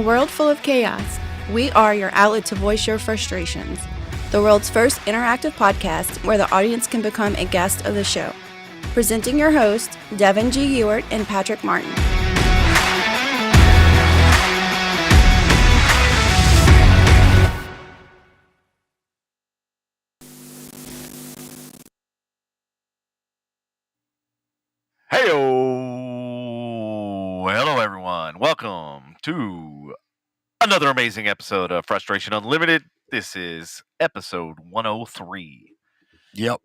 world full of chaos, we are your outlet to voice your frustrations. The world's first interactive podcast where the audience can become a guest of the show. Presenting your hosts, Devin G Ewart and Patrick Martin. Heyo! Hello, everyone. Welcome to another amazing episode of Frustration Unlimited. This is episode 103. Yep.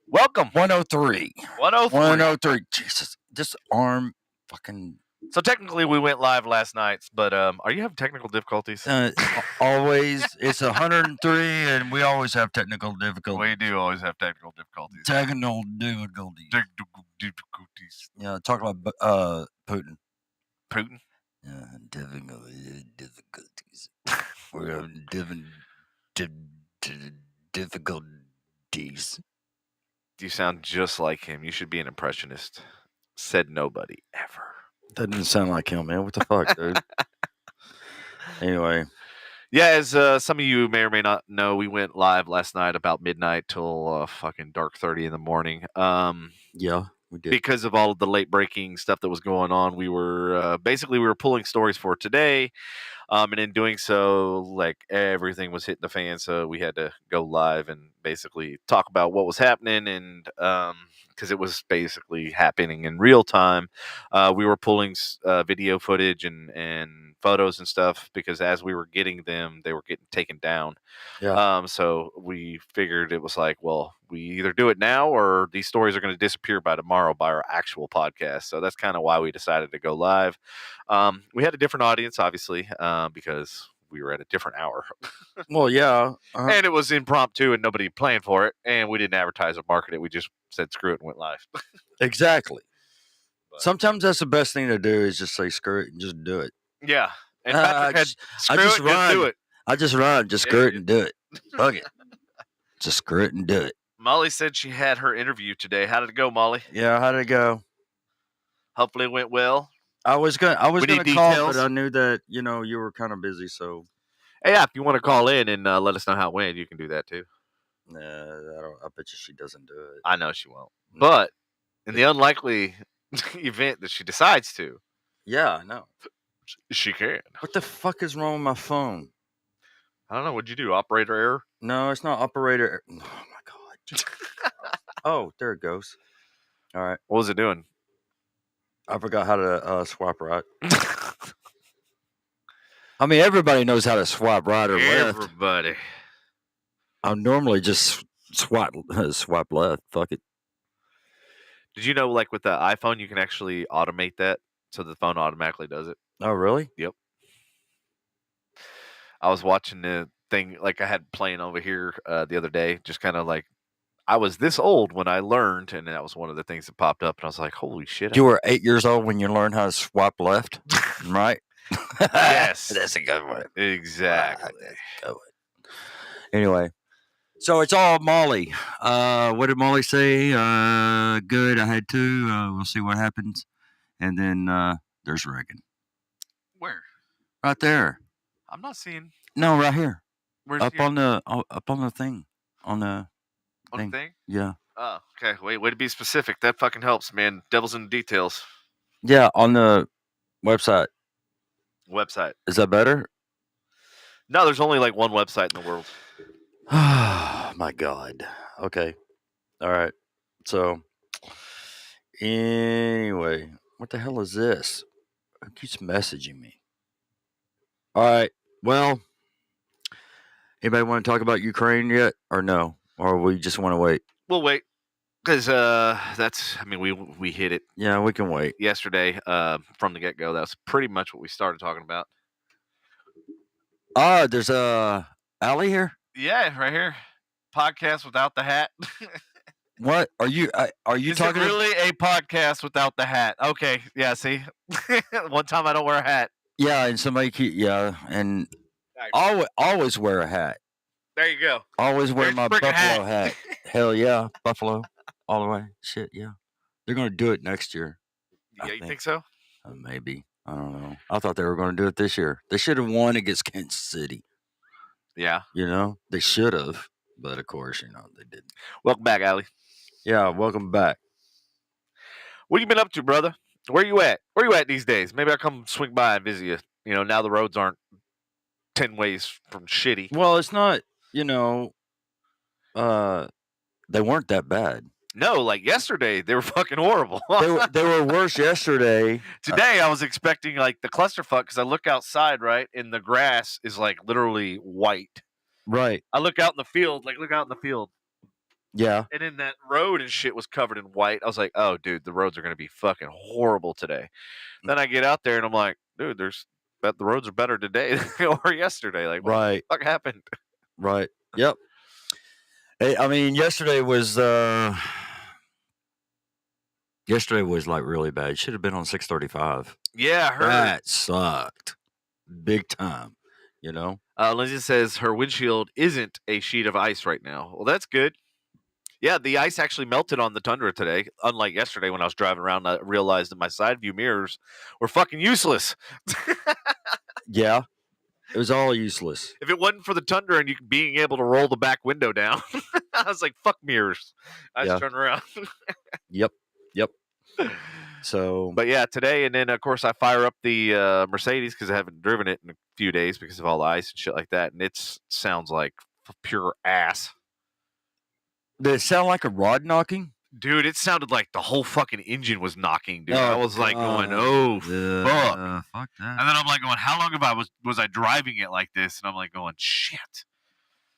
Welcome. 103. 103. 103. Jesus. This arm fucking... So technically we went live last night, but are you having technical difficulties? Always. It's 103 and we always have technical difficulties. We do always have technical difficulties. Technical difficulties. Yeah, talk about Putin. Putin? Yeah, difficulties. We're having difficulties. You sound just like him. You should be an impressionist. Said nobody ever. That didn't sound like him, man. What the fuck, dude? Anyway. Yeah, as some of you may or may not know, we went live last night about midnight till fucking dark 30 in the morning. Yeah, we did. Because of all of the late breaking stuff that was going on, we were we were pulling stories for today. And in doing so, like, everything was hitting the fan, so we had to go live and basically talk about what was happening. And because it was basically happening in real time, we were pulling video footage and photos and stuff, because as we were getting them, they were getting taken down. Yeah. So we figured it was like, well, we either do it now or these stories are going to disappear by tomorrow by our actual podcast. So that's kind of why we decided to go live. We had a different audience, obviously, because we were at a different hour. Well, yeah. And it was impromptu and nobody planned for it. And we didn't advertise or market it. We just said screw it and went live. Exactly. But sometimes that's the best thing to do is just say screw it and just do it. Yeah. And Patrick had screw it, just do it. I just run, just screw it and do it. Fuck it. Just screw it and do it. Molly said she had her interview today. How did it go, Molly? Yeah, how did it go? Hopefully it went well. I was gonna call, details. but I knew that you were kind of busy, so. Hey, yeah, if you want to call in and let us know how it went, you can do that too. Nah, I bet you she doesn't do it. I know she won't, but in the unlikely event that she decides to, yeah, I know she can. What the fuck is wrong with my phone? I don't know. What'd you do? Operator error? No, it's not operator. Oh my god. Oh, there it goes. All right. What was it doing? I forgot how to swipe right. I mean, everybody knows how to swipe right or left. Everybody. I'll normally just swipe left. Fuck it. Did you know, like with the iPhone, you can actually automate that so the phone automatically does it? Oh, really? Yep. I was watching the thing, like I had playing over here the other day, just kind of like, I was this old when I learned, and that was one of the things that popped up, and I was like, holy shit. You were 8 years old when you learned how to swipe left, right? Yes. That's a good one. Exactly. That's a good one. Anyway, so it's all Molly. What did Molly say? Good, I had two. We'll see what happens. And then there's Reagan. Where? Right there. I'm not seeing. No, right here. Where's up here? on the thing. On the thing? Yeah. Oh, okay. Way to be specific. That fucking helps, man. Devil's in the details. Yeah, on the website. Is that better? No, there's only like one website in the world. Oh, my God. Okay. All right. So, anyway, what the hell is this? Who keeps messaging me? All right. Well, anybody want to talk about Ukraine yet or no? Or we just want to wait? We'll wait. Because we hit it. Yeah, we can wait. Yesterday, from the get-go, that's pretty much what we started talking about. There's Allie here? Yeah, right here. Podcast without the hat. What? Are you talking? Is it really a podcast without the hat? Okay, yeah, see? One time I don't wear a hat. Yeah, and and always wear a hat. There you go. Always wear my buffalo hat. Hell yeah, buffalo all the way. Shit, yeah. They're going to do it next year. Yeah, you think so? Maybe. I don't know. I thought they were going to do it this year. They should have won against Kansas City. Yeah. They should have, but of course, they didn't. Welcome back, Allie. Yeah, welcome back. What you been up to, brother? Where you at? Where you at these days? Maybe I'll come swing by and visit you. Now the roads aren't 10 ways from shitty. Well, it's not, they weren't that bad. No, like yesterday, they were fucking horrible. They were worse yesterday. Today, I was expecting like the clusterfuck because I look outside, right, and the grass is like literally white. Right. I look out in the field, Yeah. and then that road and shit was covered in white. I was like, oh, dude, the roads are going to be fucking horrible today. Then I get out there and I'm like, dude, the roads are better today than they were yesterday. Like, what the fuck happened? Right. Yep. I mean, yesterday was like really bad. It should have been on 635. Yeah, I heard. That sucked. Big time, Lindsay says her windshield isn't a sheet of ice right now. Well, that's good. Yeah, the ice actually melted on the Tundra today. Unlike yesterday when I was driving around, I realized that my side view mirrors were fucking useless. Yeah, it was all useless. If it wasn't for the Tundra and you being able to roll the back window down, I was like, fuck mirrors. I just turned around. Yep. So, but yeah, today, and then of course I fire up the Mercedes because I haven't driven it in a few days because of all the ice and shit like that, and it sounds like pure ass. Did it sound like a rod knocking? Dude, it sounded like the whole fucking engine was knocking, dude. I was like going, oh, fuck. Fuck that. And then I'm like going, how long was I driving it like this? And I'm like going, shit.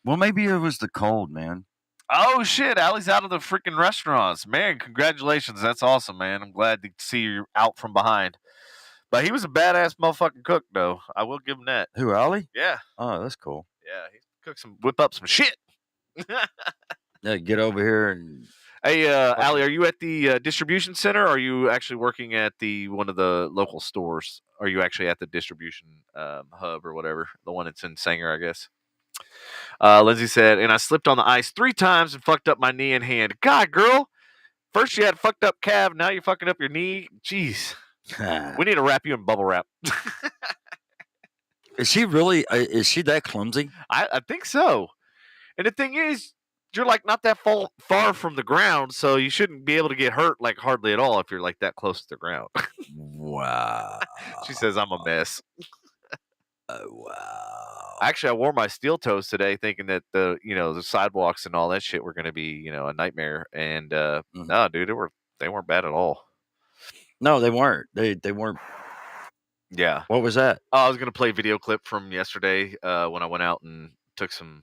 Well, maybe it was the cold, man. Oh, shit. Allie's out of the freaking restaurants. Man, congratulations. That's awesome, man. I'm glad to see you out from behind. But he was a badass motherfucking cook, though. I will give him that. Who, Allie? Yeah. Oh, that's cool. Yeah, he whip up some shit. Yeah, get over here and... Hey, Allie, are you at the distribution center, or are you actually working at one of the local stores? Are you actually at the distribution hub or whatever? The one that's in Sanger, I guess. Lindsay said, and I slipped on the ice 3 times and fucked up my knee and hand. God, girl. First you had fucked up calf, now you're fucking up your knee. Jeez. We need to wrap you in bubble wrap. Is she that clumsy? I think so. And the thing is, you're like not that far from the ground, so you shouldn't be able to get hurt like hardly at all if you're like that close to the ground. Wow. She says I'm a mess. Wow. Actually, I wore my steel toes today, thinking that the sidewalks and all that shit were going to be a nightmare. And no, dude, they weren't bad at all. No, they weren't. They weren't. Yeah. What was that? I was going to play a video clip from yesterday when I went out and took some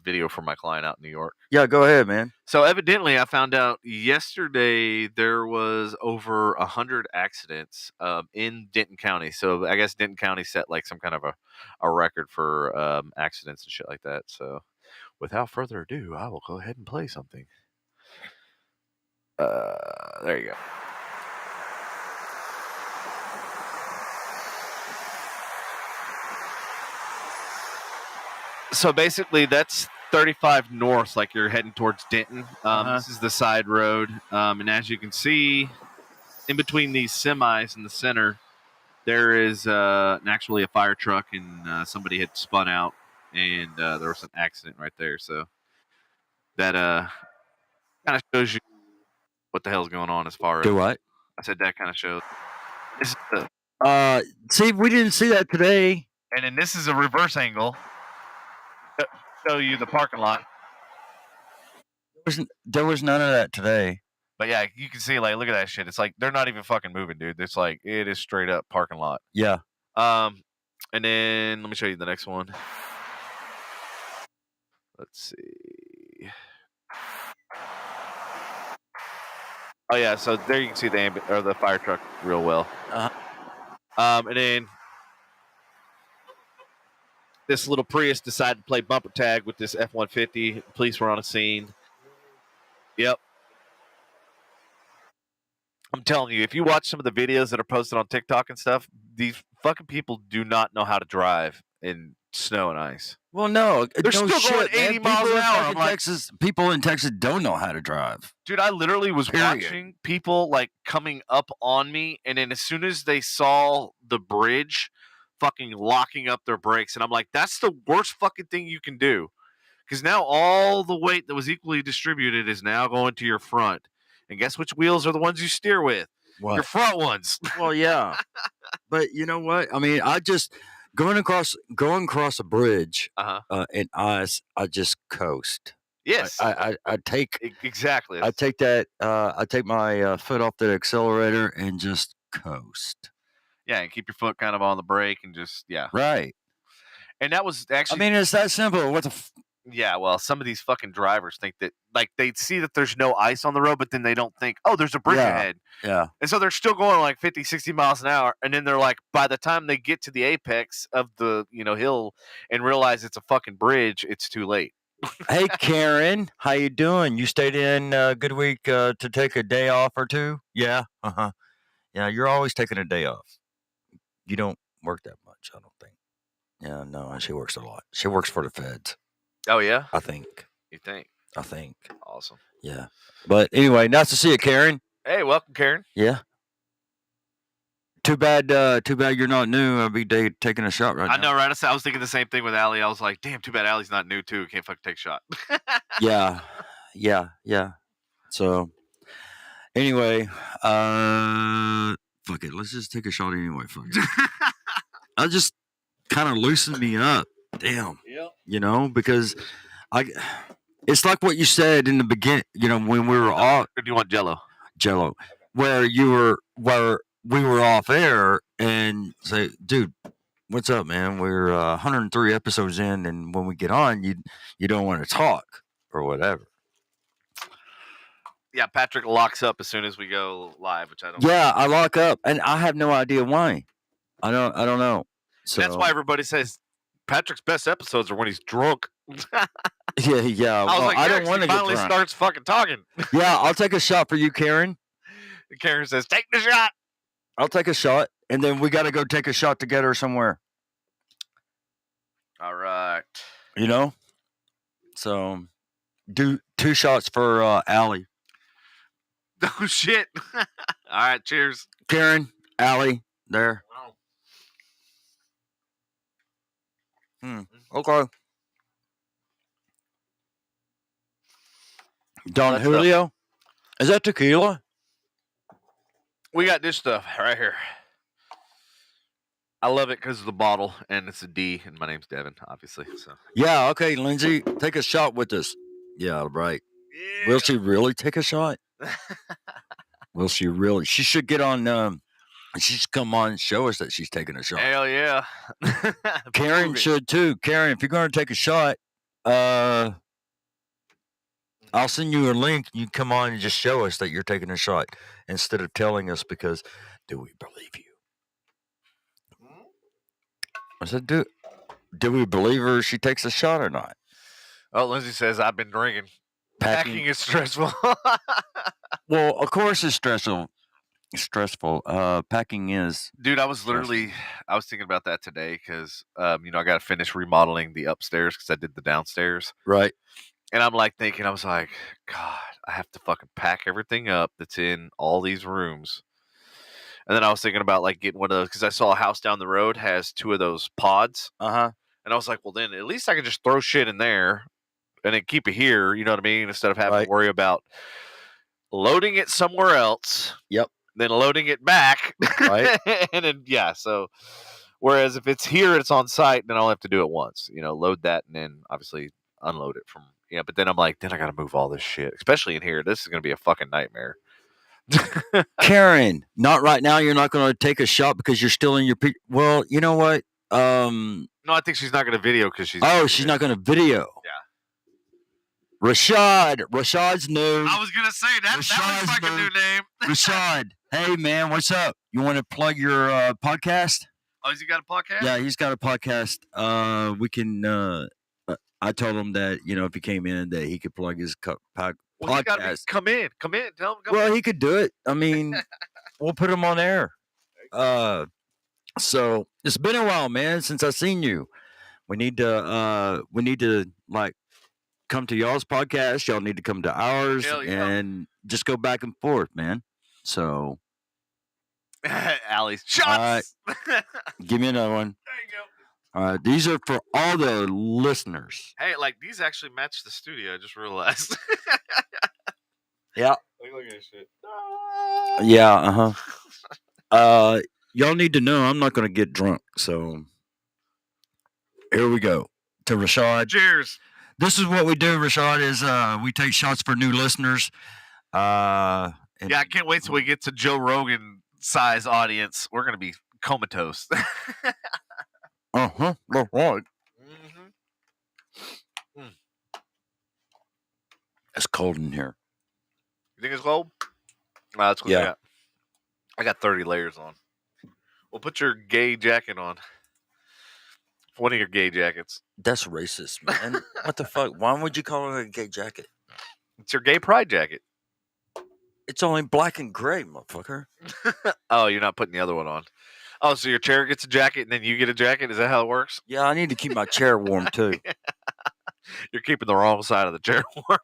video for my client out in New York. Yeah, go ahead, man. So evidently I found out yesterday there was over 100 accidents in Denton County. So I guess Denton County set like some kind of a record for accidents and shit like that. So without further ado, I will go ahead and play something. There you go. So basically, that's 35 north, like you're heading towards Denton. This is the side road. And as you can see, in between these semis in the center, there is actually a fire truck, and somebody had spun out, and there was an accident right there. So that kind of shows you what the hell's going on as far as... Do what? I said that kind of shows. This is see, we didn't see that today. And then this is a reverse angle. Show you the parking lot. There was none of that today. But yeah, you can see, like, look at that shit. It's like they're not even fucking moving, dude. It's like it is straight up parking lot. Yeah. And then let me show you the next one. Let's see. Oh yeah, so there you can see the fire truck real well. And then this little Prius decided to play bumper tag with this F-150. Police were on a scene. Yep. I'm telling you, if you watch some of the videos that are posted on TikTok and stuff, these fucking people do not know how to drive. And snow and ice. Well, no, They're no still shit, going 80 man. miles People an in hour. fucking I'm like, Texas, people in Texas don't know how to drive. dude, I literally was Period. watching people like coming up on me, and then as soon as they saw the bridge, fucking locking up their brakes, and I'm like, that's the worst fucking thing you can do, because now all the weight that was equally distributed is now going to your front, and guess which wheels are the ones you steer with? What? Your front ones. Well, yeah, but you know what? I mean, I just going across a bridge in ice. I just coast. Yes. I take exactly. I take that. I take my foot off the accelerator and just coast. Yeah, and keep your foot kind of on the brake and just Right. And that was actually. I mean, it's that simple. What the. Yeah, well, some of these fucking drivers think that, like, they see that there's no ice on the road, but then they don't think, oh, there's a bridge ahead. Yeah. And so they're still going like 50, 60 miles an hour. And then they're like, by the time they get to the apex of the, hill and realize it's a fucking bridge, it's too late. Hey, Karen, how you doing? You stayed in a good week to take a day off or two? Yeah. Uh-huh. Yeah, you're always taking a day off. You don't work that much, I don't think. Yeah, no, she works a lot. She works for the feds. Oh, yeah? I think. You think? I think. Awesome. Yeah. But anyway, nice to see you, Karen. Hey, welcome, Karen. Yeah. Too bad you're not new. I'll be taking a shot right now. I know, right? I was thinking the same thing with Allie. I was like, damn, too bad Allie's not new, too. Can't fucking take a shot. Yeah. So, anyway, fuck it. Let's just take a shot anyway. Fuck it. I just kind of loosened me up. Damn. Yep. Because it's like what you said in the beginning, when we were off. Or do you want Jello? Jello. Where we were off air and say, dude, what's up, man? We're 103 episodes in, and when we get on, you don't want to talk or whatever. Yeah, Patrick locks up as soon as we go live, which I don't. Yeah, I lock up, and I have no idea why. I don't know. So that's why everybody says Patrick's best episodes are when he's drunk. Yeah. I was like, I don't want to get finally drunk. starts fucking talking. Yeah, I'll take a shot for you, Karen. Karen says, "Take the shot." I'll take a shot, and then we got to go take a shot together somewhere. All right. So do 2 shots for Allie. Oh shit! All right, cheers, Karen, Allie, there. Okay. Don Julio, is that tequila? We got this stuff right here. I love it because of the bottle, and it's a D, and my name's Devin, obviously. So yeah, okay, Lindsay, take a shot with us. Yeah, right. Yeah. Will she really take a shot? Will she really? She should get on. She should come on and show us that she's taking a shot. Hell yeah. Karen should too. Karen, if you're going to take a shot, I'll send you a link. You come on and just show us that you're taking a shot instead of telling us, because do we believe you? I said, do we believe her she takes a shot or not? Oh, Lindsay says, I've been drinking. Packing is stressful. Well, of course it's stressful. Packing is. Dude, I was thinking about that today because, I got to finish remodeling the upstairs because I did the downstairs. Right. And I'm like thinking, I was like, God, I have to fucking pack everything up that's in all these rooms. And then I was thinking about like getting one of those because I saw a house down the road has 2 of those pods. Uh-huh. And I was like, well, then at least I can just throw shit in there and then keep it here. You know what I mean? Instead of having to worry about loading it somewhere else. Yep. Then loading it back. Right. And then, so whereas if it's here, it's on site, then I'll have to do it once, load that and then obviously unload it from, but then I'm like, then I got to move all this shit, especially in here. This is going to be a fucking nightmare. Karen, not right now. You're not going to take a shot because you're still in your. Well, you know what? No, I think she's not going to video because she's. Oh, she's not going to video. Yeah. Rashad's new. I was going to say that looks like a new name. Rashad, hey man, what's up? You want to plug your podcast? Oh, has he got a podcast? Yeah, he's got a podcast. We can. I told him that if he came in that he could plug his podcast. Well, come in. Tell him. Well, he could do it. I mean, we'll put him on air. So it's been a while, man, since I seen you. We need to like come to y'all's podcast. Y'all need to come to ours, Hell yeah. and just go back and forth, man. So, Allie's shots. give me another one. There you go. All right, these are for all the listeners. Hey, like these actually match the studio. I just realized. Yeah. Look at this shit. Yeah. Y'all need to know I'm not going to get drunk. So here we go. To Rashad. Cheers. This is what we do, Rashad, is we take shots for new listeners. Yeah, I can't wait till we get to Joe Rogan size audience. We're gonna be comatose. That's right. Mm-hmm. It's cold in here. You think it's cold? That's what Yeah. I got 30 layers on. Well, put your gay jacket on. One of your gay jackets. That's racist, man. What the fuck? Why would you call it a gay jacket? It's your gay pride jacket. It's only black and gray, motherfucker. Oh, you're not putting the other one on. Oh, so your chair gets a jacket and then you get a jacket? Is that how it works? Yeah, I need to keep my chair warm too. You're keeping the wrong side of the chair warm.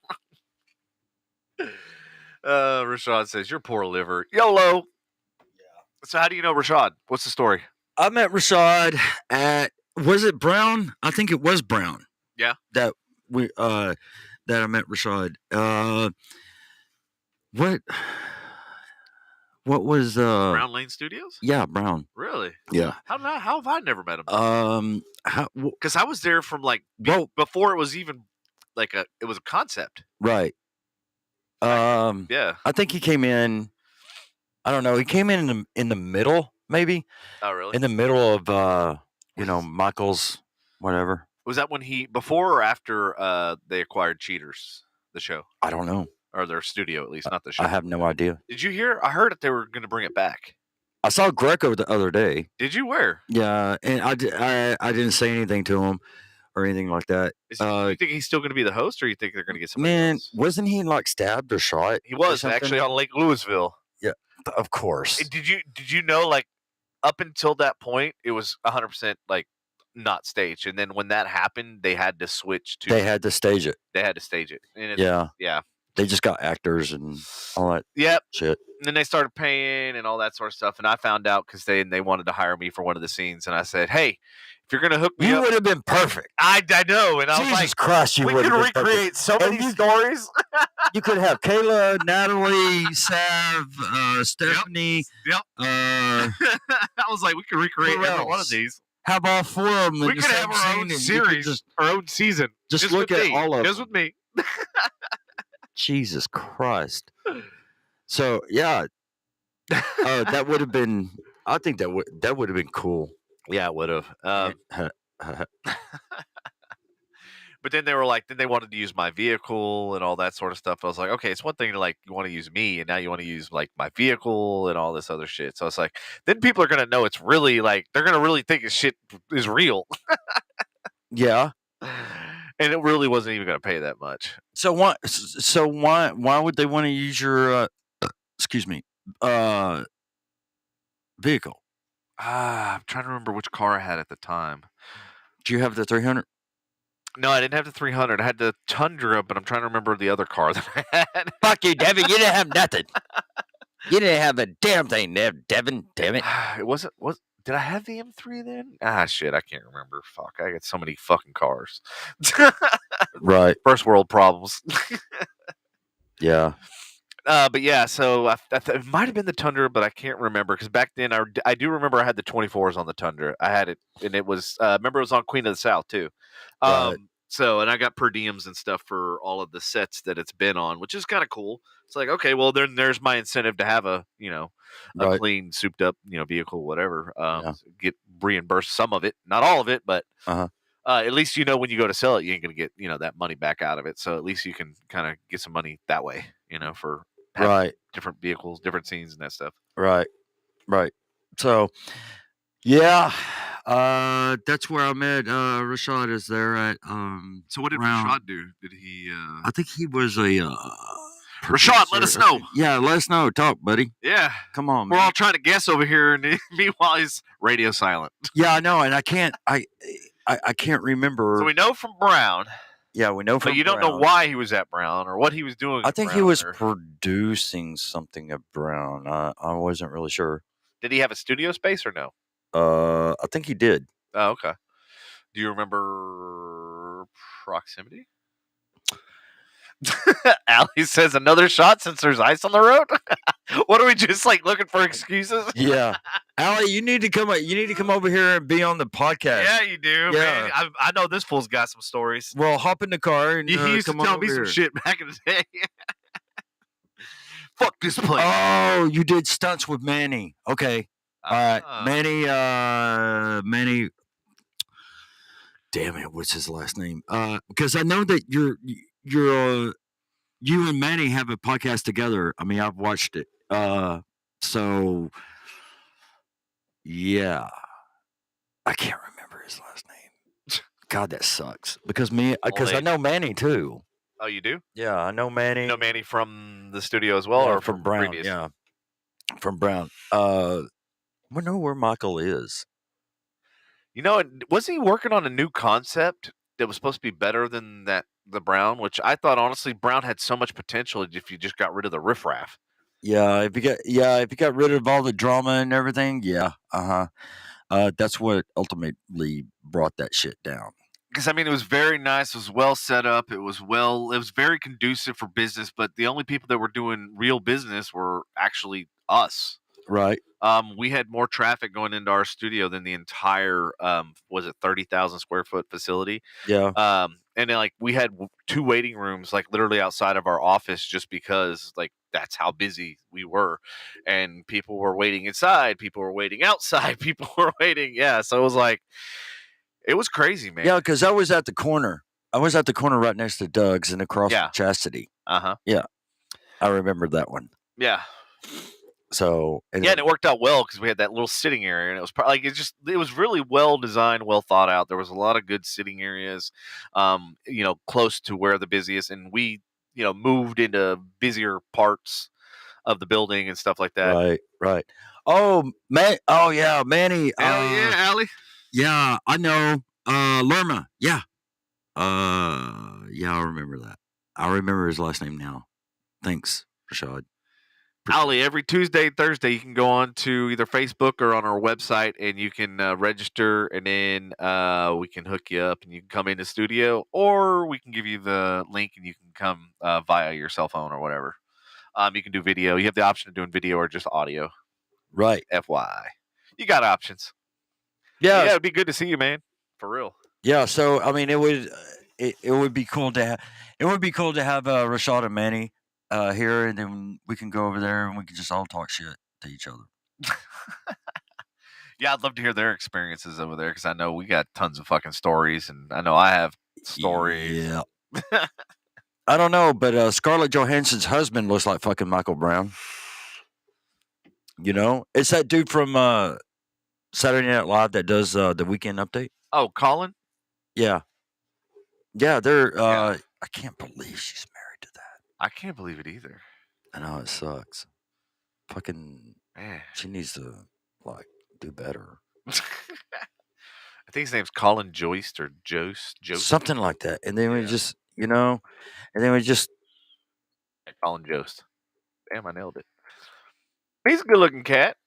Rashad says, "Your poor liver. YOLO." Yeah. So how do you know Rashad? What's the story? I met Rashad at, was it Brown? I think it was Brown. Yeah. That I met Rashad. What was Brown Lane Studios? Yeah, Brown. Really? Yeah. How have I never met him? Because I was there from before it was even it was a concept. Right. Yeah. I think he came in. I don't know. He came in the middle, maybe. Oh, really? In the middle of Michael's whatever. Was that when before or after they acquired Cheaters, the show? I don't know. Or their studio, at least, not the show. I have no idea. Did you hear? I heard that they were going to bring it back. I saw Greco the other day. Did you? Where? Yeah, and I didn't say anything to him or anything like that. You think he's still going to be the host, or you think they're going to get somebody else? Wasn't he like stabbed or shot? He was actually on Lake Louisville. Yeah, of course. Did you know, like, up until that point, it was 100% like not staged, and then when that happened, they had to switch to. They had to stage it. And yeah. They just got actors and all that. Yep. Shit. And then they started paying and all that sort of stuff, and I found out because they wanted to hire me for one of the scenes, and I said, "Hey, if you're gonna hook me up, you would have been perfect." I know, and I was like, Jesus Christ, you we would could have been recreate perfect. so many stories. You could have Kayla, Natalie, Sav, Stephanie. Yep. I was like, we could recreate every one of these. Have all four of them. We could have our own series, our own season. Just look at all of them. Just with me. Jesus Christ. So yeah, that would have been. I think that would have been cool. Yeah, it would have. But then they were like, then they wanted to use my vehicle and all that sort of stuff. I was like, okay, it's one thing to like you want to use me, and now you want to use like my vehicle and all this other shit. So it's like, then people are gonna know it's really like they're gonna really think this shit is real. Yeah. And it really wasn't even going to pay that much. So why would they want to use your vehicle? I'm trying to remember which car I had at the time. Do you have the 300? No, I didn't have the 300. I had the Tundra, but I'm trying to remember the other car that I had. Fuck you, Devin. You didn't have nothing. You didn't have a damn thing, Devin. Damn it. Did I have the M3 then? Shit, I can't remember. Fuck, I got so many fucking cars. Right. First world problems. Yeah. But yeah, so it might have been the Tundra, but I can't remember because back then I do remember I had the 24s on the Tundra. I had it, and it was remember it was on Queen of the South too. Right. So, and I got per diems and stuff for all of the sets that it's been on, which is kind of cool. It's like, okay, well, then there's my incentive to have a Right. clean, souped up, vehicle, whatever. Get reimbursed some of it, not all of it, but at least when you go to sell it, you ain't gonna get that money back out of it. So at least you can kind of get some money that way, for Right. different vehicles, different scenes, and that stuff. Right. So, yeah, that's where I met Rashad. Is there at So what did Brown. Rashad do? Did he? I think he was a Rashad, let us know. Yeah, let us know. Talk, buddy. Yeah, Come on, we're man. all trying to guess over here, and meanwhile he's radio silent. Yeah, I know, and I can't. I can't remember. So we know from Brown. Yeah, we know from But you don't know why he was at Brown or what he was doing. I think he was producing something at Brown. I wasn't really sure. Did he have a studio space or no? I think he did. Oh, okay. Do you remember proximity? Allie says another shot since there's ice on the road. What are we just like looking for excuses? Yeah, Allie, you need to come. You need to come over here and be on the podcast. Yeah, you do. Yeah. Man. I know this fool's got some stories. Well, hop in the car and He used to tell me some shit back in the day. Fuck this place. Oh, you did stunts with Manny. Okay. All right. Manny. Damn it, what's his last name? Because I know that you and Manny have a podcast together. I mean, I've watched it. So yeah, I can't remember his last name. God, that sucks. Because I know Manny too. Oh, you do? Yeah, I know Manny. You know Manny from the studio as well, or from Brown? Previous? Yeah, from Brown. I know where Michael is. You know, wasn't he working on a new concept that was supposed to be better than the Brown? Which I thought, honestly, Brown had so much potential if you just got rid of the riffraff. Yeah, if you got rid of all the drama and everything, yeah, that's what ultimately brought that shit down. Because I mean, it was very nice. It was well set up. It was very conducive for business. But the only people that were doing real business were actually us. Right. We had more traffic going into our studio than the entire, was it 30,000 square foot facility? Yeah. And then, like, we had 2 waiting rooms, like, literally outside of our office, just because, like, that's how busy we were. And people were waiting inside. People were waiting outside. People were waiting. Yeah. So it was like, it was crazy, man. Yeah, because I was at the corner. I was at the corner right next to Doug's and across from Chastity. Yeah. I remember that one. Yeah. So and it worked out well because we had that little sitting area, and it was like it was really well designed, well thought out. There was a lot of good sitting areas, close to where the busiest, and we moved into busier parts of the building and stuff like that. Right. Oh man! Oh yeah, Manny. Hell yeah, Allie. Yeah, I know. Lerma. Yeah. Yeah, I remember that. I remember his last name now. Thanks, Rashad. Allie, every Tuesday, Thursday, you can go on to either Facebook or on our website, and you can register, and then we can hook you up, and you can come in the studio, or we can give you the link, and you can come via your cell phone or whatever. You can do video. You have the option of doing video or just audio. Right. FYI. You got options. Yeah. Yeah, it'd be good to see you, man. For real. Yeah, so I mean, it would be cool to have Rashad and Manny here, and then we can go over there and we can just all talk shit to each other. Yeah, I'd love to hear their experiences over there because I know we got tons of fucking stories, and I know I have stories. Yeah. I don't know, but Scarlett Johansson's husband looks like fucking Michael Brown. You know, it's that dude from Saturday Night Live that does the Weekend Update. Oh, Colin? Yeah. Yeah, they're I can't believe she's married to that. I can't believe it either. I know, it sucks. Fucking man. She needs to like do better. I think his name's Colin Jost or Jost. Something like that. And then we just Colin Jost. Damn, I nailed it. He's a good looking cat.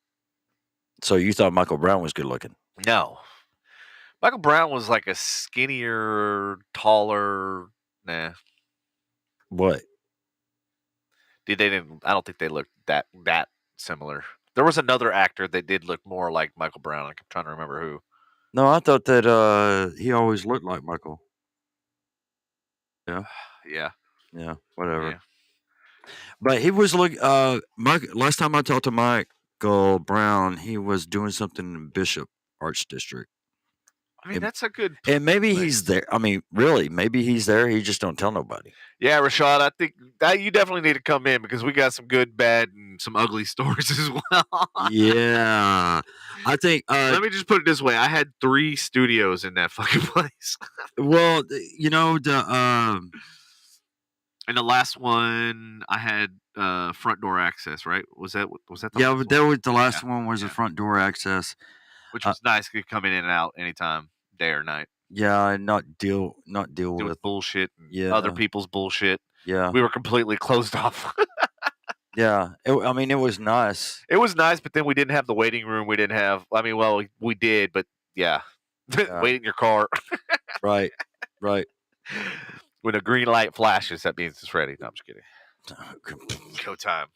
So you thought Michael Brown was good looking? No. Michael Brown was like a skinnier, taller. Nah. What? I don't think they looked that similar. There was another actor that did look more like Michael Brown. I'm trying to remember who. No, I thought that he always looked like Michael. Yeah. Yeah. Yeah. Whatever. Yeah. But he was last time I talked to Michael Brown, he was doing something in Bishop Arts District. I mean, that's a good. And maybe he's there. I mean, really, maybe he's there. He just don't tell nobody. Yeah, Rashad, I think that you definitely need to come in because we got some good, bad, and some ugly stories as well. Yeah, I think. Let me just put it this way: I had 3 studios in that fucking place. Well, you know and the last one I had front door access. Right? Was that the last one? That was the last one. Was the front door access, which was nice. Could come in and out anytime, day or night. Yeah, and not deal Doing with. bullshit and Yeah. other people's bullshit. Yeah. We were completely closed off. Yeah. I mean, it was nice. It was nice, but then we didn't have the waiting room. We didn't have. I mean, well, we did, but yeah, Yeah. wait in your car. Right. Right. When a green light flashes, that means it's ready. No, I'm just kidding. Go time.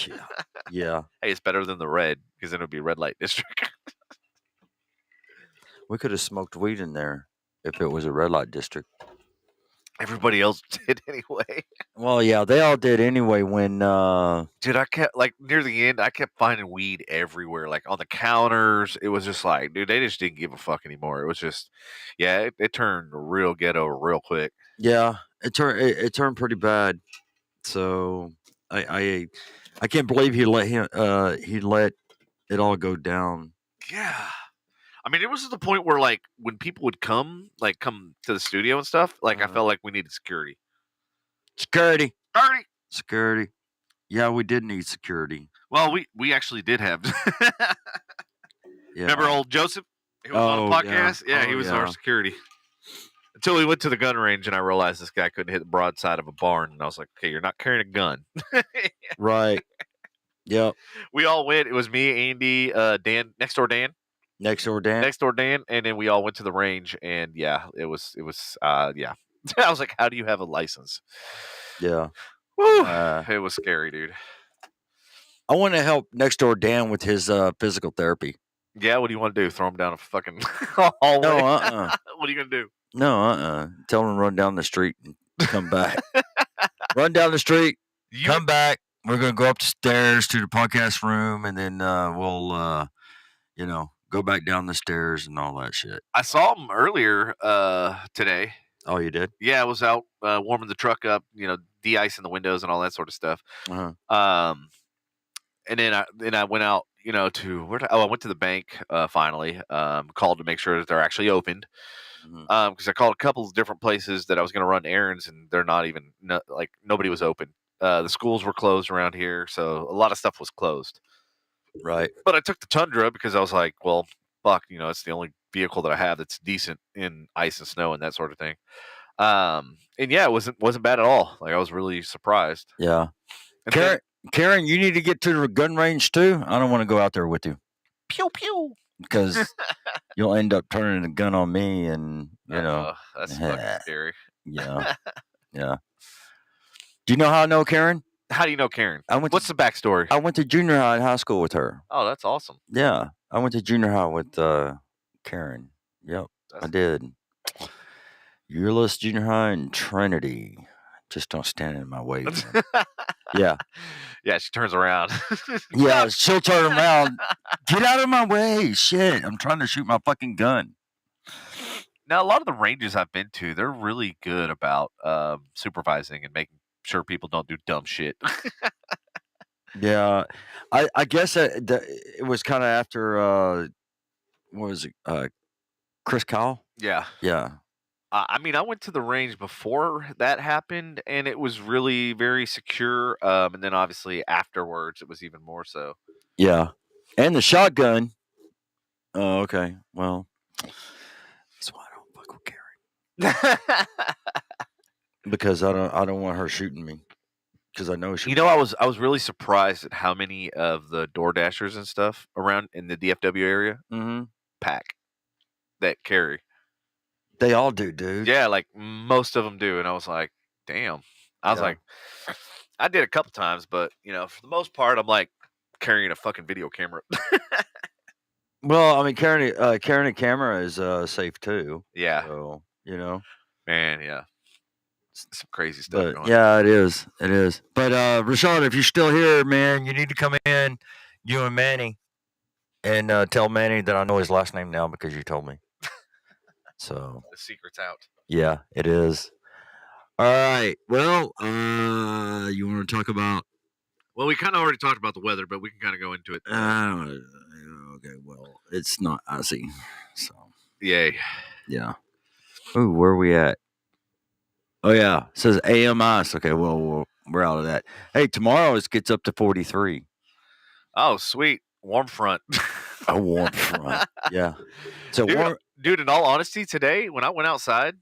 Yeah. Yeah. Hey, it's better than the red because then it would be red light district. We could have smoked weed in there if it was a red light district. Everybody else did anyway. Well, yeah, they all did anyway when Dude, I kept like near the end, I kept finding weed everywhere, like on the counters. It was just like, dude, they just didn't give a fuck anymore. It was just, yeah, it turned real ghetto real quick. yeah, it turned pretty bad. So I can't believe he let it all go down. Yeah. I mean, it was to the point where like when people would come to the studio and stuff, like I felt like we needed security. Security. Security. Security. Yeah, we did need security. Well, we actually did have. Yeah. Remember old Joseph? He was on the podcast. Yeah, he was our security. Until we went to the gun range and I realized this guy couldn't hit the broadside of a barn, and I was like, "Okay, you're not carrying a gun." Right. Yep. We all went. It was me, Andy, Dan, next door Dan, and then we all went to the range. And yeah, it was yeah. I was like, "How do you have a license?" Yeah. Woo, it was scary, dude. I want to help next door Dan with his physical therapy. Yeah, what do you want to do? Throw him down a fucking hallway? No, What are you gonna do? No, Tell him to run down the street and come back. Run down the street, come back. We're gonna go up the stairs to the podcast room, and then we'll, go back down the stairs and all that shit. I saw him earlier today. Oh, you did? Yeah, I was out warming the truck up, de-icing the windows and all that sort of stuff. And then I went out, to I went to the bank finally. Called to make sure that they're actually opened. Because I called a couple of different places that I was going to run errands, and they're not even nobody was open. The schools were closed around here, so a lot of stuff was closed. Right. But I took the Tundra because I was like, well, fuck, it's the only vehicle that I have that's decent in ice and snow and that sort of thing. And yeah, it wasn't bad at all. Like I was really surprised. Yeah. Karen, you need to get to the gun range too. I don't want to go out there with you. Pew pew. Because you'll end up turning the gun on me, and that's fucking scary. Yeah. Yeah. Do you know how I know Karen? How do you know Karen? What's the backstory? I went to junior high and high school with her. Oh, that's awesome. Yeah, I went to junior high with Karen. Yep, I did. Euless Junior High and Trinity. Just don't stand in my way. Man. Yeah. Yeah, she turns around. Yeah, she'll turn around. Get out of my way. Shit, I'm trying to shoot my fucking gun. Now, a lot of the ranges I've been to, they're really good about supervising and making sure people don't do dumb shit. Yeah. I guess it was kind of after, what was it, Chris Kyle? Yeah. Yeah. I mean, I went to the range before that happened, and it was really very secure. And then obviously afterwards, it was even more so. Yeah, and the shotgun. Oh, okay. Well, that's why I don't fuck with Karen. Because I don't want her shooting me. Because I know she. I was really surprised at how many of the Door Dashers and stuff around in the DFW area pack that carry. They all do, dude. Yeah, like most of them do, and I was like, damn. I was like, I did a couple times, but for the most part, I'm like carrying a fucking video camera. Well, I mean, carrying a camera is safe too. Yeah. So man, yeah, some crazy stuff. But going yeah, it is. It is. But Rashad, if you're still here, man, you need to come in, you and Manny, and tell Manny that I know his last name now because you told me. So the secret's out. Yeah, it is. All right. Well, you want to talk about? Well, we kind of already talked about the weather, but we can kind of go into it. Okay. Well, it's not icy, so yay. Yeah. Ooh, where are we at? Oh yeah, it says AM ice. Okay, well we're out of that. Hey, tomorrow it gets up to 43. Oh, sweet. Warm front. A warm front. Yeah. So dude, Dude, in all honesty, today when I went outside,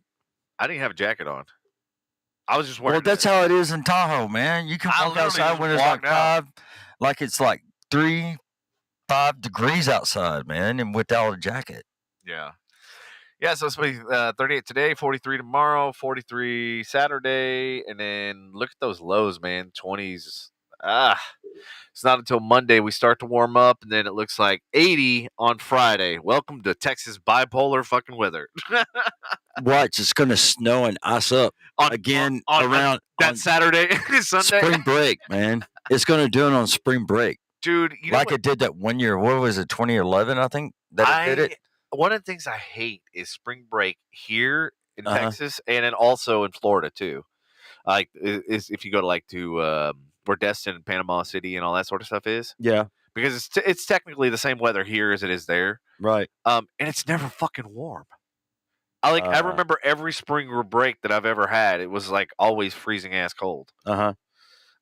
I didn't have a jacket on. I was just wearing. Well, that's how it is in Tahoe, man. You can I walk literally outside just when it's like walked out. 5, it's like 3, 5 degrees outside, man, and without a jacket. Yeah. Yeah, so it's supposed to be 38 today, 43 tomorrow, 43 Saturday, and then look at those lows, man. 20s. It's not until Monday we start to warm up, and then it looks like 80 on Friday. Welcome to Texas bipolar fucking weather. Watch, it's going to snow and ice up again around that Saturday, Sunday. Spring break, man. It's going to do it on spring break. Dude, you know like it did that one year. What was it, 2011, I think, that it did it? One of the things I hate is spring break here in Texas and then also in Florida, too. Like, is if you go to, where Destin and Panama City and all that sort of stuff is. Yeah. Because it's technically the same weather here as it is there. Right. And it's never fucking warm. I remember every spring break that I've ever had, it was like always freezing ass cold. I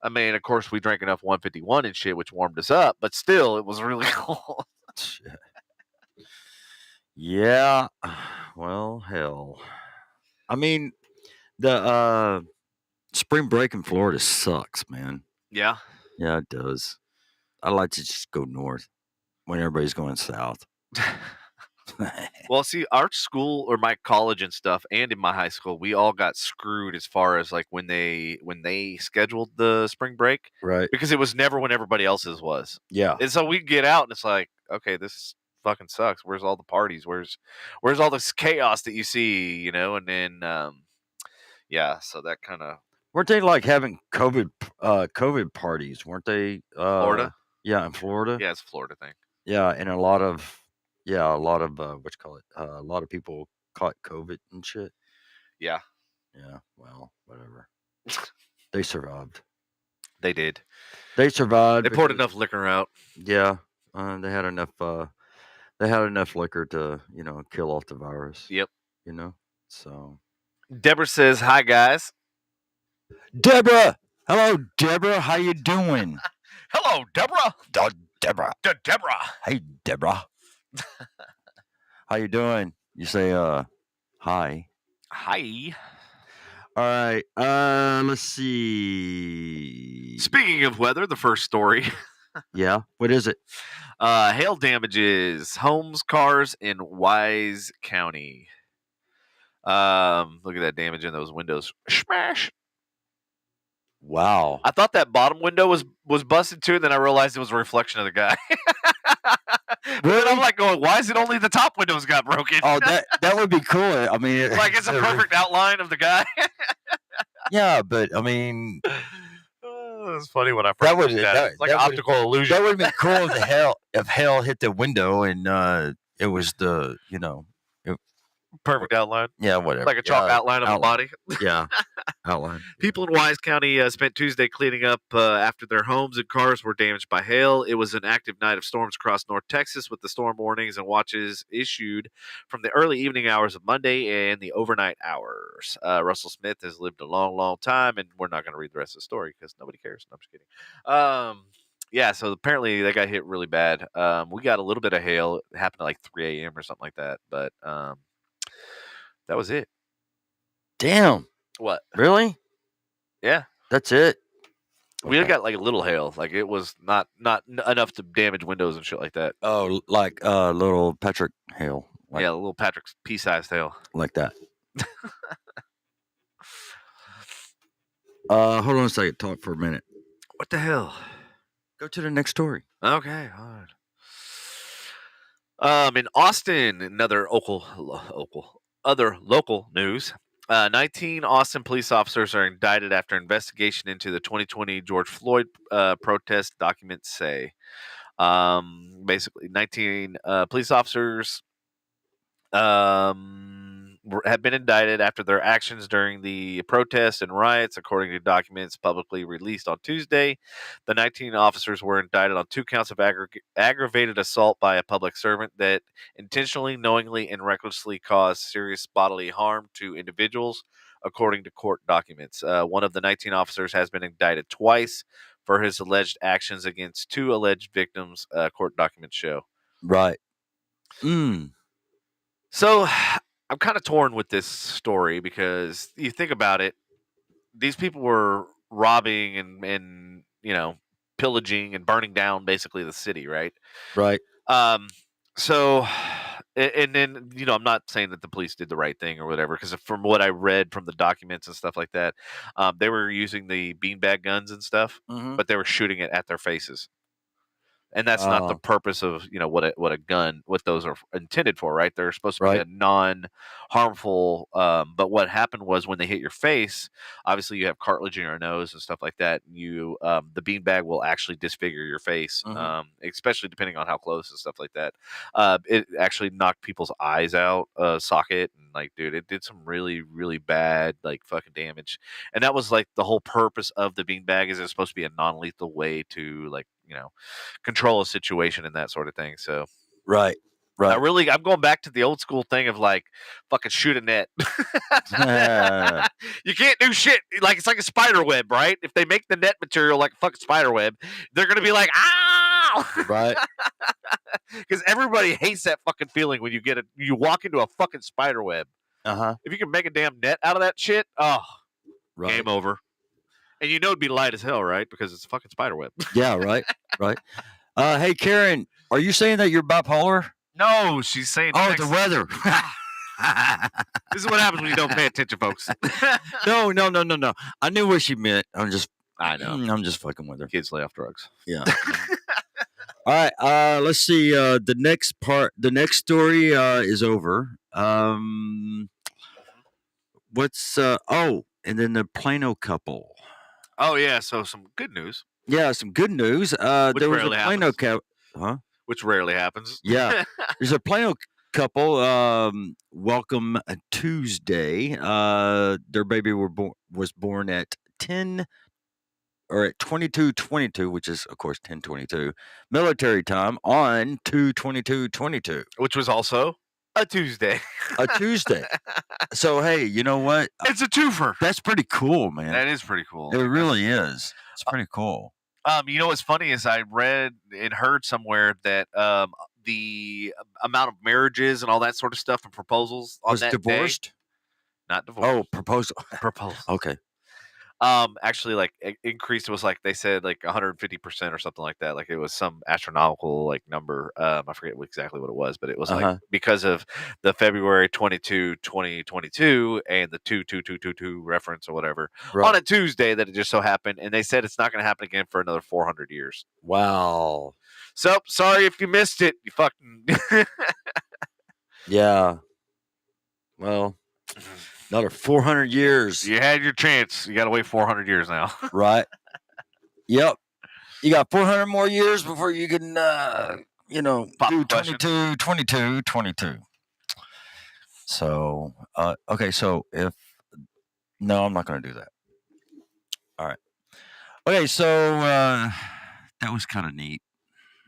mean, of course, we drank enough 151 and shit, which warmed us up, but still, it was really cold. Yeah. Well, hell. I mean, the spring break in Florida sucks, man. Yeah. Yeah, it does. I like to just go north when everybody's going south. Well, see, our school or my college and stuff, and in my high school, we all got screwed as far as like when they scheduled the spring break, right? Because it was never when everybody else's was. Yeah, and so we get out and it's like, okay, this fucking sucks. Where's all the parties? Where's all this chaos that you see? You know, and then yeah, so that kind of weren't they like having COVID parties? Weren't they? Florida? Yeah, in Florida. Yeah, it's a Florida thing. Yeah, and a lot of a lot of people caught COVID and shit. Yeah. Yeah. Well, whatever. They survived. They did. They survived. They poured enough liquor out. Yeah. They had enough. They had enough liquor to kill off the virus. Yep. So. Deborah says, "Hi guys." Deborah. Hello, Deborah. How you doing? Hello, Deborah. Deborah. Deborah. Hey, Deborah. How you doing? You say, hi. Hi. All right. Let's see. Speaking of weather, the first story. Yeah. What is it? Hail damages homes, cars in Wise County. Look at that damage in those windows. Smash. Wow. I thought that bottom window was busted too, and then I realized it was a reflection of the guy. Really? I'm like going, why is it only the top windows got broken? Oh, that would be cool. I mean, like it's a perfect outline of the guy. Yeah, but I mean, it's funny when I first looked at it. It's like an optical illusion. That would be cool if hell hit the window and it was the perfect outline. Yeah, whatever. Like a chalk outline of the body. Yeah, outline. People in Wise County spent Tuesday cleaning up after their homes and cars were damaged by hail. It was an active night of storms across North Texas, with the storm warnings and watches issued from the early evening hours of Monday and the overnight hours. Russell Smith has lived a long, long time, and we're not going to read the rest of the story because nobody cares. No, I'm just kidding. Yeah, so apparently they got hit really bad. We got a little bit of hail. It happened at like 3 a.m. or something like that, but that was it. Damn. What? Really? Yeah. That's it? We got like a little hail. Like it was not enough to damage windows and shit like that. Oh, like little Patrick hail. Yeah, a little Patrick's pea-sized hail. Like that. Hold on a second. Talk for a minute. What the hell? Go to the next story. Okay. All right. In Austin, another other local news. 19 Austin police officers are indicted after investigation into the 2020 George Floyd protest, documents say. Basically, 19 police officers have been indicted after their actions during the protests and riots, according to documents publicly released on Tuesday. The 19 officers were indicted on 2 counts of aggravated assault by a public servant that intentionally, knowingly, and recklessly caused serious bodily harm to individuals, according to court documents. One of the 19 officers has been indicted twice for his alleged actions against 2 alleged victims, court documents show. Right. So I'm kind of torn with this story because you think about it, these people were robbing and pillaging and burning down basically the city, right? Right. Um, so, and then I'm not saying that the police did the right thing or whatever, because from what I read from the documents and stuff like that, they were using the beanbag guns and stuff, Mm-hmm. but they were shooting it at their faces. And that's not the purpose of what those are intended for, right? They're supposed to be a non-harmful. But what happened was when they hit your face, obviously you have cartilage in your nose and stuff like that. You the beanbag will actually disfigure your face, especially depending on how close and stuff like that. It actually knocked people's eyes out, socket, and like, dude, it did some really really bad like fucking damage. And that was like the whole purpose of the beanbag is it's supposed to be a non-lethal way to like control a situation and that sort of thing. So Right. I'm going back to the old school thing of like fucking shoot a net. You can't do shit. Like it's like a spider web, right? If they make the net material like a fucking spider web, they're gonna be like, ow! Right. Because everybody hates that fucking feeling when you walk into a fucking spider web. If you can make a damn net out of that shit, game over. And it'd be light as hell, right? Because it's a fucking spider web. Yeah, right. Hey, Karen, are you saying that you're bipolar? No, she's saying. Oh, the weather. This is what happens when you don't pay attention, folks. No. I knew what she meant. I know. I'm just fucking with her. Kids lay off drugs. Yeah. All right. Let's see. The next story is over. What's and then the Plano couple. Oh yeah, so some good news. Yeah, some good news. There was a Plano couple. Huh? Which rarely happens. Yeah. There's a Plano couple. Welcome Tuesday. Their baby was born at 22:22, which is of course 10:22 military time on 2/22/22, which was also a Tuesday. A Tuesday. So hey, you know what? It's a twofer. That's pretty cool, man. That is pretty cool. It really is. It's pretty cool. What's funny is I read and heard somewhere that the amount of marriages and all that sort of stuff and proposals on that divorced? Day, not divorced. Oh, proposal. Okay. Actually, like increased. It was like they said like 150% or something like that. Like it was some astronomical like number. I forget exactly what it was, but it was like because of the February 22, 2022 and the 22222 reference or whatever on a Tuesday that it just so happened. And they said it's not going to happen again for another 400 years. Wow. So sorry if you missed it. You fucking. Yeah. Well. Another 400 years. You had your chance. You got to wait 400 years now. Right. Yep. You got 400 more years before you can, do 22. So, okay. So no, I'm not going to do that. All right. Okay. So, that was kind of neat.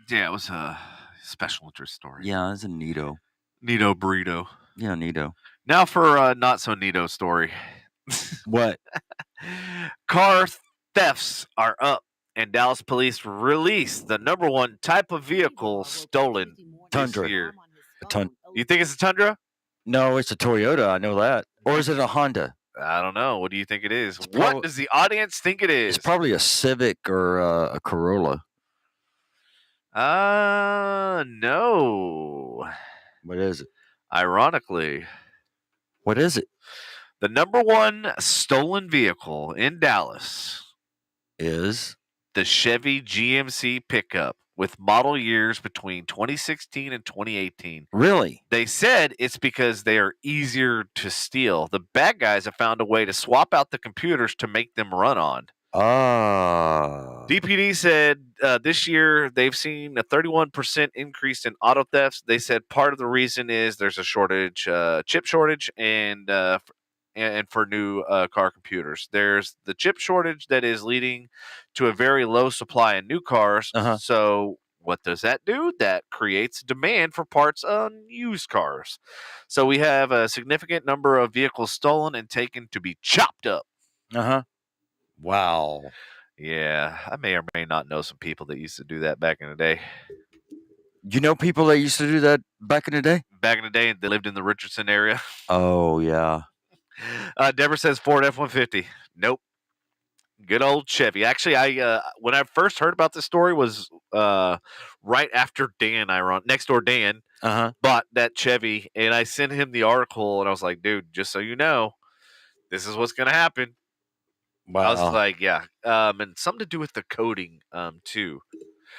Yeah. It was a special interest story. Yeah. It's a neato. Neato burrito. Yeah. Neato. Now for a not so neato story. What? Car thefts are up, and Dallas police release the number one type of vehicle stolen Tundra. This year. You think it's a Tundra? No, it's a Toyota. I know that. Or is it a Honda? I don't know. What do you think it is? What does the audience think it is? It's probably a Civic or a Corolla. No. What is it? Ironically. What is it? The number one stolen vehicle in Dallas is the Chevy GMC pickup with model years between 2016 and 2018. Really? They said it's because they are easier to steal. The bad guys have found a way to swap out the computers to make them run on. DPD said this year they've seen a 31% increase in auto thefts. They said part of the reason is there's a shortage, chip shortage, and for new car computers. There's the chip shortage that is leading to a very low supply in new cars. So what does that do? That creates demand for parts on used cars. So we have a significant number of vehicles stolen and taken to be chopped up. Wow. Yeah, I may or may not know some people that used to do that back in the day. You know people that used to do that back in the day? Back in the day, they lived in the Richardson area. Oh, yeah. Deborah says Ford F-150. Nope. Good old Chevy. Actually, I when I first heard about this story was right after Dan, next door Dan bought that Chevy, and I sent him the article, and I was like, dude, just so you know, this is what's gonna happen. Wow. I was like, yeah, and something to do with the coding, too.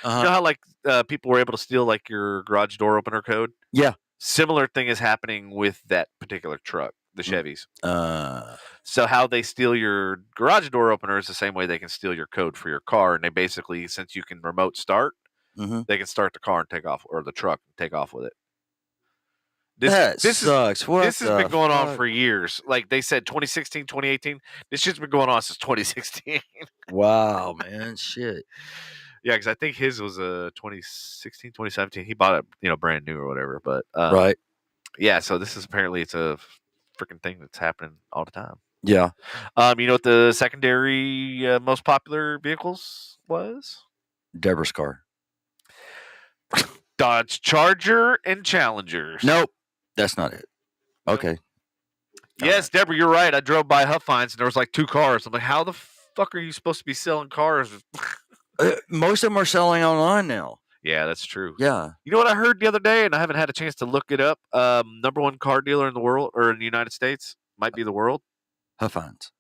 You know how like people were able to steal like your garage door opener code? Yeah. Similar thing is happening with that particular truck, the Chevys. Uh, So how they steal your garage door opener is the same way they can steal your code for your car, and they basically, since you can remote start, they can start the car and take off, or the truck and take off with it. That sucks. This has been going on for years. Like they said, 2016, 2018. This shit's been going on since 2016. Wow, man. Shit. Yeah, because I think his was 2016, 2017. He bought it, brand new or whatever. But Right. yeah, so this is apparently it's a freaking thing that's happening all the time. Yeah. You know what the secondary most popular vehicles was? Deborah's car. Dodge Charger and Challengers. Nope. That's not it. Okay. Yes, Deborah, you're right. I drove by Huff Finds and there was like 2 cars. I'm like, how the fuck are you supposed to be selling cars? Most of them are selling online now. Yeah, that's true. Yeah. You know what I heard the other day, and I haven't had a chance to look it up? Number 1 car dealer in the world, or in the United States, might be the world. Huff Finds.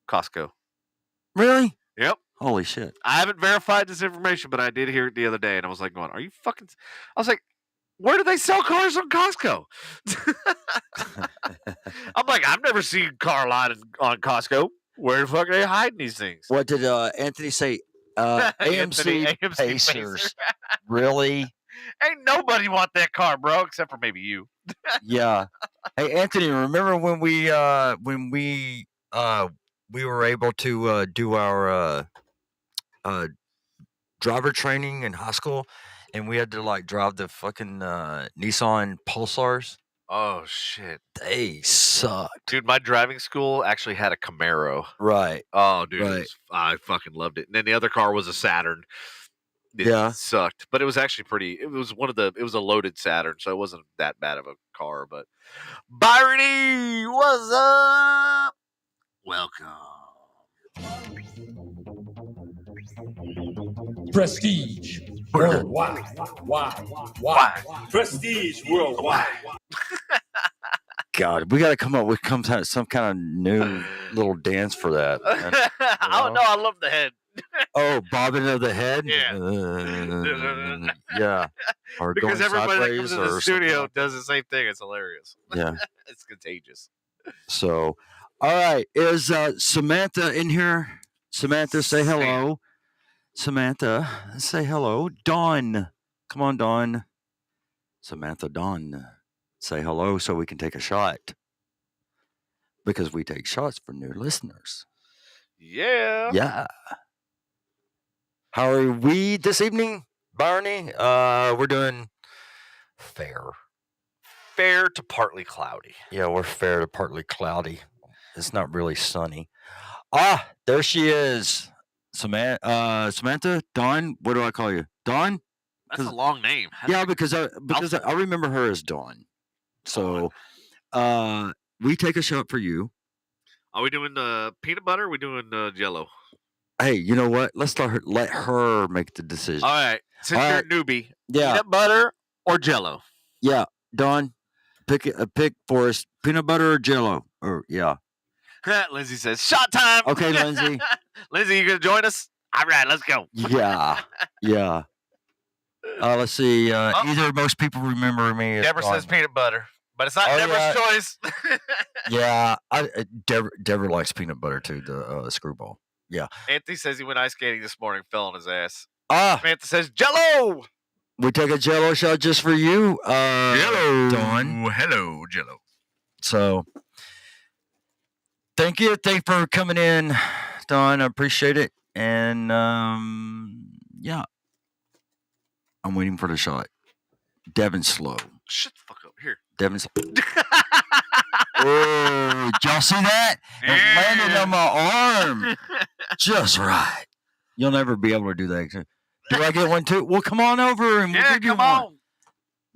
Costco. Really? Yep. Holy shit. I haven't verified this information, but I did hear it the other day, and I was like, are you fucking... I was like, where do they sell cars on Costco? I'm like, I've never seen car line on Costco. Where the fuck are they hiding these things? What did Anthony say? AMC Pacers. Really? Ain't nobody want that car, bro, except for maybe you. Yeah. Hey, Anthony, remember when we were able to do our driver training in high school, and we had to like drive the fucking Nissan Pulsars? Oh shit, they sucked, dude. My driving school actually had a Camaro. Right. Oh, dude, right. I fucking loved it. And then the other car was a Saturn. It sucked, but it was actually pretty. It was it was a loaded Saturn, so it wasn't that bad of a car. But Byrony, what's up? Welcome. Prestige worldwide. Why? Prestige worldwide. God, we got to come up with some kind of new little dance for that. Man. Oh no, I love the head. Oh, bobbing of the head? Yeah. Yeah. Or because everybody that comes in the studio does the same thing. It's hilarious. Yeah. It's contagious. So, all right. Is Samantha in here? Samantha, say hello. Samantha, say hello. Dawn. Come on, Dawn. Samantha, Dawn. Say hello so we can take a shot. Because we take shots for new listeners. Yeah. Yeah. How are we this evening, Barney? We're doing fair. Fair to partly cloudy. Yeah, we're fair to partly cloudy. It's not really sunny. Ah, there she is. Samantha, Dawn. What do I call you? Dawn? That's a long name. Yeah, because I remember her as Dawn. So, we take a shot for you. Are we doing peanut butter? Or are we doing Jello? Hey, you know what? Let's let her make the decision. All right. Since you're a newbie, yeah. Peanut butter or Jello? Yeah, Dawn, pick for us. Peanut butter or Jello? Or yeah. Lindsay says, shot time. Okay, Lindsay. Lindsay, you gonna join us? All right, let's go. Yeah. Yeah. Let's see. Either most people remember me as Deborah says peanut butter, but it's not Deborah's choice. Yeah. Deborah likes peanut butter too, the screwball. Yeah. Anthony says he went ice skating this morning, fell on his ass. Samantha says Jello. We take a Jello shot just for you. Jello. Dawn. Hello, Jello. So thank you for coming in, Dawn. I appreciate it. And yeah. I'm waiting for the shot. Devin's slow. Shut the fuck up. Here. Devin's Oh, did y'all see that? It landed on my arm. Just right. You'll never be able to do that. Do I get one too? Well, come on over and we'll give you one.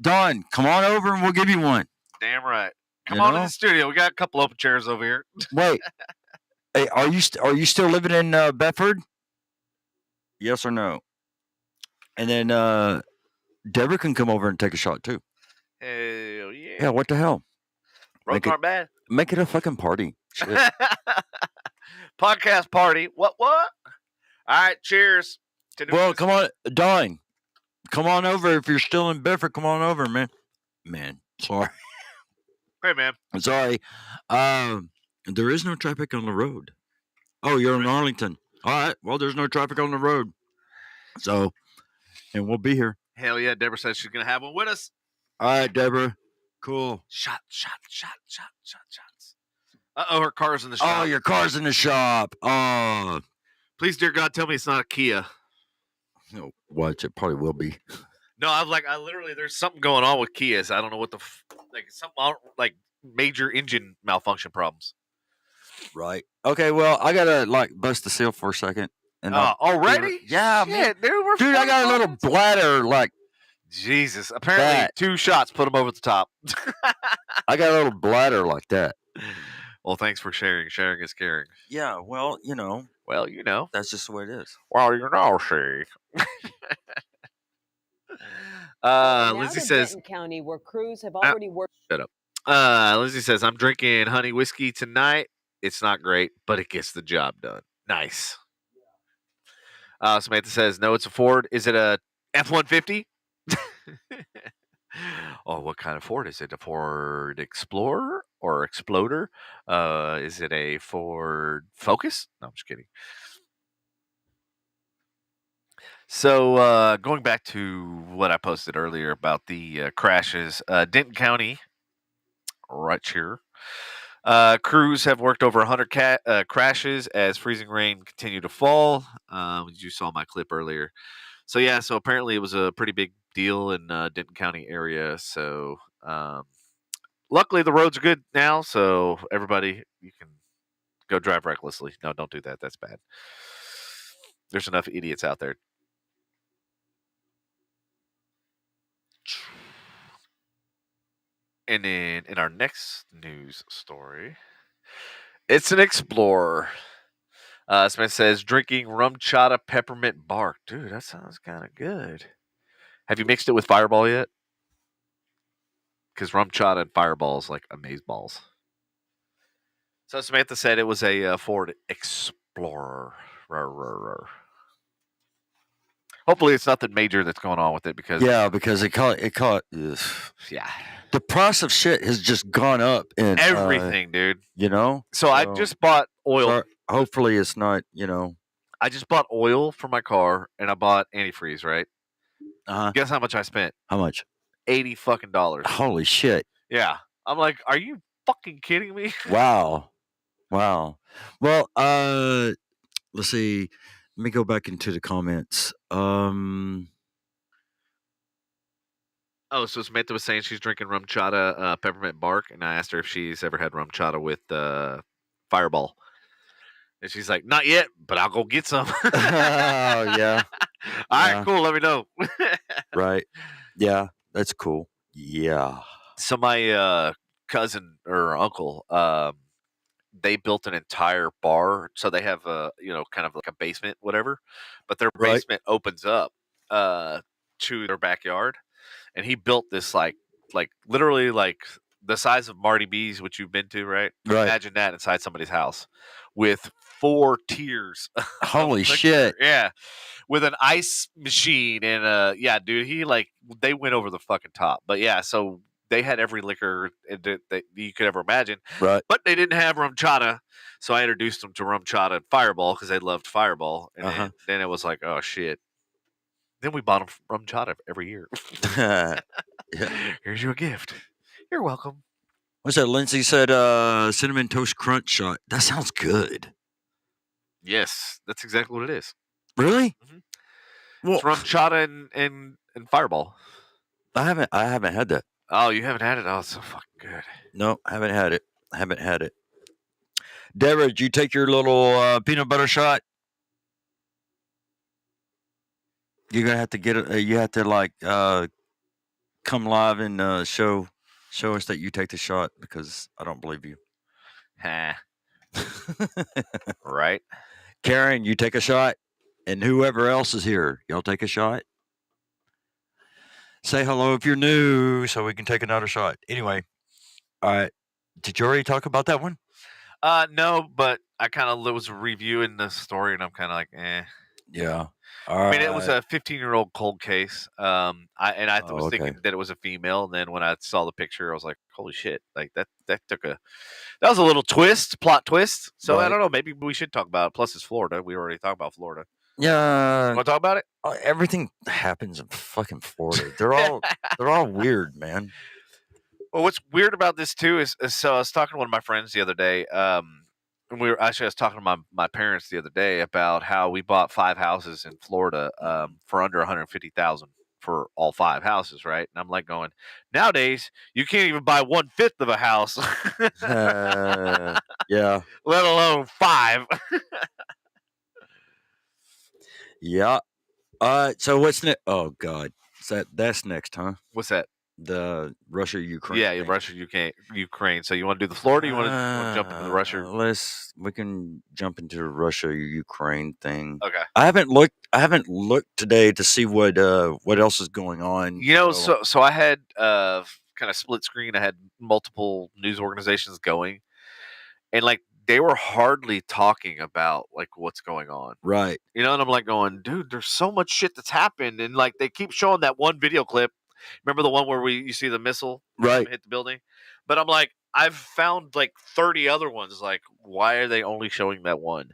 Don, come on over and we'll give you one. Damn right. Come You on to know? the studio. We got a couple open chairs over here. Wait. Hey, are you still living in Bedford? Yes or no? And then Deborah can come over and take a shot too. Hell yeah. Yeah, what the hell? Roads aren't bad. Make it a fucking party. Shit. Podcast party. What? All right. Cheers. Well, come on, Don. Come on over if you're still in Bedford. Come on over, man. Man, sorry. Hey, man. I'm sorry. There is no traffic on the road. Oh, you're in Arlington. All right. Well, there's no traffic on the road. So, and we'll be here. Hell yeah. Deborah says she's going to have one with us. All right, Deborah. Cool. Shots. Uh-oh, her car's in the shop. Oh, your car's in the shop. Oh. Please, dear God, tell me it's not a Kia. No, watch. It probably will be. No, I literally, there's something going on with Kias. I don't know what like major engine malfunction problems. Right. Okay, well, I got to, bust the seal for a second. And already? Yeah, shit, man. Dude, I got a little bladder, Jesus. Apparently, that. 2 shots put them over the top. I got a little bladder like that. Well, thanks for sharing. Sharing is caring. Yeah, well, Well, you know. that's just the way it is. Well, you know, see. Lindsay says, Denton County, where crews have already worked. Shut up. Lindsay says, I'm drinking honey whiskey tonight. It's not great, but it gets the job done. Nice. Samantha says, no, it's a Ford. Is it a F-150? Oh, what kind of Ford? Is it a Ford Explorer or Exploder? Is it a Ford Focus? No, I'm just kidding. So going back to what I posted earlier about the crashes, Denton County, right here, crews have worked over 100 crashes as freezing rain continued to fall. You saw my clip earlier. So yeah, so apparently it was a pretty big deal in Denton County area. So luckily the roads are good now. So everybody, you can go drive recklessly. No, don't do that. That's bad. There's enough idiots out there. And then in our next news story, it's an explorer. Smith says, drinking rum chata peppermint bark. Dude, that sounds kind of good. Have you mixed it with Fireball yet? Because rum chata and Fireball is like amazeballs. So Samantha said it was a Ford Explorer. Hopefully it's nothing major that's going on with it because it caught yeah. The price of shit has just gone up in everything, dude. So I just bought oil. Hopefully it's not, I just bought oil for my car and I bought antifreeze, right? Uh-huh. Guess how much I spent? How much? $80 fucking. Holy shit. Yeah. I'm like, are you fucking kidding me? Wow. Well, let's see. Let me go back into the comments. Oh, so Samantha was saying she's drinking rum chata peppermint bark, and I asked her if she's ever had rum chata with Fireball. And she's like, not yet, but I'll go get some. Oh, yeah. All right, cool. Let me know. Right. Yeah, that's cool. Yeah. So my cousin or uncle, they built an entire bar. So they have kind of like a basement, whatever. But their basement opens up to their backyard. And he built this like literally like the size of Marty B's, which you've been to, right? Right. Imagine that inside somebody's house with 4 tiers. Holy shit. Yeah. With an ice machine and yeah, dude, they went over the fucking top. But yeah, so they had every liquor that you could ever imagine. Right. But they didn't have rum chata. So I introduced them to rum chata and Fireball because they loved Fireball. And then it was like, oh shit. Then we bought them rum chata every year. Yeah. Here's your gift. You're welcome. What's that? Lindsay said cinnamon toast crunch shot. That sounds good. Yes, that's exactly what it is. Really? Mm-hmm. Well, it's rum chata and Fireball. I haven't had that. Oh, you haven't had it? Oh, it's so fucking good. No, I haven't had it. Deborah, did you take your little peanut butter shot? You're gonna have to get it. You have to come live and show us that you take the shot because I don't believe you. Ha. Right. Karen, you take a shot, and whoever else is here, y'all take a shot. Say hello if you're new, so we can take another shot. Anyway, all right. Did you already talk about that one? No, but I kind of was reviewing the story, and I'm kind of like, eh. Yeah. I mean, it was a 15-year-old cold case. I was okay. thinking that it was a female, and then when I saw the picture, I was like, holy shit! Like that was a little plot twist. So I Right. don't know. Maybe we should talk about it. Plus, it's Florida. We already talked about Florida. Yeah. Want to talk about it? Everything happens in fucking Florida. They're all weird, man. Well, what's weird about this too is so I was talking to one of my friends the other day. And I was talking to my parents the other day about how we bought 5 houses in Florida for under $150,000 for all 5 houses, right? And I'm like going, nowadays you can't even buy 1/5 of a house, Yeah. let alone 5. Yeah. So what's next? Oh God, that's next, huh? What's that? The Russia Ukraine. Yeah, thing. Russia, Ukraine. So you want to do the Florida? You want to jump into the Russia? We can jump into the Russia Ukraine thing. Okay. I haven't looked today to see what else is going on. You know, so I had kind of split screen. I had multiple news organizations going, and like they were hardly talking about like what's going on. Right. You know, and I'm like going, dude, there's so much shit that's happened, and like they keep showing that one video clip. Remember the one where you see the missile Right. hit the building? But I'm like, I've found like 30 other ones. Like, why are they only showing that one?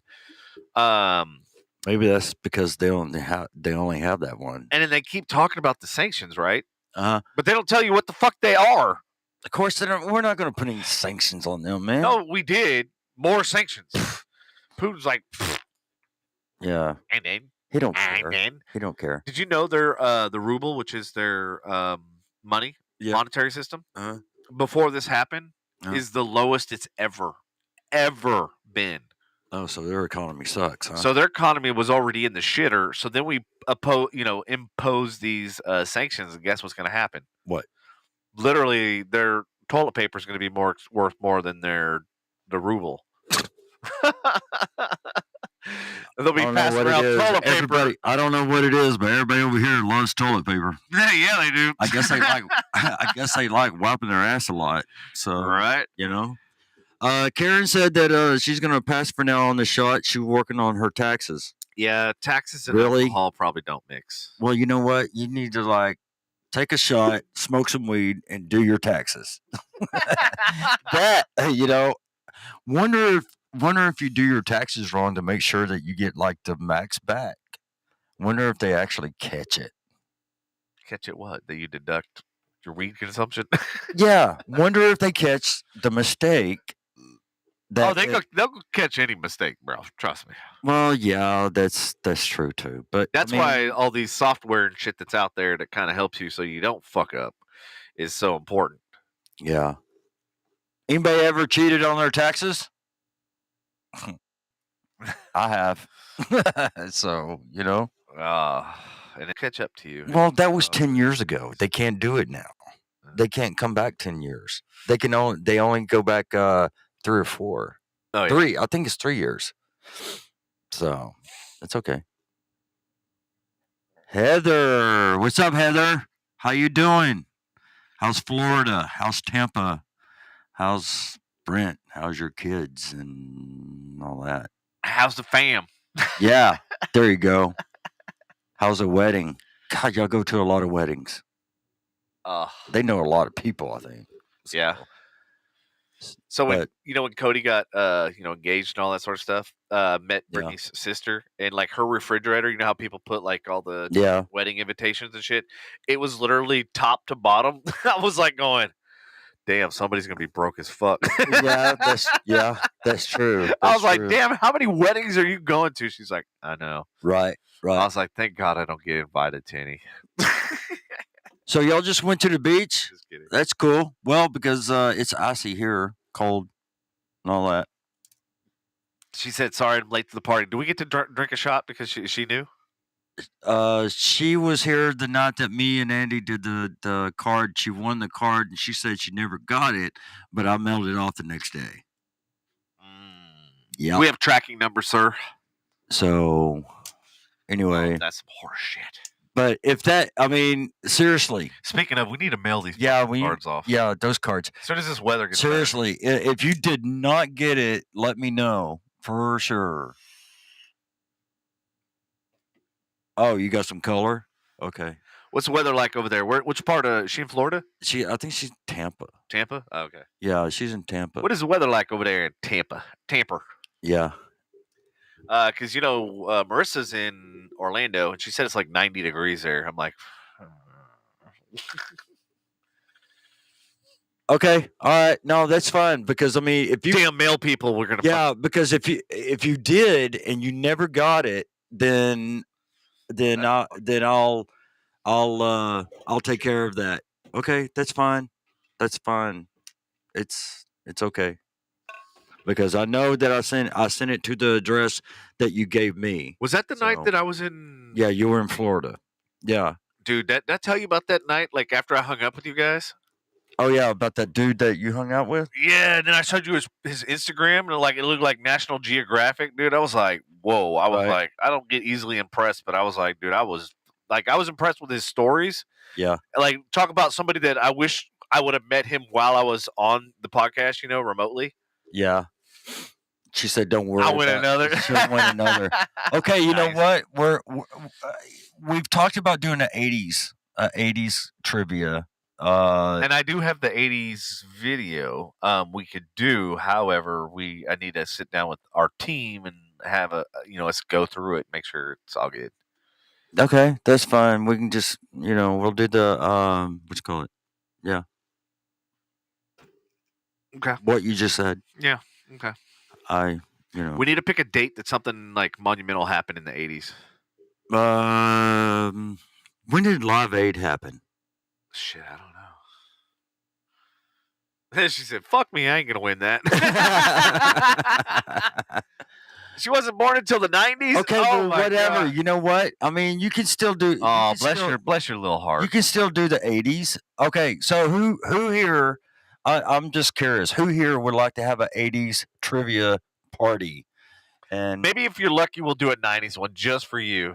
Maybe that's because they only have that one. And then they keep talking about the sanctions, right? But they don't tell you what the fuck they are. Of course, we're not going to put any sanctions on them, man. No, we did more sanctions. Putin's like, yeah, and then he don't care. He don't care. Did you know their the ruble, which is their money monetary system, before this happened, is the lowest it's ever been. Oh, so their economy sucks, huh? So their economy was already in the shitter. So then we impose these sanctions, and guess what's going to happen? What? Literally, their toilet paper is going to be worth more than the ruble. They'll be passing around toilet paper. I don't know what it is, but everybody over here loves toilet paper. Yeah, they do. I guess they like wiping their ass a lot. So right, you know. Karen said that she's going to pass for now on the shot. She's working on her taxes. Yeah, taxes and alcohol probably don't mix. Well, you know what? You need to take a shot, smoke some weed, and do your taxes. Wonder if you do your taxes wrong to make sure that you get the max back. Wonder if they actually catch it. Catch it what? That you deduct your weed consumption? Yeah. Wonder if they catch the mistake. They'll catch any mistake, bro. Trust me. Well, yeah, that's true too. But that's why all these software and shit that's out there that kind of helps you so you don't fuck up is so important. Yeah. Anybody ever cheated on their taxes? I have. So, and it catch up to you. Well, that was 10 years ago. They can't do it now. They can't come back 10 years. They only go back 3 or 4. Oh, yeah. 3. I think it's 3 years. So, it's okay. Heather, what's up, Heather? How you doing? How's Florida? How's Tampa? How's Brent? How's your kids and all that? How's the fam? Yeah, there you go. How's a wedding? God, y'all go to a lot of weddings. They know a lot of people, I think. So. Yeah. So when Cody got engaged and all that sort of stuff, met Brittany's sister, and her refrigerator, you know how people put all the wedding invitations and shit, it was literally top to bottom. I was going, damn, somebody's gonna be broke as fuck. That's true. I was like, damn, how many weddings are you going to? She's like, I know. Right. I was like, thank God I don't get invited to any. So y'all just went to the beach? Just kidding. That's cool. Well, because it's icy here, cold, and all that. She said, sorry, I'm late to the party. Do we get to drink a shot because she knew? She was here the night that me and Andy did the card. She won the card, and she said she never got it, but I mailed it off the next day. Yeah. We have tracking numbers, sir. So, anyway. Oh, that's some horse shit. But if that, I mean, seriously. Speaking of, we need to mail these cards off. Yeah, those cards. As soon as this weather gets seriously, if you did not get it, let me know for sure. Oh, you got some color? Okay. What's the weather like over there? Which part of she in Florida? I think she's Tampa. Tampa? Oh, okay. Yeah, she's in Tampa. What is the weather like over there in Tampa? Yeah. Because Marissa's in Orlando, and she said it's like 90 degrees there. I'm like, okay, all right, no, that's fine because I mean, if you damn male people, we're gonna because if you did and you never got it, then I'll take care of that. Okay, that's fine. That's fine. It's okay. Because I know that I sent it to the address that you gave me. Was that the night that I was in? Yeah, you were in Florida. Yeah, dude. Did I tell you about that night? Like after I hung up with you guys. Oh yeah, about that dude that you hung out with. Yeah, and then I showed you his Instagram, and it looked like National Geographic, dude. I was like, whoa. I was like, I don't get easily impressed, but I was like, dude, I was impressed with his stories. Yeah, like talk about somebody that I wish I would have met him while I was on the podcast, remotely. Yeah. She said, "Don't worry." I'll win another. She'll win another. Okay, you know what? We've talked about doing an '80s trivia. And I do have the '80s video. We could do. However, I need to sit down with our team and have let's go through it, make sure it's all good. Okay, that's fine. We can just we'll do the what you call it? Yeah. Okay. What you just said. Yeah. Okay. We need to pick a date that something like monumental happened in the '80s. When did Live Aid happen? Shit, I don't know. Then she said, "Fuck me, I ain't gonna win that." She wasn't born until the '90s. Okay, well, whatever. God. You know what? I mean, you can still do. Oh, bless your little heart. You can still do the '80s. Okay, so who here? I'm just curious. Who here would like to have an '80s trivia party? And maybe if you're lucky, we'll do a '90s one just for you.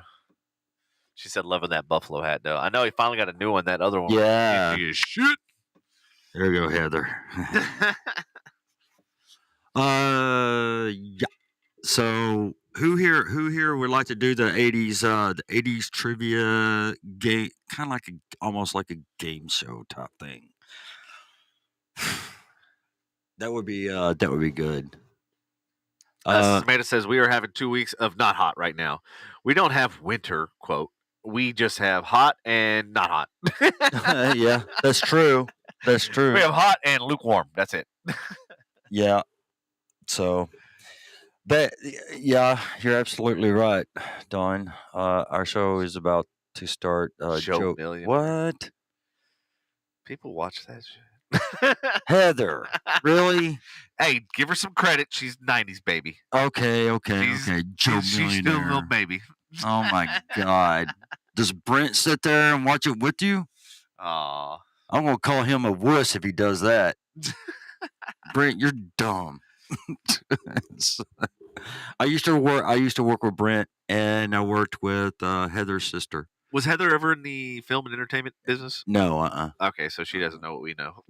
She said, "Loving that buffalo hat, though. I know he finally got a new one. That other one, yeah, shit." There you go, Heather. Yeah. So who here would like to do the '80s trivia game, kind of almost like a game show type thing? That would be good. Samantha says we are having 2 weeks of not hot right now. We don't have winter, quote. We just have hot and not hot. Yeah, that's true. That's true. We have hot and lukewarm. That's it. Yeah. So, yeah, you're absolutely right, Dawn. Our show is about to start. Show million. What? People watch that shit. Heather, really? Hey, give her some credit. She's '90s baby. Okay. Joe she's Millionaire. Still a little baby. Oh my God! Does Brent sit there and watch it with you? Aw. I'm gonna call him a wuss if he does that. Brent, you're dumb. I used to work with Brent, and I worked with Heather's sister. Was Heather ever in the film and entertainment business? No, Okay, so she doesn't know what we know.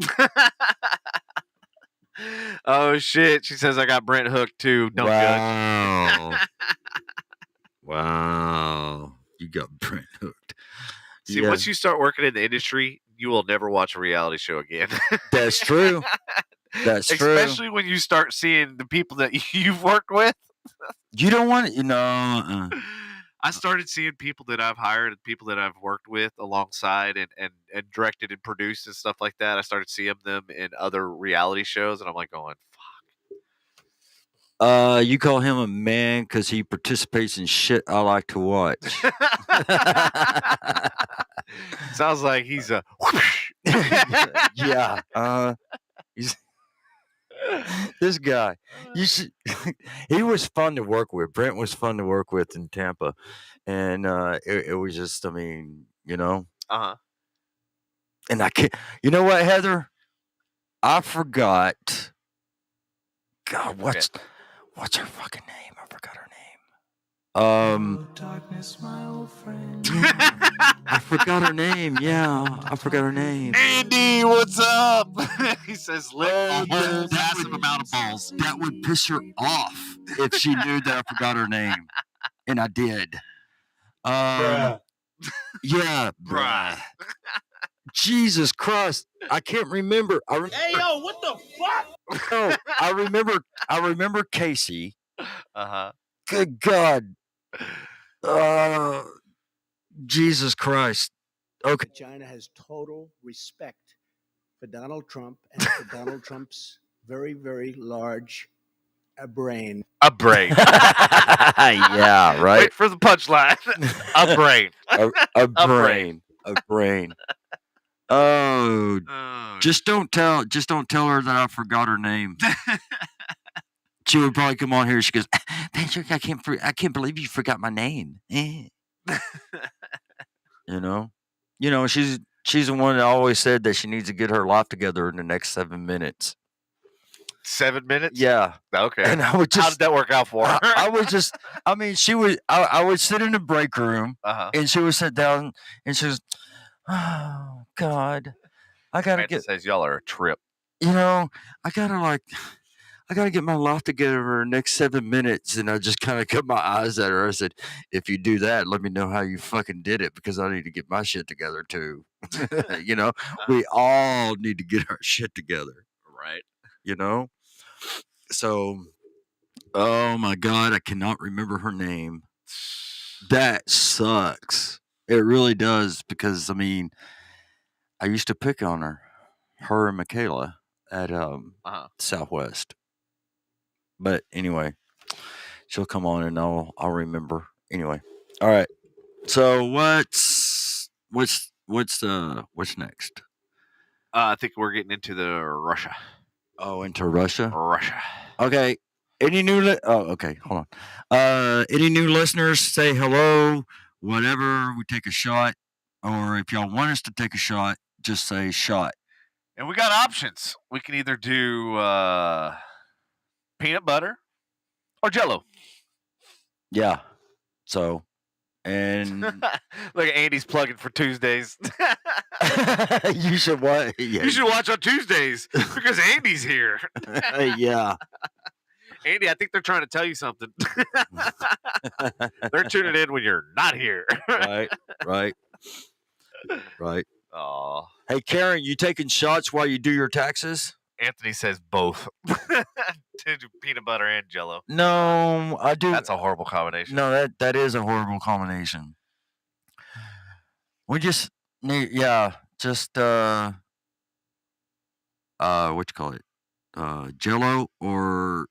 Oh shit! She says I got Brent hooked too. Don't judge. Wow, you got Brent hooked. See, once you start working in the industry, you will never watch a reality show again. That's true. That's true. Especially when you start seeing the people that you've worked with. You don't want it, I started seeing people that I've hired and people that I've worked with alongside and directed and produced and stuff like that. I started seeing them in other reality shows, and I'm like going, fuck. You call him a man because he participates in shit I like to watch. Sounds like he's a yeah. This guy, you should, he was fun to work with. Brent was fun to work with in Tampa, and it was just, I mean, Uh-huh. and I can't. You know what, Heather? I forgot. God, what's her fucking name? I forgot her name. Darkness, my old friend. I forgot her name. Yeah, I forgot her name. Andy, what's up? He says, lick a that whole massive amount of balls. That would piss her off if she knew that I forgot her name, and I did. Bruh. Yeah, Bruh. Jesus Christ, I can't remember. Hey, yo, what the fuck? No, I remember Casey. Uh-huh. Good God. Jesus Christ. Okay. China has total respect for Donald Trump and for Donald Trump's very, very large brain. A brain. Yeah, right. Wait for the punchline. A brain. A brain. A brain. Oh, Oh, just don't tell her that I forgot her name. She would probably come on here. She goes, Patrick, I can't believe you forgot my name. She's the one that always said that she needs to get her life together in the next 7 minutes. 7 minutes? Yeah. Okay. And I would just, how did that work out for her? I would sit in the break room, Uh-huh. and she would sit down, and she was, oh God, I gotta Amanda says y'all are a trip. I gotta get my life together for the next 7 minutes. And I just kind of cut my eyes at her. I said, if you do that, let me know how you fucking did it, because I need to get my shit together too. We all need to get our shit together. Right. So, oh my God, I cannot remember her name. That sucks. It really does, because, I mean, I used to pick on her and Michaela at Southwest. But anyway, she'll come on and I'll remember. Anyway, all right. So what's next? I think we're getting into the Russia. Oh, into Russia. Russia. Okay. Any new? Okay. Hold on. Any new listeners? Say hello. Whatever. We take a shot, or if y'all want us to take a shot, just say shot. And we got options. We can either do peanut butter or Jell-O. Yeah. So, and look, Andy's plugging for Tuesdays. you should watch. Yeah. You should watch on Tuesdays because Andy's here. Yeah. Andy, I think they're trying to tell you something. They're tuning in when you're not here. Right. Aw. Hey, Karen, you taking shots while you do your taxes? Anthony says both. Peanut butter and Jell-O. No, I do. That's a horrible combination. No, that is a horrible combination. We just need, just what you call it? Jell-O or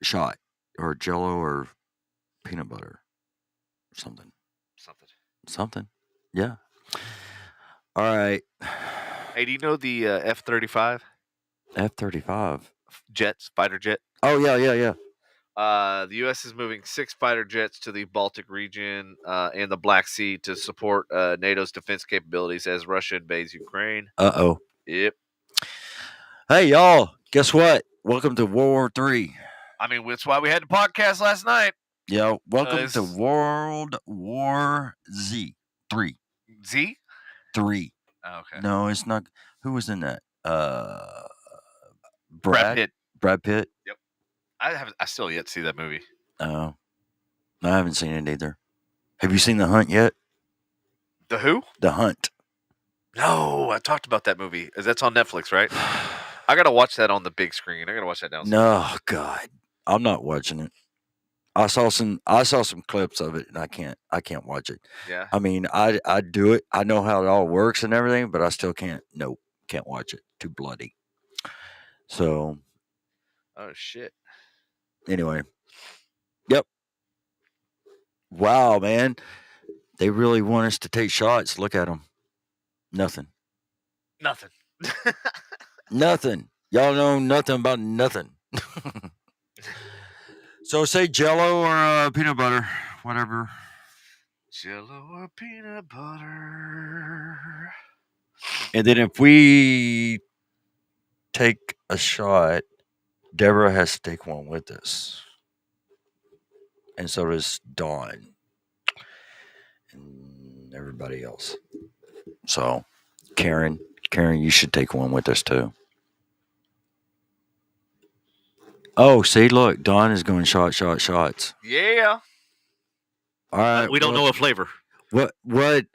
shot, or Jell-O or peanut butter, something. Yeah. All right. Hey, do you know the F-35? F-35 jets, fighter jet? Oh yeah. The U.S. is moving 6 fighter jets to the Baltic region and the Black Sea to support NATO's defense capabilities as Russia invades Ukraine. Uh-oh. Yep. Hey, y'all. Guess what? Welcome to World War III. I mean, that's why we had the podcast last night. Yeah, welcome to World War Z. 3. Z? 3. Oh, okay. No, it's not. Who was in that? Brad Pitt. Brad Pitt? Yep. I still yet to see that movie. Oh. I haven't seen it either. Have you seen The Hunt yet? The who? The Hunt. No, I talked about that movie. That's on Netflix, right? I gotta watch that on the big screen. I gotta watch that downstairs. No, God, I'm not watching it. I saw some clips of it, and I can't watch it. Yeah. I mean, I do it. I know how it all works and everything, but I still can't. Nope, can't watch it. Too bloody. So. Oh shit. Anyway. Yep. Wow, man. They really want us to take shots. Look at them. Nothing. Nothing. Nothing. Y'all know nothing about nothing. So say Jello or peanut butter, whatever. Jello or peanut butter. And then if we take a shot, Deborah has to take one with us. And so does Dawn. And everybody else. So, Karen, you should take one with us too. Oh, see, look, Dawn is going shots. Yeah. All right. We don't know what flavor. What?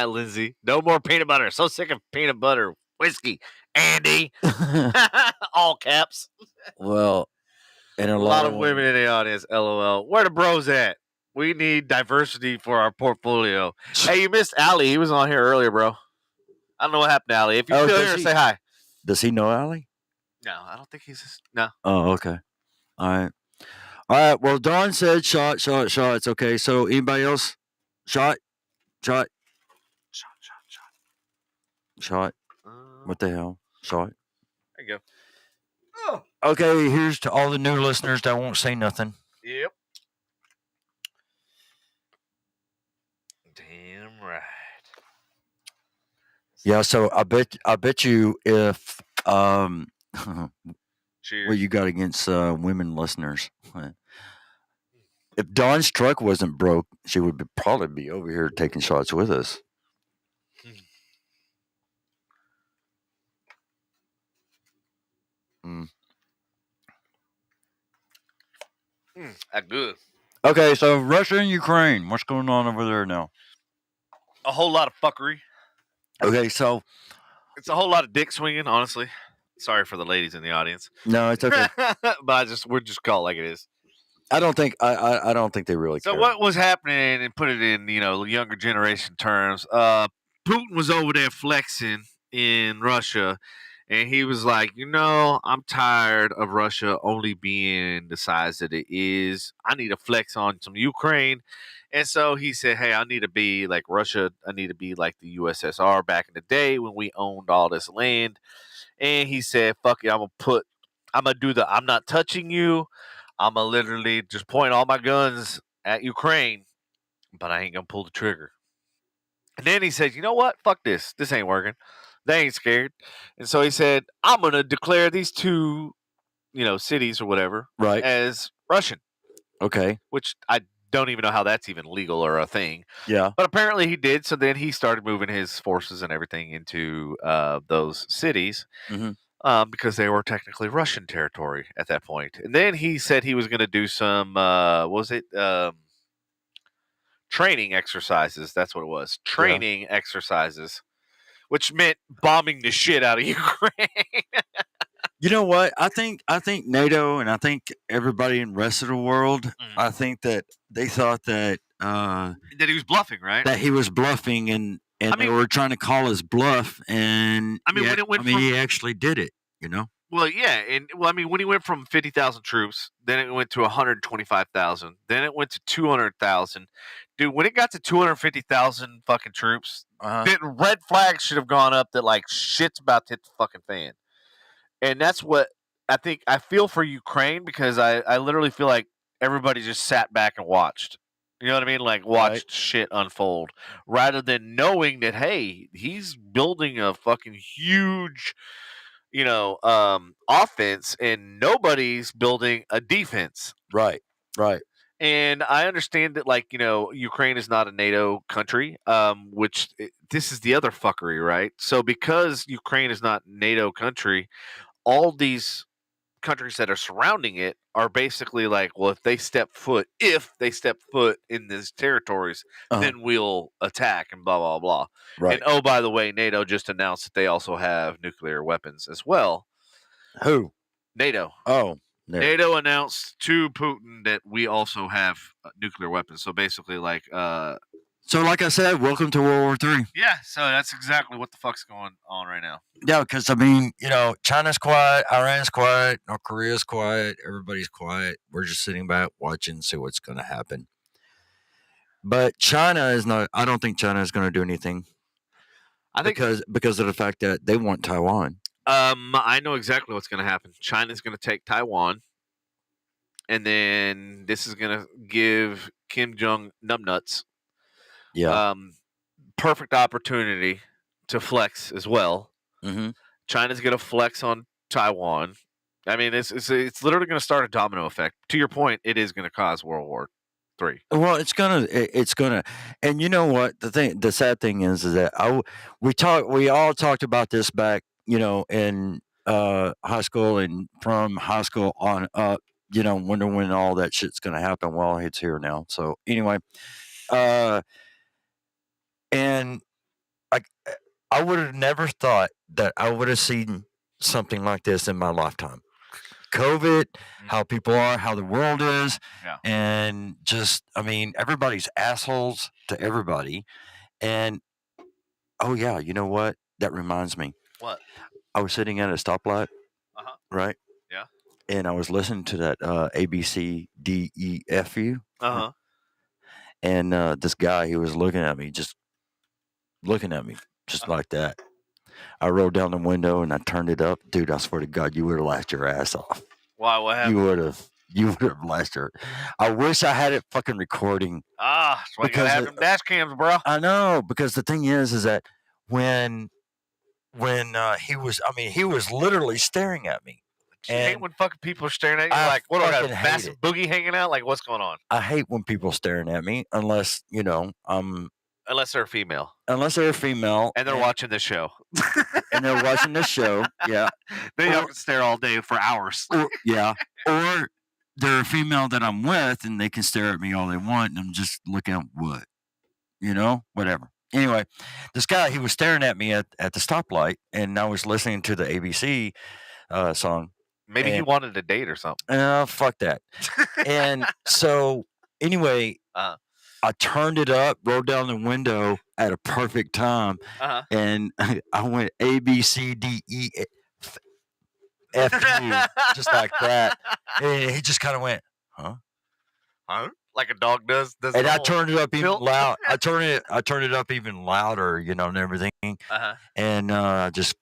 Lindsay, no more peanut butter. So sick of peanut butter whiskey. Andy, all caps. Well, and A lot of women in the audience. LOL. Where the bros at? We need diversity for our portfolio. Hey, you missed Allie. He was on here earlier, bro. I don't know what happened to Allie. If you're still here, say hi. Does he know Allie? No, I don't think he's. No. Oh, okay. All right. Well, Dawn said shots. Okay. So anybody else? Shot. What the hell? Shot. There you go. Oh. Okay. Here's to all the new listeners that won't say nothing. Yep. Damn right. Yeah. So I bet you if Cheers. what you got against women listeners. If Dawn's truck wasn't broke, she would probably be over here taking shots with us. That's good. Okay, so Russia and Ukraine, what's going on over there now? A whole lot of fuckery. Okay, so it's a whole lot of dick swinging, honestly. Sorry for the ladies in the audience. No, it's okay. But we're just call it like it is. I don't think they really care. So what was happening, and put it in, younger generation terms, Putin was over there flexing in Russia, and he was like, I'm tired of Russia only being the size that it is. I need to flex on some Ukraine. And so he said, hey, I need to be like Russia. I need to be like the USSR back in the day when we owned all this land. And he said, fuck it, I'm going to do I'm not touching you. I'm going to literally just point all my guns at Ukraine, but I ain't going to pull the trigger. And then he said, you know what? Fuck this. This ain't working. They ain't scared. And so he said, I'm going to declare these two, cities or whatever as Russian. Okay. Which I don't even know how that's even legal or a thing. Yeah. But apparently he did. So then he started moving his forces and everything into those cities. Mm-hmm. Because they were technically Russian territory at that point. And then he said he was going to do some, training exercises. That's what it was. Training exercises, which meant bombing the shit out of Ukraine. You know what? I think NATO and I think everybody in the rest of the world, I think that they thought that he was bluffing, right? That he was bluffing and they were trying to call his bluff, and he actually did it, Well, yeah, and when he went from 50,000 troops, then it went to 125,000, then it went to 200,000. Dude, when it got to 250,000 fucking troops, then red flags should have gone up that like shit's about to hit the fucking fan. And that's what I feel for Ukraine, because I literally feel like everybody just sat back and watched. You know what I mean? Like watched shit unfold rather than knowing that, hey, he's building a fucking huge, offense and nobody's building a defense. Right. And I understand that, like, Ukraine is not a NATO country, this is the other fuckery, right? So because Ukraine is not NATO country, all these countries that are surrounding it are basically like, well, if they step foot in these territories, then we'll attack and blah, blah, blah. Right. And oh, by the way, NATO just announced that they also have nuclear weapons as well. Who? NATO. Oh. No. NATO announced to Putin that we also have nuclear weapons. So basically, like, so like I said, welcome to World War III. Yeah, so that's exactly what the fuck's going on right now. Yeah, because China's quiet, Iran's quiet, North Korea's quiet, everybody's quiet. We're just sitting back watching, see what's going to happen. But China is not. I don't think China is going to do anything. Because of the fact that they want Taiwan. I know exactly what's going to happen. China's going to take Taiwan, and then this is going to give Kim Jong numbnuts Yeah. perfect opportunity to flex as well. Mm-hmm. China's going to flex on Taiwan. I mean, it's literally going to start a domino effect. To your point, it is going to cause World War III. Well, it's gonna, and you know what? The sad thing is that we all talked about this back, in high school and from high school on up, wondering when all that shit's gonna happen. Well, it's here now. So anyway, and I, I would have never thought that I would have seen something like this in my lifetime. COVID, how people are, how the world is, Yeah. and just, I mean, everybody's assholes to everybody. And oh yeah, you know what? That reminds me. What? I was sitting at a stoplight, right? Yeah. And I was listening to that ABCDEFU, and this guy, he was looking at me, just like that. I rolled down the window and I turned it up, dude. I swear to God, you would have laughed your ass off. Why? What happened? You would have laughed your. I wish I had it fucking recording. That's why you gotta have them dash cams, bro. I know, because the thing is that when he was literally staring at me. You hate when fucking people are staring at you like, what do I got? A massive boogie hanging out? Like, what's going on? I hate when people staring at me, unless unless they're female. Unless they're a female and they're watching this show. And they're watching this show, yeah. Then y'all can stare all day for hours. Or they're a female that I'm with, and they can stare at me all they want, and I'm just looking at what, whatever. Anyway, this guy, he was staring at me at the stoplight, and I was listening to the ABC song. Maybe he wanted a date or something. Fuck that. And so, anyway, I turned it up, rolled down the window at a perfect time, and I went ABCDEFU, just like that. And he just kind of went, huh? Like a dog does. And I turned it up even loud. I turned it up even louder, and everything. And I just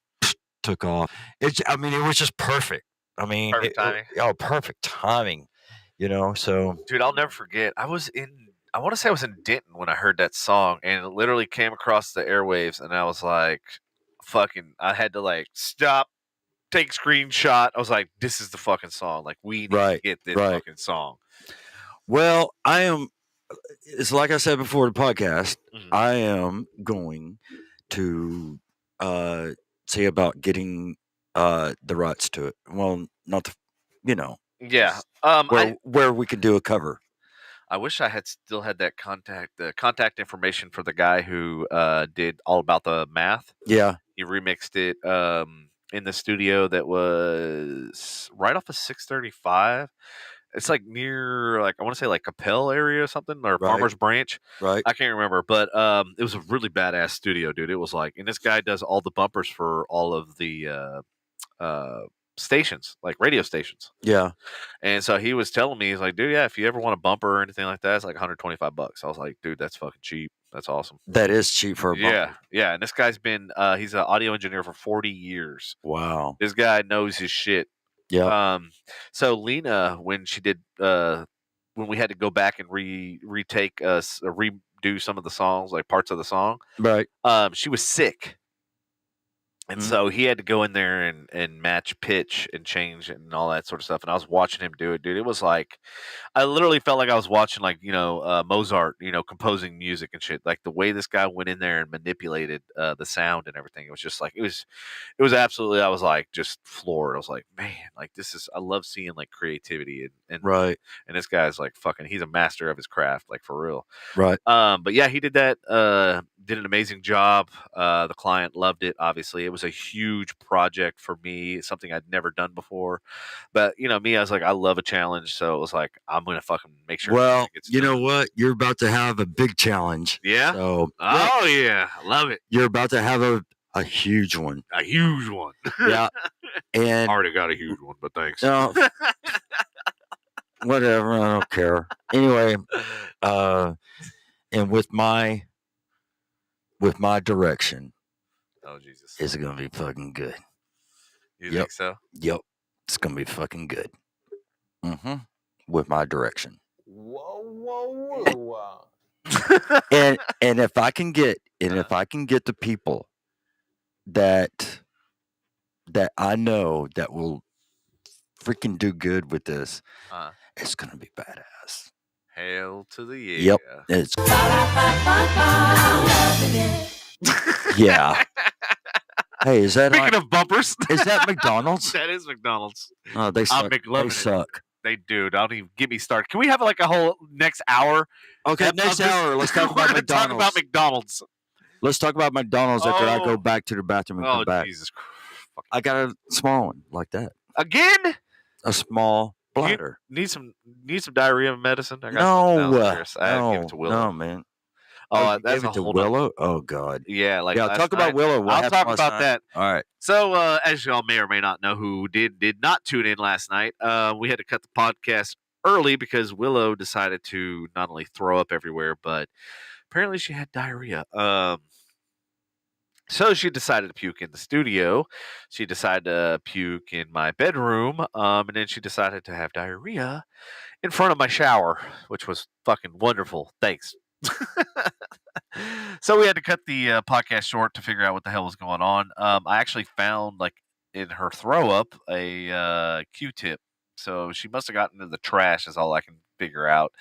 took off. It was just perfect. Perfect timing. Perfect timing. So. Dude, I'll never forget. I want to say I was in Denton when I heard that song, and it literally came across the airwaves, and I was like, I had to stop, take screenshot. I was like, this is the fucking song. Like, we need to get this fucking song. Well, it's like I said before the podcast, I am going to see about getting the rights to it. Well, not the, Yeah. Where we could do a cover. I wish I had still had the contact information for the guy who did All About the Math. Yeah. He remixed it in the studio that was right off of 635. It's near, I want to say Capel area or something, or Farmers Branch. Right. I can't remember, but it was a really badass studio, dude. It was and this guy does all the bumpers for all of the stations, radio stations. Yeah. And so he was telling me, he's like, dude, yeah, if you ever want a bumper or anything like that, it's $125. I was like, dude, that's fucking cheap. That's awesome. That is cheap for a bumper. Yeah. And this guy's been, he's an audio engineer for 40 years. Wow. This guy knows his shit. Yeah. So Lena, when she did, when we had to go back and redo some of the songs, parts of the song, right? She was sick, and so he had to go in there and match pitch and change and all that sort of stuff. And I was watching him do it, dude. It was I literally felt like I was watching Mozart, composing music and shit. The way this guy went in there and manipulated the sound and everything. It was just it was absolutely. I was just floored. I was like, man, this is. I love seeing creativity and right. And this guy's fucking. He's a master of his craft, for real. Right. But yeah, he did that. Did an amazing job. The client loved it. Obviously, it was a huge project for me. Something I'd never done before. But me, I was I love a challenge. So it was I'm gonna fucking make sure. Well, you know what? You're about to have a big challenge. Yeah. So. Oh yeah, love it. You're about to have a huge one. A huge one. Yeah. And already got a huge one, but thanks. No. Whatever. I don't care. Anyway, and with my direction. Oh Jesus. It's gonna be fucking good. You Yep. think so? Yep. It's gonna be fucking good. With my direction. Whoa. And if I can get the people that I know that will freaking do good with this, it's gonna be badass. Hail to the yeah. Yep. It's yeah. Hey, is that Speaking of bumpers, is that McDonald's? that is McDonald's. Oh, they suck. McLovin' They it. suck. They do. Don't even get me started. Can we have like a whole next hour? Okay, next hour, let's talk about We're gonna talk McDonald's. about McDonald's. Let's talk about McDonald's after I Oh. go back to the bathroom and come back. Jesus Christ. I got a small one like that. Again? A small bladder. Need some diarrhea medicine? I got No, give it to Willow. no, man. Oh, you that's gave a it to whole Willow. Oh God. Yeah, like Yeah, last talk about night. Willow. What I'll happened talk last about night? that. All right. So, as y'all may or may not know, who did not tune in last night, we had to cut the podcast early because Willow decided to not only throw up everywhere, but apparently she had diarrhea. So she decided to puke in the studio. She decided to puke in my bedroom, and then she decided to have diarrhea in front of my shower, which was fucking wonderful. Thanks. So we had to cut the podcast short to figure out what the hell was going on. I actually found, like, in her throw up a Q-tip. So she must have gotten into the trash, is all I can figure out.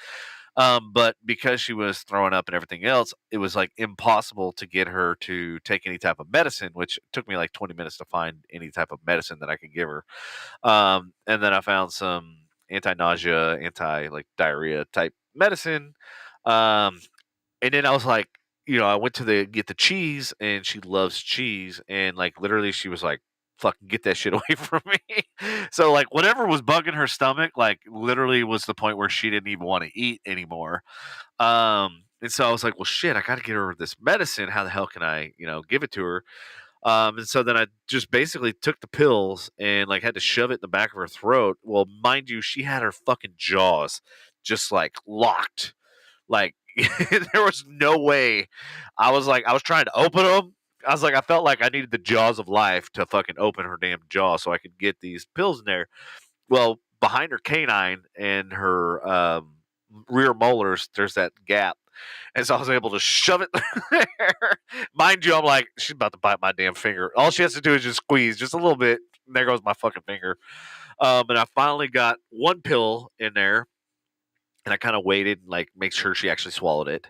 But because she was throwing up and everything else, it was like impossible to get her to take any type of medicine, which took me like 20 minutes to find any type of medicine that I could give her. And then I found some anti-nausea, like diarrhea type medicine. And then I was like, I went to get the cheese, and she loves cheese, and like literally she was like, fucking get that shit away from me. So like whatever was bugging her stomach, like literally was the point where she didn't even want to eat anymore. And so I was like, well shit, I gotta get her this medicine. How the hell can I, give it to her? And so then I just basically took the pills and like had to shove it in the back of her throat. Well, mind you, she had her fucking jaws just like locked. Like there was no way. I was trying to open them. I was like, I felt like I needed the jaws of life to fucking open her damn jaw so I could get these pills in there. Well, behind her canine and her rear molars, there's that gap. And so I was able to shove it there. Mind you, I'm like, she's about to bite my damn finger. All she has to do is just squeeze just a little bit. And there goes my fucking finger. And I finally got one pill in there. And I kind of waited, like, make sure she actually swallowed it.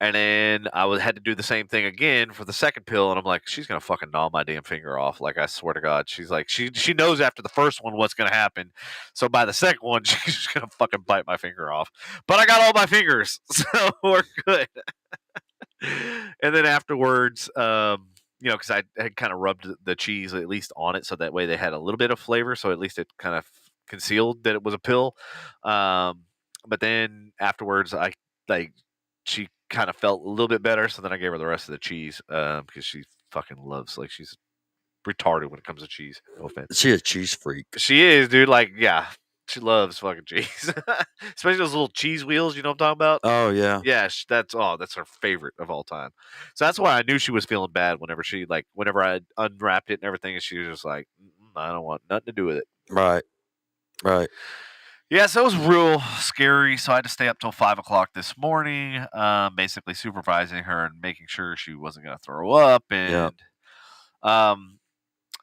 And then had to do the same thing again for the second pill, and I'm like, she's gonna fucking gnaw my damn finger off. Like, I swear to God, she's like, she knows after the first one what's gonna happen. So by the second one, she's gonna fucking bite my finger off. But I got all my fingers, so we're good. And then afterwards, because I had kind of rubbed the cheese at least on it, so that way they had a little bit of flavor. So at least it kind of concealed that it was a pill. But then afterwards, she kind of felt a little bit better, so then I gave her the rest of the cheese because she fucking loves, like, she's retarded when it comes to cheese. No offense. She a cheese freak. She is, dude. Like, yeah, she loves fucking cheese, especially those little cheese wheels. You know what I'm talking about? Oh yeah, yeah. That's her favorite of all time. So that's why I knew she was feeling bad whenever I unwrapped it and everything, and she was just like, I don't want nothing to do with it. Right. Yeah, so it was real scary. So I had to stay up till 5 o'clock this morning, basically supervising her and making sure she wasn't going to throw up. And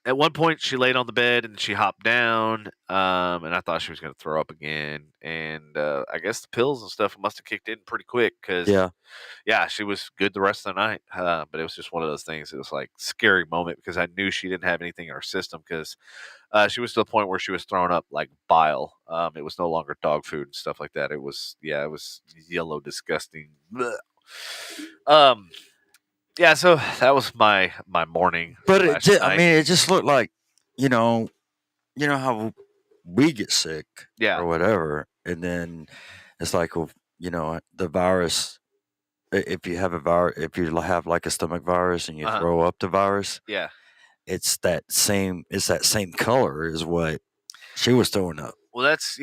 at one point, she laid on the bed and she hopped down, and I thought she was going to throw up again. And I guess the pills and stuff must have kicked in pretty quick because, she was good the rest of the night. But it was just one of those things. It was like scary moment because I knew she didn't have anything in her system because she was to the point where she was throwing up like bile. It was no longer dog food and stuff like that. It was yellow, disgusting. Blech. Yeah, so that was my morning. But it just looked like, you know how we get sick, or whatever, and then it's like, the virus. If you have like a stomach virus and you throw up the virus, it's that same color as what she was throwing up. Well, that's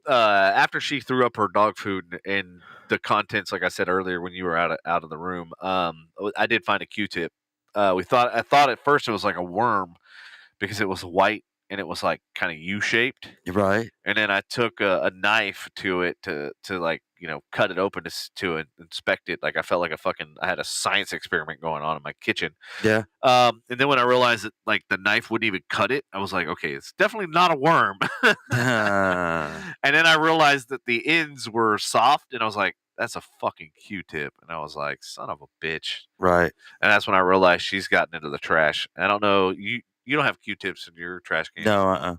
after she threw up her dog food and the contents, like I said earlier when you were out of the room, I did find a Q-tip. I thought at first it was like a worm, because it was white and it was like kind of U-shaped. Right. And then I took a knife to it to like, cut it open to inspect it. Like I felt like I had a science experiment going on in my kitchen. Yeah. And then when I realized that like the knife wouldn't even cut it, I was like, okay, it's definitely not a worm. And then I realized that the ends were soft, and I was like, that's a fucking Q-tip. And I was like, son of a bitch. Right. And that's when I realized she's gotten into the trash. I don't know, you don't have Q-tips in your trash can. No.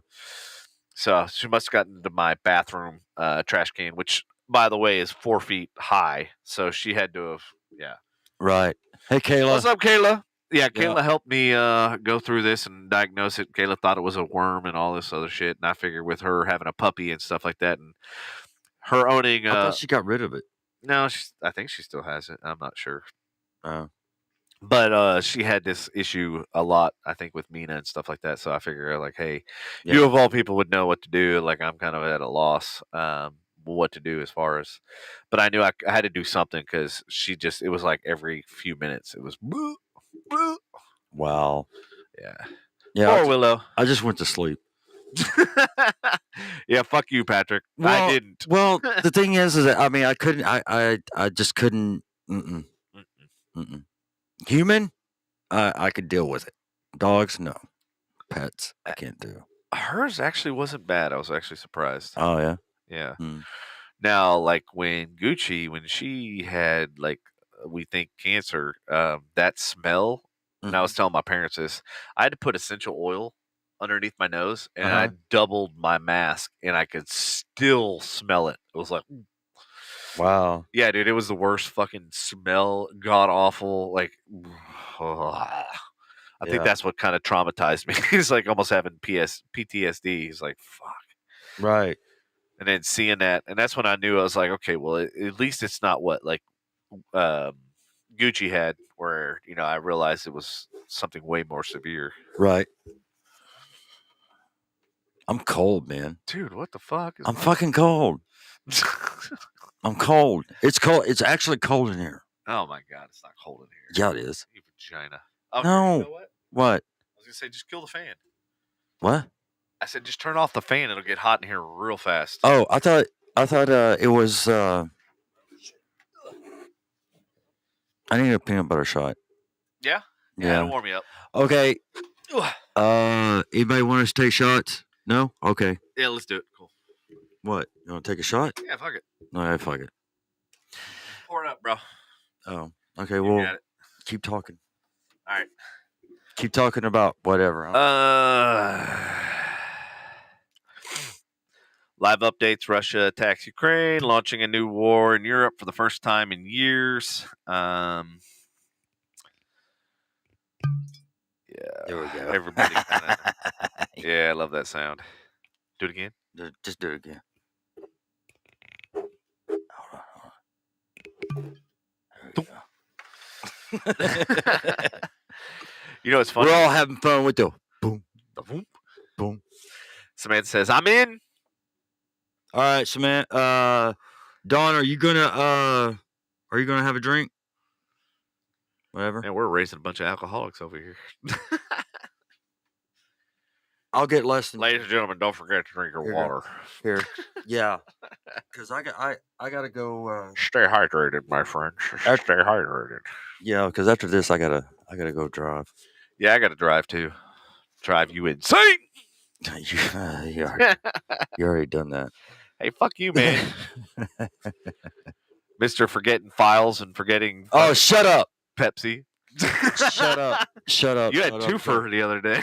So she must have gotten into my bathroom trash can, which, by the way, is 4 feet high. So she had to have, yeah. Right. Hey, Kayla. What's up, Kayla? Yeah, Kayla helped me go through this and diagnose it. Kayla thought it was a worm and all this other shit. And I figured with her having a puppy and stuff like that and her owning... I thought she got rid of it. No, I think she still has it. I'm not sure. Oh. But she had this issue a lot, I think, with Mina and stuff like that. So I figured, like, hey, Yeah. you of all people would know what to do. Like, I'm kind of at a loss what to do as far as. But I knew I had to do something because it was like every few minutes. It was, boo, boo. Wow. Yeah. Yeah. Poor Willow. I just went to sleep. Yeah, fuck you, Patrick. Well, I didn't. Well, the thing is that I mean, I couldn't. I just couldn't. Mm-mm. Mm-mm. Human, I could deal with it. Dogs, no. Pets, I can't do. Hers actually wasn't bad. I was actually surprised. Oh yeah. Yeah. Hmm. Now, like when she had like we think cancer, that smell. And I was telling my parents this. I had to put essential oil underneath my nose, and I doubled my mask, and I could still smell it. It was like, Wow. yeah, dude, it was the worst fucking smell, god awful. Like, I think that's what kind of traumatized me. He's like almost having PTSD. He's like, fuck. Right. And then seeing that, and that's when I knew I was like, okay, well, at least it's not what like Gucci had, where I realized it was something way more severe. Right. I'm cold, man. Dude, what the fuck? I'm fucking cold. I'm cold. It's cold. It's actually cold in here. Oh my god, it's not cold in here. Yeah, it is. You vagina. Oh, No. you know what? What? I was gonna say, just kill the fan. What? I said, just turn off the fan. It'll get hot in here real fast. Oh, I thought it was. I need a peanut butter shot. Yeah? Yeah. It'll warm me up. Okay. Anybody want us to take shots? No? Okay. Yeah, let's do it. Cool. What? You want to take a shot? Yeah, fuck it. All right, fuck it. Pour it up, bro. Oh, okay. You Well, got it. keep talking. All right. Keep talking about whatever. Live updates: Russia attacks Ukraine, launching a new war in Europe for the first time in years. Yeah. There we go. Everybody kinda, yeah, I love that sound. Do it again. Just do it again. Hold on. There we go. It's funny. We're all having fun with the boom, The whoop. boom. Samantha says, "I'm in." All right, Samantha. Dawn, are you gonna have a drink? Whatever. And we're raising a bunch of alcoholics over here. I'll get less than Ladies and gentlemen, don't forget to drink your Here. water. here. Yeah, because I gotta go. Stay hydrated, my friends. Stay hydrated. Yeah, because after this, I gotta go drive. Yeah, I got to drive too. Drive you insane. you already done that. Hey, fuck you, man. Mr. Forgetting files and forgetting Oh, shut up! Pepsi. Shut up! Shut up! You had shut up, twofer the other day.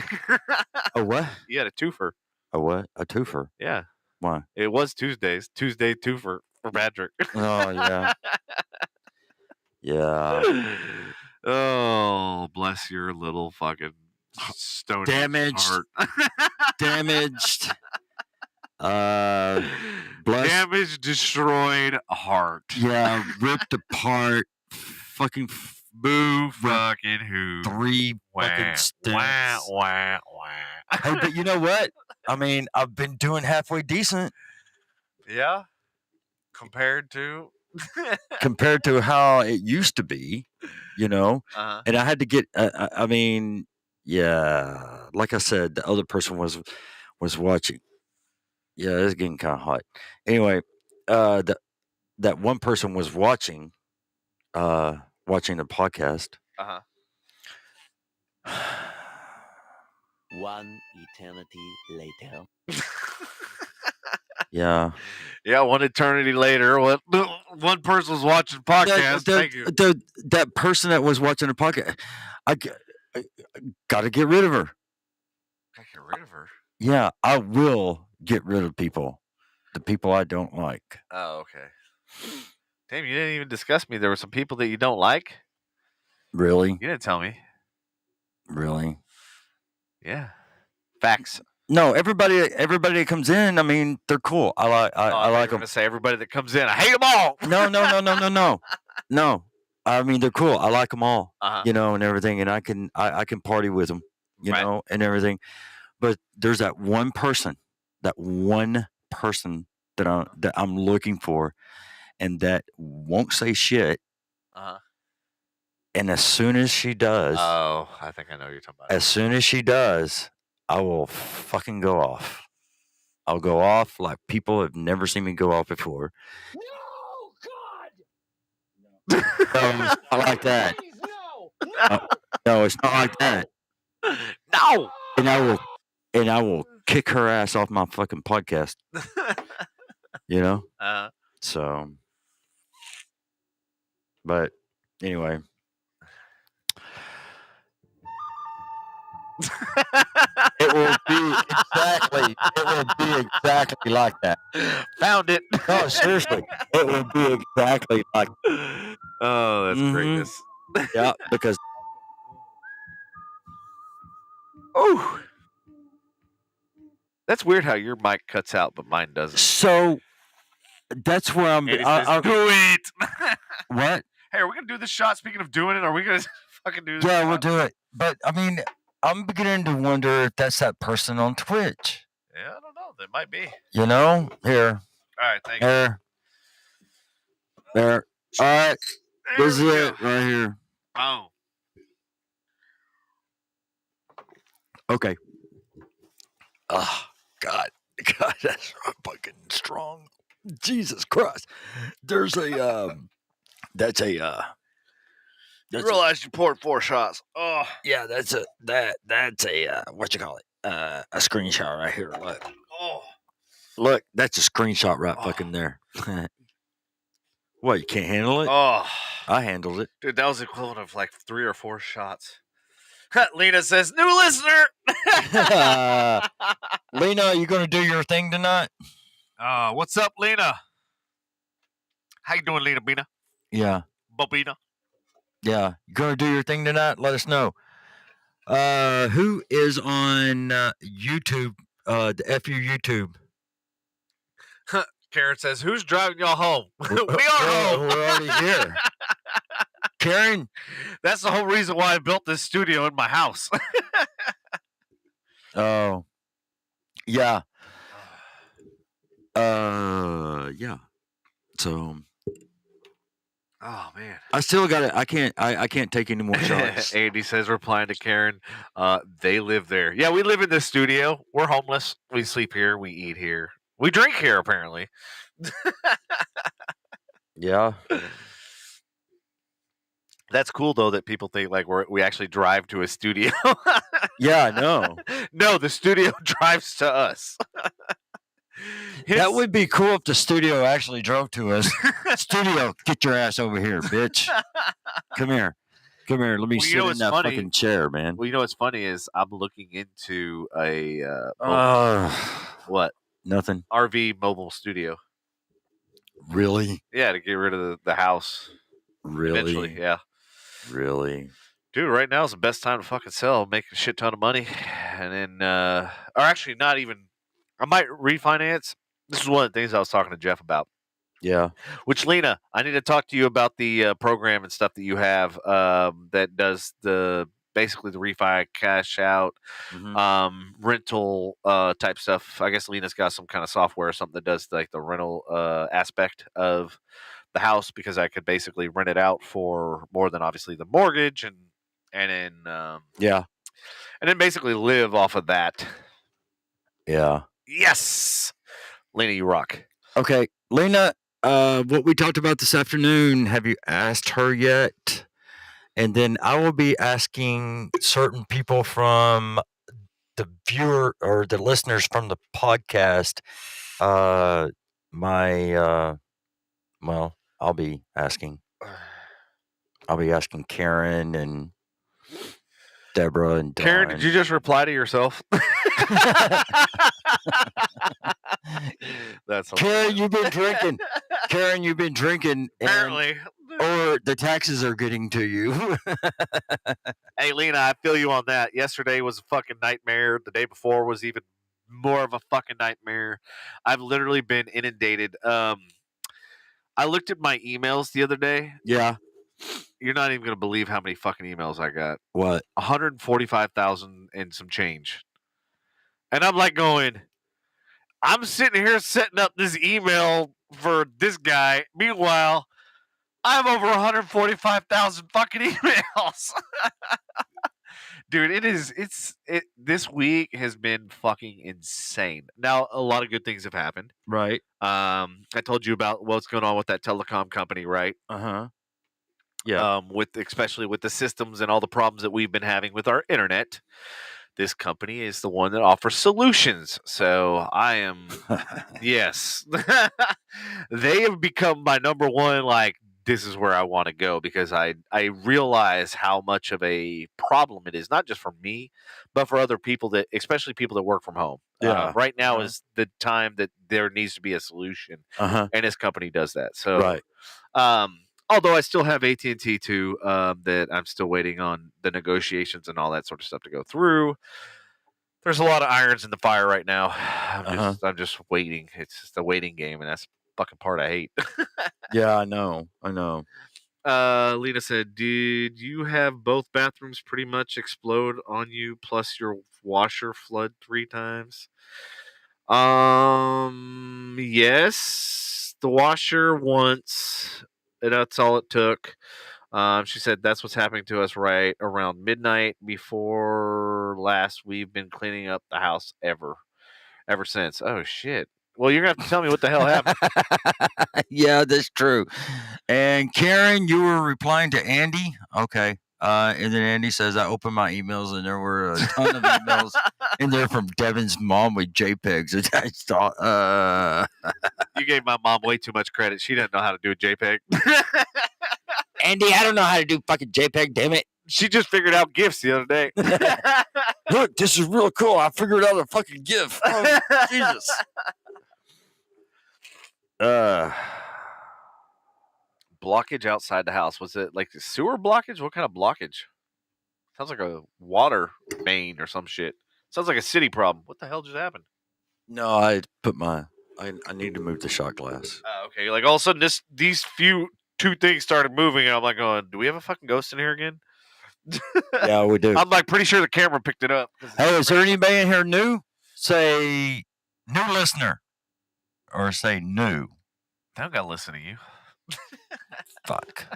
A what? You had a twofer. A what? A twofer? Yeah. Why? It was Tuesdays. Tuesday twofer for Patrick. Oh yeah. Yeah. Oh, bless your little fucking stone Damaged. heart. Damaged. Bless. Damaged, destroyed heart. Yeah, ripped apart. Fucking Boo fucking who. 3 fucking Wah, stints. wah, wah, wah. Hey, but you know what? I mean, I've been doing halfway decent Yeah. Compared to. compared to how it used to be, you know. Uh-huh. And I had to get. I mean, Yeah, like I said, the other person was watching. Yeah, it's getting kind of hot. Anyway, that one person was watching watching the podcast. Uh-huh. One eternity later. Yeah. Yeah, one eternity later, one person was watching the podcast. Thank you. That person that was watching the podcast, I got to get rid of her. Gotta get rid of her. Yeah, I will get rid of people. The people I don't like. Oh, okay. Damn, you didn't even discuss me. There were some people that you don't like? Really? You didn't tell me. Really? Yeah. Facts. No, everybody that comes in, I mean, they're cool. I like them. I'm gonna say everybody that comes in, I hate them all. No. I mean, they're cool. I like them all, Uh-huh. and everything, and I can party with them, Right. and everything. But there's that one person that I'm looking for, and that won't say shit. Uh-huh. And as soon as she does, Oh, I think I know what you're talking about. as soon as she does, I will fucking go off. I'll go off like people have never seen me go off before. No, God! No, it's not like that. Please, no! No, it's not like that. No. And I will kick her ass off my fucking podcast. So, but anyway. It will be exactly like that. Found it. No, seriously. It will be exactly like that. Oh, that's greatness. Yeah, because Oh, that's weird how your mic cuts out, but mine doesn't. so that's where I'm. And it says, do it. What? Hey, are we gonna do this shot? Speaking of doing it, are we gonna fucking do this? Yeah, shot? we'll do it. But I mean, I'm beginning to wonder if that's that person on Twitch. Yeah, I don't know. That might be. Here. All right, thank you. There. All right. There This is we it go. right here. Oh. Okay. Oh, God, that's fucking strong. Jesus Christ. There's a, that's a, You realize you poured 4 shots. Oh. yeah, that's a, what you call it? A screenshot right here. Look, that's a screenshot right fucking there. What, you can't handle it? Oh. I handled it. Dude, that was the equivalent of like 3 or 4 shots. Lena says, new listener. Lena, you going to do your thing tonight? What's up, Lena? How you doing, Lena Bina? Yeah. Bobina? Yeah. You going to do your thing tonight? Let us know. Who is on YouTube, the FU YouTube? Karen says, who's driving y'all home? We are home. We're already here. Karen? That's the whole reason why I built this studio in my house. Oh. Yeah. Yeah. So Oh man. I still got it. I can't take any more shots. Andy says, replying to Karen, they live there. Yeah, we live in this studio. We're homeless. We sleep here. We eat here. We drink here, apparently. Yeah. That's cool, though, that people think like we actually drive to a studio. Yeah, I know. No, the studio drives to us. That would be cool if the studio actually drove to us. Studio, get your ass over here, bitch. Come here. Let me Well, sit in that fucking chair, man. Well, you know what's funny is I'm looking into a what? Nothing. RV mobile studio. Really? Yeah, to get rid of the house. Really? Eventually, yeah. Really? Dude, right now is the best time to fucking sell, make a shit ton of money, and then, or actually not even. I might refinance. This is one of the things I was talking to Jeff about. Yeah. Which, Lena, I need to talk to you about the program and stuff that you have that does basically the refi, cash out, rental type stuff. I guess Lena's got some kind of software or something that does like the rental aspect of the house, because I could basically rent it out for more than obviously the mortgage and then Yeah. and then basically live off of that. Yeah. Yes, Lena, you rock. Okay, Lena. What we talked about this afternoon. Have you asked her yet? And then I will be asking certain people from the viewer or the listeners from the podcast. Well, I'll be asking Karen and Deborah and Dawn. Karen, did you just reply to yourself? That's Karen, you've been drinking. Karen, you've been drinking. apparently. Or the taxes are getting to you. Hey, Lena, I feel you on that. Yesterday was a fucking nightmare. The day before was even more of a fucking nightmare. I've literally been inundated. I looked at my emails the other day. Yeah. You're not even going to believe how many fucking emails I got. What? 145,000 and some change. And I'm like going, I'm sitting here setting up this email for this guy. Meanwhile, I have over 145,000 fucking emails. Dude, this week has been fucking insane. Now, a lot of good things have happened. Right. I told you about what's going on with that telecom company, right? Uh-huh. Yeah. Especially with the systems and all the problems that we've been having with our internet. This company is the one that offers solutions. So I am, yes. They have become my number one, like, this is where I want to go, because I realize how much of a problem it is, not just for me, but for other people, that, especially people that work from home. Yeah. Right now is the time that there needs to be a solution, Uh-huh. and this company does that. So, Right. Although I still have AT&T too, that I'm still waiting on the negotiations and all that sort of stuff to go through. There's a lot of irons in the fire right now. I'm just waiting. It's just a waiting game, and that's the fucking part I hate. Yeah, I know. Lena said, did you have both bathrooms pretty much explode on you, plus your washer flood 3 times? Yes. The washer once. That's all it took. She said that's what's happening to us right around midnight. Before last, we've been cleaning up the house ever since. Oh, shit. Well, you're going to have to tell me what the hell happened. Yeah, that's true. And Karen, you were replying to Andy? Okay. And then Andy says, I opened my emails and there were a ton of emails in there from Devin's mom with JPEGs attached. You gave my mom way too much credit. She didn't know how to do a JPEG. Andy, I don't know how to do fucking JPEG, damn it. She just figured out GIFs the other day. Look, this is real cool. I figured out a fucking GIF. Oh, Jesus. Blockage outside the house. Was it like the sewer blockage? What kind of blockage? Sounds like a water main or some shit. Sounds like a city problem. What the hell just happened? No, I put my... I need to move the shot glass. Okay, like all of a sudden these two things started moving, and I'm like going, do we have a fucking ghost in here again? Yeah, we do. I'm like pretty sure the camera picked it up. Hey, is there anybody in here new? Say new listener. Or say new. I don't gotta listen to you. Fuck.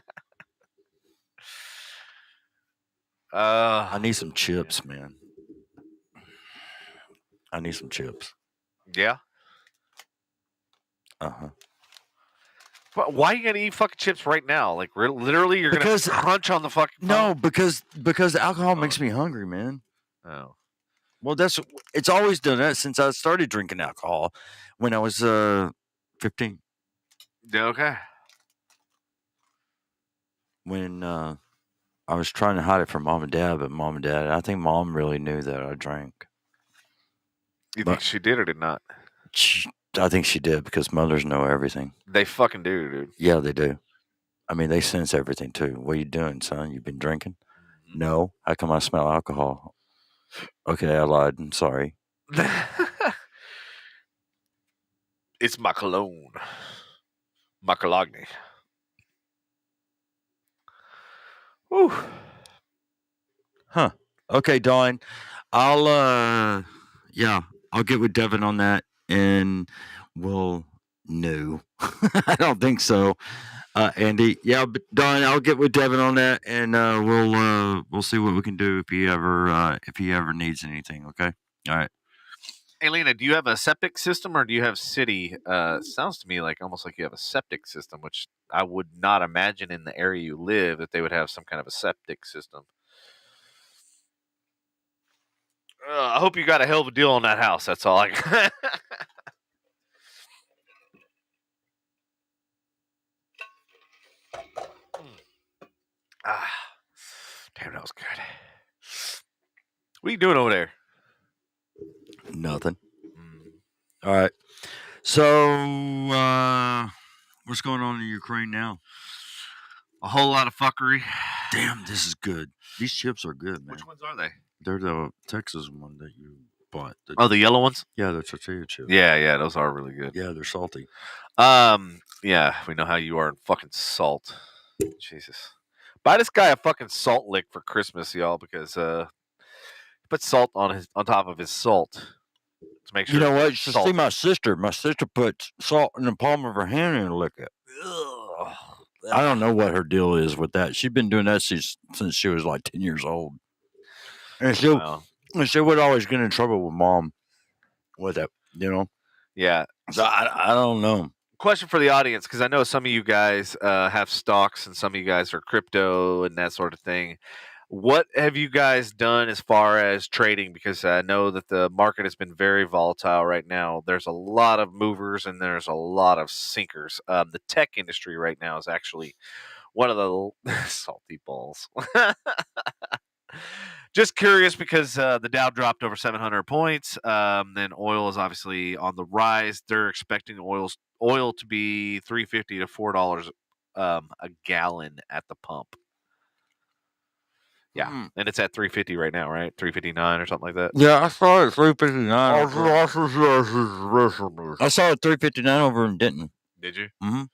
I need some chips, man. I need some chips. Yeah. Uh-huh. But why are you gonna eat fucking chips right now? Like literally, you're gonna crunch on the fucking phone? No, because alcohol makes me hungry, man. Oh. Well, it's always done that since I started drinking alcohol when I was 15. Okay. When I was trying to hide it from mom and dad, but I think mom really knew that I drank. You think she did or did not? I think she did, because mothers know everything. They fucking do, dude. Yeah, they do. I mean, they sense everything too. What are you doing, son? You been drinking? Mm-hmm. No. How come I smell alcohol? Okay, I lied. I'm sorry. It's my cologne. My cologne. Whew. Huh. Okay, Dawn. I'll get with Devin on that, and we'll No, I don't think so. Andy, yeah, but Don, I'll get with Devin on that, and we'll see what we can do if he ever needs anything. Okay, all right. Hey, Lena, do you have a septic system or do you have city? Sounds to me like almost like you have a septic system, which I would not imagine in the area you live that they would have some kind of a septic system. I hope you got a hell of a deal on that house. That's all I. Ah, damn, that was good. What are you doing over there? Nothing. Mm. All right. So, what's going on in Ukraine now? A whole lot of fuckery. Damn, this is good. These chips are good, man. Which ones are they? They're the Texas one that you bought. Oh, the yellow ones? Yeah, they're tortilla chips. Yeah, those are really good. Yeah, they're salty. Yeah, we know how you are in fucking salt. Jesus. Buy this guy a fucking salt lick for Christmas, y'all, because put salt on top of his salt to make sure. You know what? You it's should salty. see my sister. My sister puts salt in the palm of her hand and lick it. Ugh. I don't know what her deal is with that. She's been doing that since she was like 10 years old. And she would always get in trouble with mom with it, you know? Yeah. So I don't know. Question for the audience, because I know some of you guys have stocks and some of you guys are crypto and that sort of thing. What have you guys done as far as trading? Because I know that the market has been very volatile right now. There's a lot of movers and there's a lot of sinkers. The tech industry right now is actually one of the salty balls. Just curious because the Dow dropped over 700 points. Then oil is obviously on the rise. They're expecting oil to be $3.50 to $4 a gallon at the pump. Yeah, and it's at $3.50 right now, right? $3.59 or something like that. Yeah, I saw it $3.59. I saw it $3.59 over in Denton. Did you? Mm-hmm.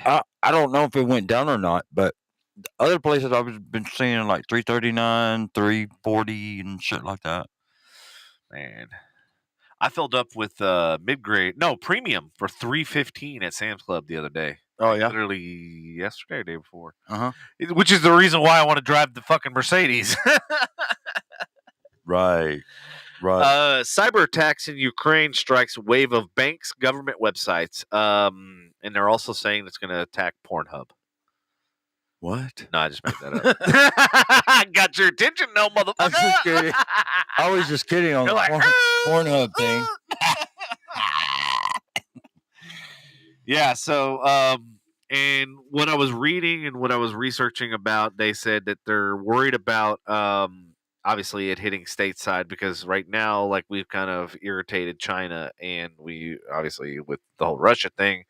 God. I don't know if it went down or not, but other places I've been seeing like $3.39, $3.40, and shit like that. Man, I filled up with premium for $3.15 at Sam's Club the other day. Oh yeah, literally yesterday or day before. Which is the reason why I want to drive the fucking Mercedes. Right. Cyber attacks in Ukraine strikes wave of banks, government websites, and they're also saying it's going to attack Pornhub. What? No, I just made that up. Got your attention, no motherfucker. I'm just kidding. I was just kidding on the Pornhub thing. Yeah, so and what I was reading and what I was researching about, they said that they're worried about obviously it hitting stateside because right now, like, we've kind of irritated China, and we obviously with the whole Russia thing.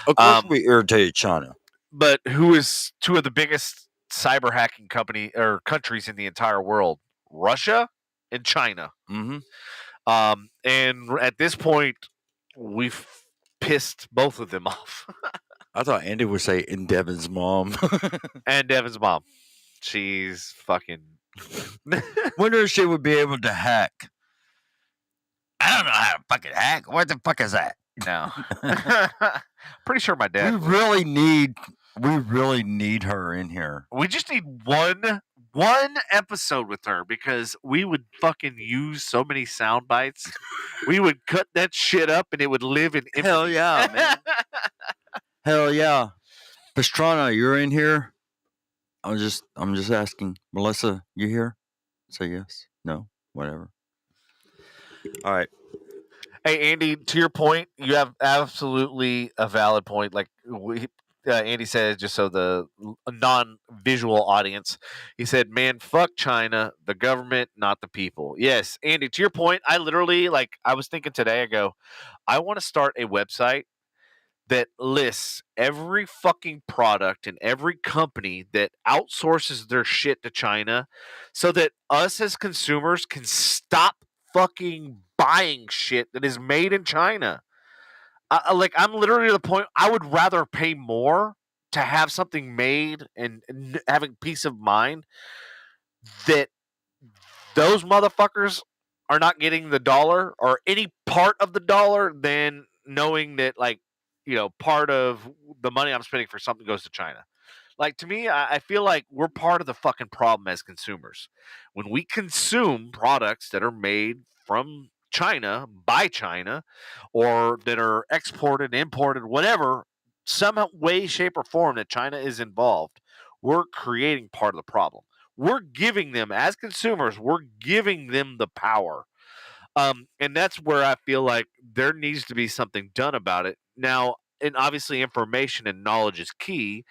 Of course, we irritated China. But who is two of the biggest cyber hacking countries in the entire world? Russia and China. Mm-hmm. And at this point, we've pissed both of them off. I thought Andy would say, and Devin's mom. And Devin's mom. She's fucking... Wonder if she would be able to hack. I don't know how to fucking hack. What the fuck is that? No. Pretty sure my dad... We really need her in here. We just need one episode with her because we would fucking use so many sound bites. We would cut that shit up and it would live in infamy. Hell yeah, man. Hell yeah. Pastrana, you're in here? I'm just asking. Melissa, you here? Say yes. No. Whatever. All right. Hey, Andy, to your point, you have absolutely a valid point. Like Andy said, just so the non-visual audience, he said, man, fuck China, the government, not the people. Yes, Andy, to your point, I literally, I was thinking today, I go, I want to start a website that lists every fucking product and every company that outsources their shit to China so that us as consumers can stop fucking buying shit that is made in China. I'm literally to the point I would rather pay more to have something made and having peace of mind that those motherfuckers are not getting the dollar or any part of the dollar than knowing that, like, part of the money I'm spending for something goes to China. Like, to me, I feel like we're part of the fucking problem as consumers. When we consume products that are made from China, by China, or that are exported, imported, whatever, some way, shape, or form that China is involved, we're creating part of the problem. We're giving them, as consumers, we're giving them the power. And that's where I feel like there needs to be something done about it. Now, and obviously information and knowledge is key.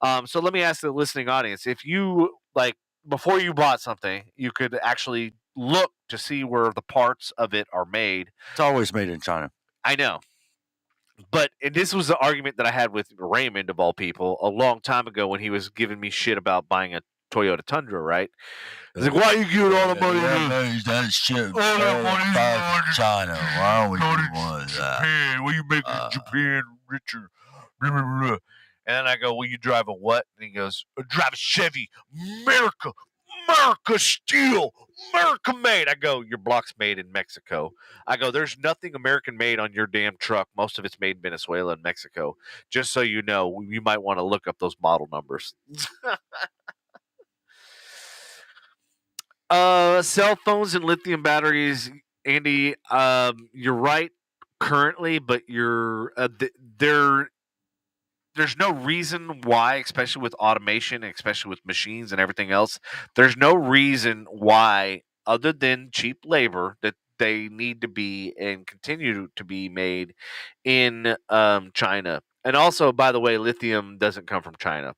So let me ask the listening audience, if you, like, before you bought something, you could actually look to see where the parts of it are made. It's always made in China. I know. And this was the argument that I had with Raymond, of all people, a long time ago when he was giving me shit about buying a Toyota Tundra, right? He's like, why you giving all the money to that shit all that money's going to China? Why would go to you want that? Japan? Well, you make Japan richer. Blah, blah, blah. And then I go, well, you drive a what? And he goes, I drive a Chevy. America steel. America made. I go, your block's made in Mexico. I go, there's nothing American made on your damn truck. Most of it's made in Venezuela and Mexico. Just so you know, you might want to look up those model numbers. Cell phones and lithium batteries, Andy, you're right currently, but there's no reason why, especially with automation, especially with machines and everything else, there's no reason why, other than cheap labor, that they need to be and continue to be made in China. And also, by the way, lithium doesn't come from China.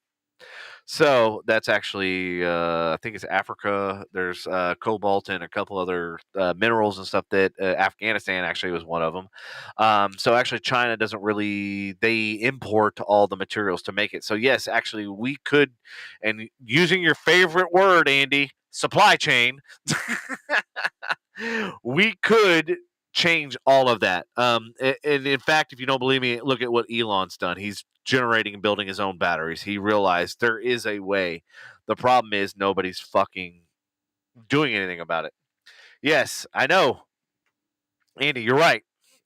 So that's actually, I think it's Africa. There's cobalt and a couple other minerals and stuff that Afghanistan actually was one of them. So actually, China doesn't really, they import all the materials to make it. So yes, actually, we could, and using your favorite word, Andy, supply chain, we could change all of that. And in fact, if you don't believe me, look at what Elon's done. He's generating and building his own batteries. He realized there is a way. The problem is nobody's fucking doing anything about it. Yes, I know, Andy, you're right.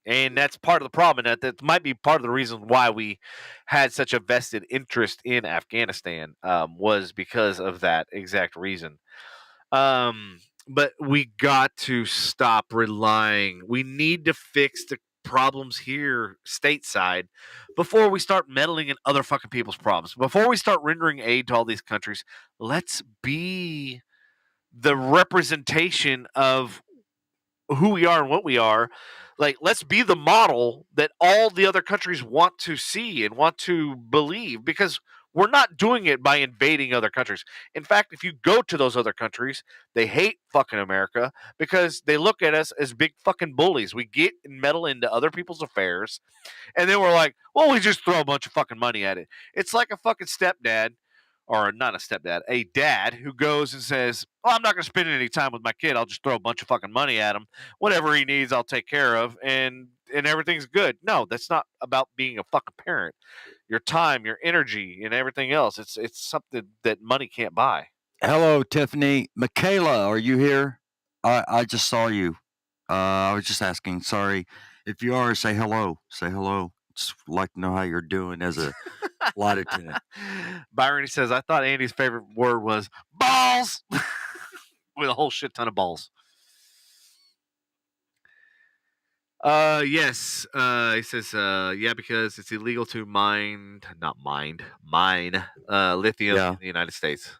And that's part of the problem. And that might be part of the reason why we had such a vested interest in Afghanistan, was because of that exact reason. But we got to stop relying. We need to fix the problems here stateside before we start meddling in other fucking people's problems. Before we start rendering aid to all these countries, let's be the representation of who we are and what we are. Like, let's be the model that all the other countries want to see and want to believe, because we're not doing it by invading other countries. In fact, if you go to those other countries, they hate fucking America because they look at us as big fucking bullies. We get and meddle into other people's affairs, and then we're like, well, we just throw a bunch of fucking money at it. It's like a fucking stepdad, or not a stepdad, a dad who goes and says, well, I'm not going to spend any time with my kid. I'll just throw a bunch of fucking money at him. Whatever he needs, I'll take care of, and everything's good. No, that's not about being a fucking parent. Your time, your energy, and everything else. It's something that money can't buy. Hello, Tiffany. Michaela, are you here? I just saw you. I was just asking. Sorry. If you are, say hello. Say hello. Just like to know how you're doing as a flight attendant. Byron says, I thought Andy's favorite word was balls, with a whole shit ton of balls. Yes. He says, yeah, because it's illegal to mine lithium in the United States.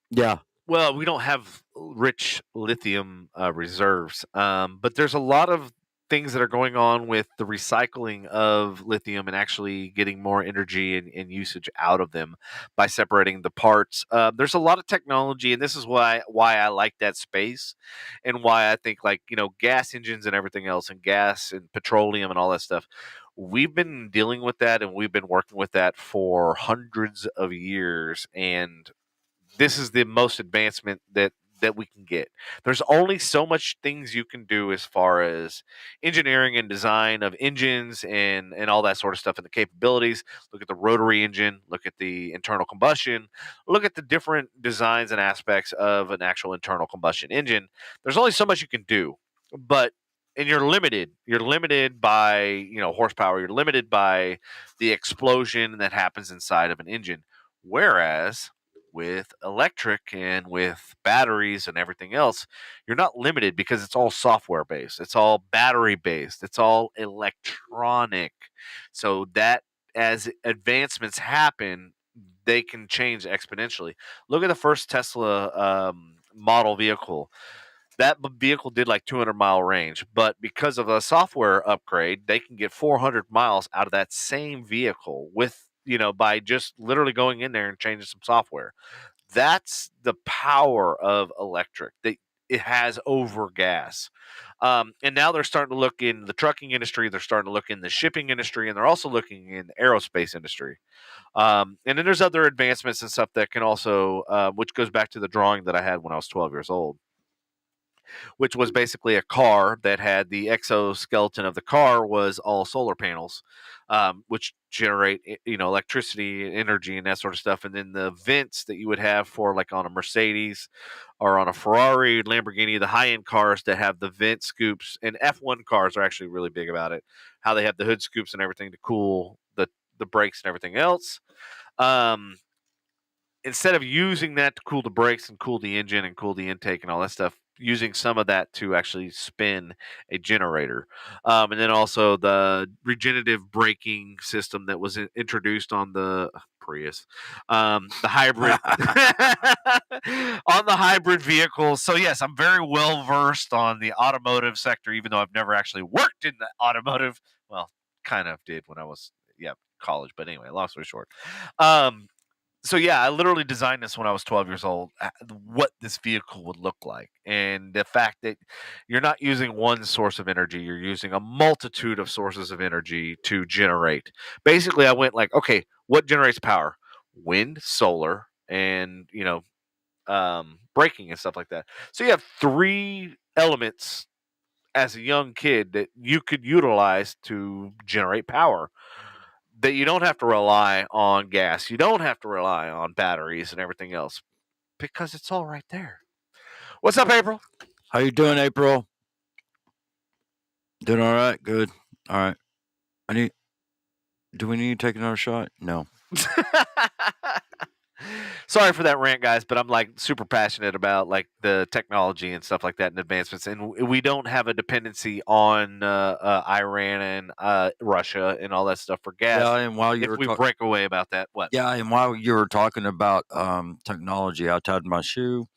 Yeah. Well, we don't have rich lithium reserves, but there's a lot of things that are going on with the recycling of lithium and actually getting more energy and usage out of them by separating the parts. There's a lot of technology, and this is why I like that space, and why I think, like, gas engines and everything else, and gas and petroleum and all that stuff. We've been dealing with that, and we've been working with that for hundreds of years, and this is the most advancement that we can get. There's only so much things you can do as far as engineering and design of engines and all that sort of stuff, and the capabilities. Look at the rotary engine, look at the internal combustion, look at the different designs and aspects of an actual internal combustion engine. There's only so much you can do, but and you're limited. You're limited by horsepower. You're limited by the explosion that happens inside of an engine. Whereas with electric and with batteries and everything else, you're not limited because it's all software based. It's all battery based. It's all electronic. So that as advancements happen, they can change exponentially. Look at the first Tesla model vehicle. That vehicle did like 200-mile range, but because of a software upgrade, they can get 400 miles out of that same vehicle with, by just literally going in there and changing some software. That's the power of electric that it has over gas. And now they're starting to look in the trucking industry. They're starting to look in the shipping industry, and they're also looking in the aerospace industry. And then there's other advancements and stuff that can also, which goes back to the drawing that I had when I was 12 years old, which was basically a car that had the exoskeleton of the car was all solar panels, which generate electricity and energy and that sort of stuff. And then the vents that you would have for like on a Mercedes or on a Ferrari, Lamborghini, the high end cars that have the vent scoops, and F1 cars are actually really big about it. How they have the hood scoops and everything to cool the brakes and everything else. Instead of using that to cool the brakes and cool the engine and cool the intake and all that stuff, using some of that to actually spin a generator. And then also the regenerative braking system that was introduced on the Prius, the hybrid, on the hybrid vehicles. So yes, I'm very well versed on the automotive sector, even though I've never actually worked in the automotive. Well, kind of did when I was, college. But anyway, long story short. So yeah, I literally designed this when I was 12 years old, what this vehicle would look like. And the fact that you're not using one source of energy, you're using a multitude of sources of energy to generate. Basically, I went like, okay, what generates power? Wind, solar, and, braking and stuff like that. So you have 3 elements as a young kid that you could utilize to generate power. That you don't have to rely on gas. You don't have to rely on batteries and everything else because it's all right there. What's up, April? How you doing, April? Doing all right? Good. All right. Do we need to take another shot? No. Sorry for that rant, guys, but I'm like super passionate about like the technology and stuff like that and advancements, and we don't have a dependency on Iran and Russia and all that stuff for gas. Yeah, and while you if we break away about that, what? Yeah, and while you were talking about technology, I tied my shoe.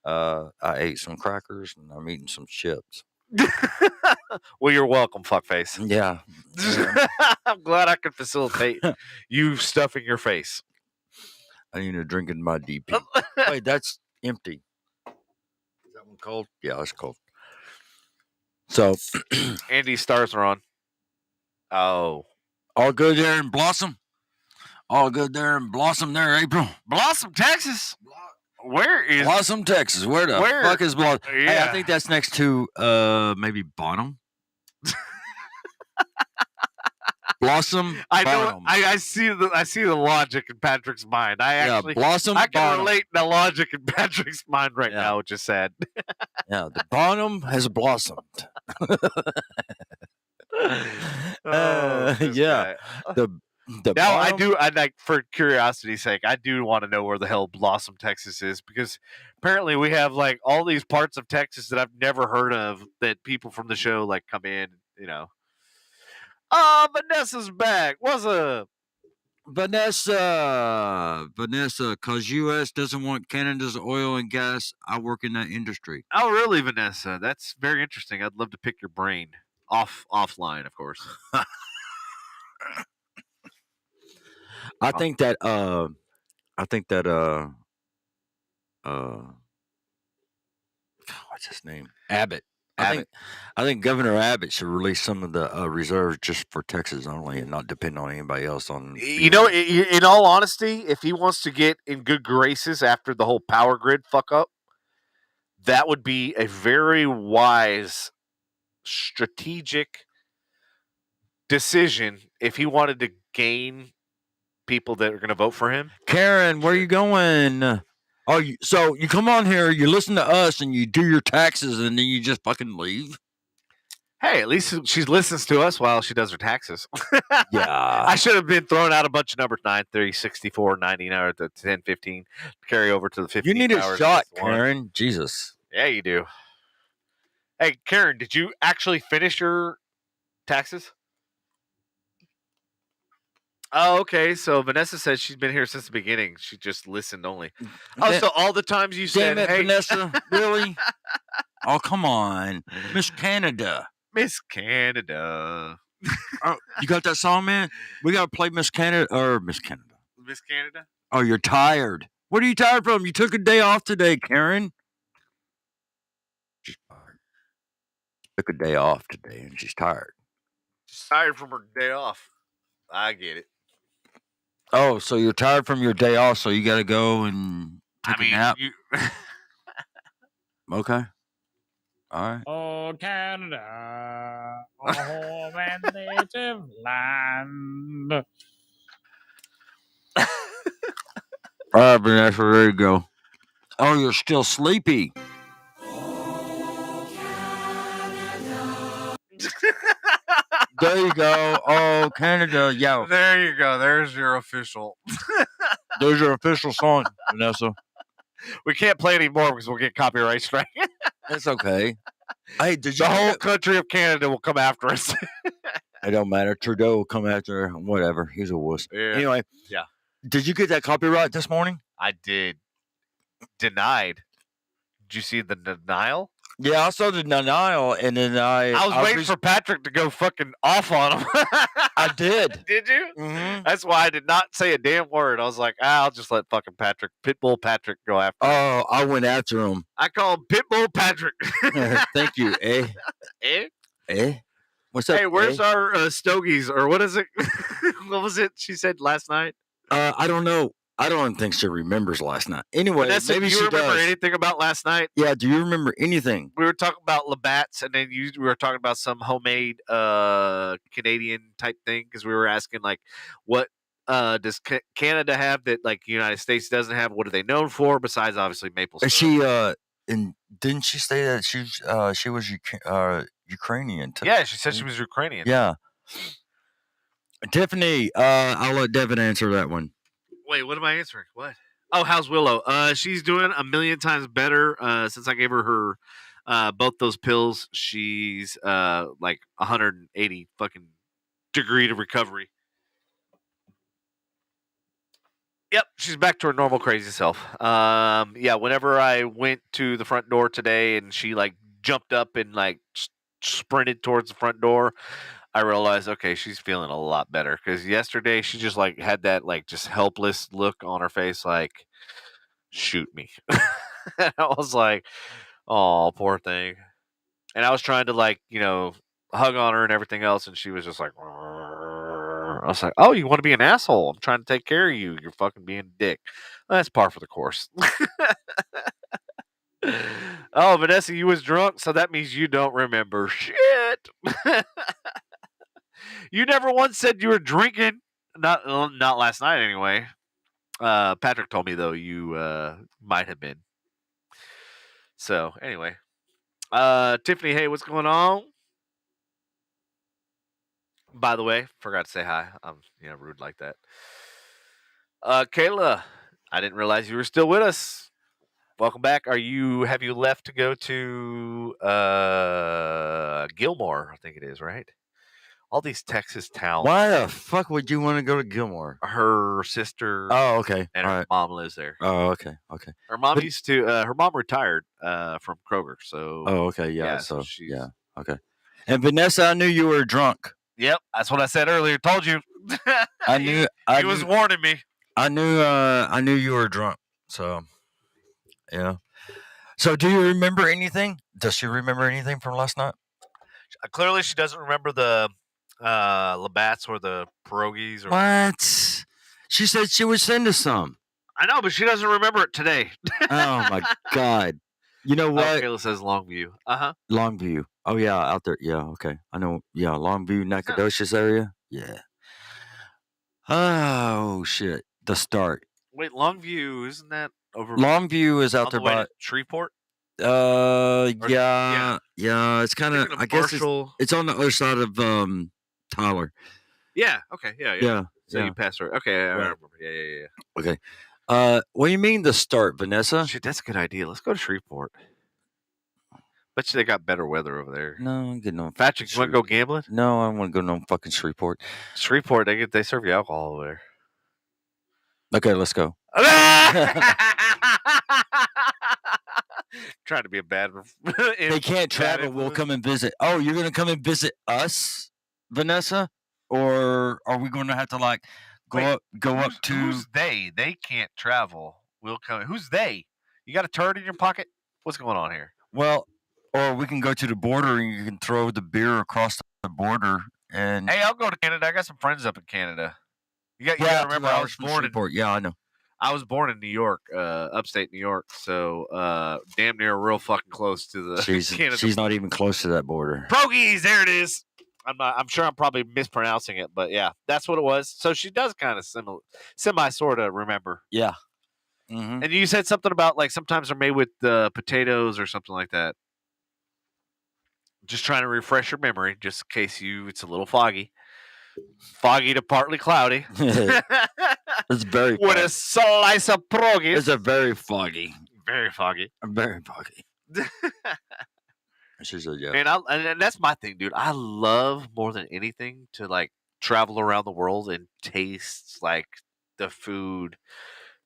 I ate some crackers and I'm eating some chips. Well, you're welcome, fuckface. Yeah. I'm glad I could facilitate you stuffing your face. I need to drink in my DP. Wait, that's empty. Is that one cold? Yeah, it's cold. So, Andy's stars are on. Oh. All good there in Blossom? All good there in Blossom there, April? Blossom, Texas? Where is Blossom, Texas? Where the fuck is Blossom? Yeah. Hey, I think that's next to maybe Bonham. Blossom. I know. Bonham. I see the logic in Patrick's mind. Blossom. I can Bonham. relate the logic in Patrick's mind right now, which is sad. Yeah, the Bonham has blossomed. Yeah. The now Bonham, I do. I like, for curiosity's sake, I do want to know where the hell Blossom, Texas is, because apparently we have like all these parts of Texas that I've never heard of that people from the show like come in, Oh, Vanessa's back. What's up? Vanessa, because U.S. doesn't want Canada's oil and gas. I work in that industry. Oh, really, Vanessa? That's very interesting. I'd love to pick your brain offline, of course. I think that what's his name? Abbott. I think Governor Abbott should release some of the reserves just for Texas only and not depend on anybody else. In all honesty, if he wants to get in good graces after the whole power grid fuck up, that would be a very wise, strategic decision if he wanted to gain people that are going to vote for him. Karen, where are you going? Oh, so you come on here, you listen to us, and you do your taxes, and then you just fucking leave? Hey, at least she listens to us while she does her taxes. Yeah. I should have been throwing out a bunch of numbers 9, 30, 64, 99, or the 10, 15 to carry over to the 15 You need a hours shot, plus one. Karen. Jesus. Yeah, you do. Hey, Karen, did you actually finish your taxes? Oh, okay. So Vanessa said she's been here since the beginning. She just listened only. Oh, so all the times you said, Damn it, hey, Vanessa. Really? Oh, come on. Miss Canada. Miss Canada. Oh, you got that song, man? We got to play Miss Canada or Miss Canada. Miss Canada? Oh, you're tired. What are you tired from? You took a day off today, Karen. She's tired. Took a day off today and she's tired. She's tired from her day off. I get it. Oh, so you're tired from your day off, so you got to go and take a nap? Okay. All right. Oh, Canada, oh, home and native land. All right, Vanessa, there you go. Oh, you're still sleepy. There you go. Oh, Canada. Yeah. There you go. There's your official. There's your official song, Vanessa. We can't play anymore because we'll get copyright strike. That's okay. Hey, did you The whole country of Canada will come after us. It don't matter. Trudeau will come after her. Whatever. He's a wuss. Yeah. Anyway. Yeah. Did you get that copyright this morning? I did. Denied. Did you see the denial? Yeah, I saw the denial, and then I was waiting for Patrick to go fucking off on him. I did. Did you? Mm-hmm. That's why I did not say a damn word. I was like, I'll just let fucking Patrick, Pitbull Patrick, go after him. Oh, I went after him. I call him Pitbull Patrick. Thank you. Eh? Eh? What's up? Hey, where's our stogies? Or what is it? What was it she said last night? I don't know. I don't think she remembers last night. Anyway, Vanessa, maybe do you she remember does. anything about last night? Yeah, do you remember anything? We were talking about Labatt's, and then we were talking about some homemade Canadian type thing because we were asking like, what does Canada have that like the United States doesn't have? What are they known for besides obviously maple syrup? She and didn't she say that she was Ukrainian too? Yeah, she said she was Ukrainian. Yeah. Tiffany, I'll let Devin answer that one. Wait, what am I answering? What? Oh, how's Willow? She's doing a million times better since I gave her both those pills. She's like 180 fucking degree to recovery. Yep, she's back to her normal crazy self. Yeah, whenever I went to the front door today and she like jumped up and like sprinted towards the front door, I realized, okay, she's feeling a lot better. Because yesterday she just like had that like just helpless look on her face, like, shoot me. And I was like, oh, poor thing. And I was trying to like, hug on her and everything else, and she was just like, I was like, oh, you want to be an asshole? I'm trying to take care of you. You're fucking being a dick. That's par for the course. Oh, Vanessa, you was drunk, so that means you don't remember shit. You never once said you were drinking. Not last night, anyway. Patrick told me, though, you might have been. So, anyway. Tiffany, hey, what's going on? By the way, forgot to say hi. I'm rude like that. Kayla, I didn't realize you were still with us. Welcome back. Have you left to go to Gilmore? I think it is, right? All these Texas towns. Why the fuck would you want to go to Gilmore? Her sister. Oh, okay. And her mom lives there. Oh, okay. Okay. Her mom her mom retired from Kroger. So. Oh, okay. Yeah. So yeah. Okay. And Vanessa, I knew you were drunk. Yep. That's what I said earlier. Told you. I knew. He was warning me. I knew you were drunk. So. Yeah. So, do you remember anything? Does she remember anything from last night? Clearly, she doesn't remember the Labatt's or the pierogies. Or what? She said she would send us some. I know, but she doesn't remember it today. Oh my God! You know what? Kayla says Longview. Longview. Oh yeah, out there. Yeah. Okay. I know. Yeah, Longview, Nacogdoches area. Yeah. Oh shit! The start. Wait, Longview, isn't that over? Longview is out there by by Shreveport. Yeah. It's kind of. Thinking of I guess it's on the other side of Tyler. Yeah. Okay. Yeah. Yeah. So you passed her. Okay. I Right. remember. Yeah. Okay. What do you mean the start, Vanessa? Shit, that's a good idea. Let's go to Shreveport. Bet you they got better weather over there. No, I'm getting on. Patrick, you want to go gambling? No, I don't want to go no fucking Shreveport. Shreveport, they serve you alcohol over there. Okay, let's go. Trying to be a bad. They can't travel. We'll come and visit. Oh, you're gonna come and visit us, Vanessa, or are we going to have to like go up to? Who's they? They can't travel. We'll come. Who's they? You got a turd in your pocket? What's going on here? Well, or we can go to the border and you can throw the beer across the border. And hey, I'll go to Canada. I got some friends up in Canada. You got to remember, I was born in Shreveport. Yeah, I know. I was born in New York, upstate New York, so damn near real fucking close to the Canada. She's not even close to that border. Progies, there it is. I'm sure I'm probably mispronouncing it, but yeah, that's what it was. So she does kind of semi sort of remember. Yeah. Mm-hmm. And you said something about like sometimes they're made with potatoes or something like that. Just trying to refresh your memory, just in case it's a little foggy. Foggy to partly cloudy. It's very foggy. With a slice of pierogies. It's a very foggy. Very foggy. Very foggy. She said, yeah. And that's my thing, dude. I love more than anything to like travel around the world and taste like the food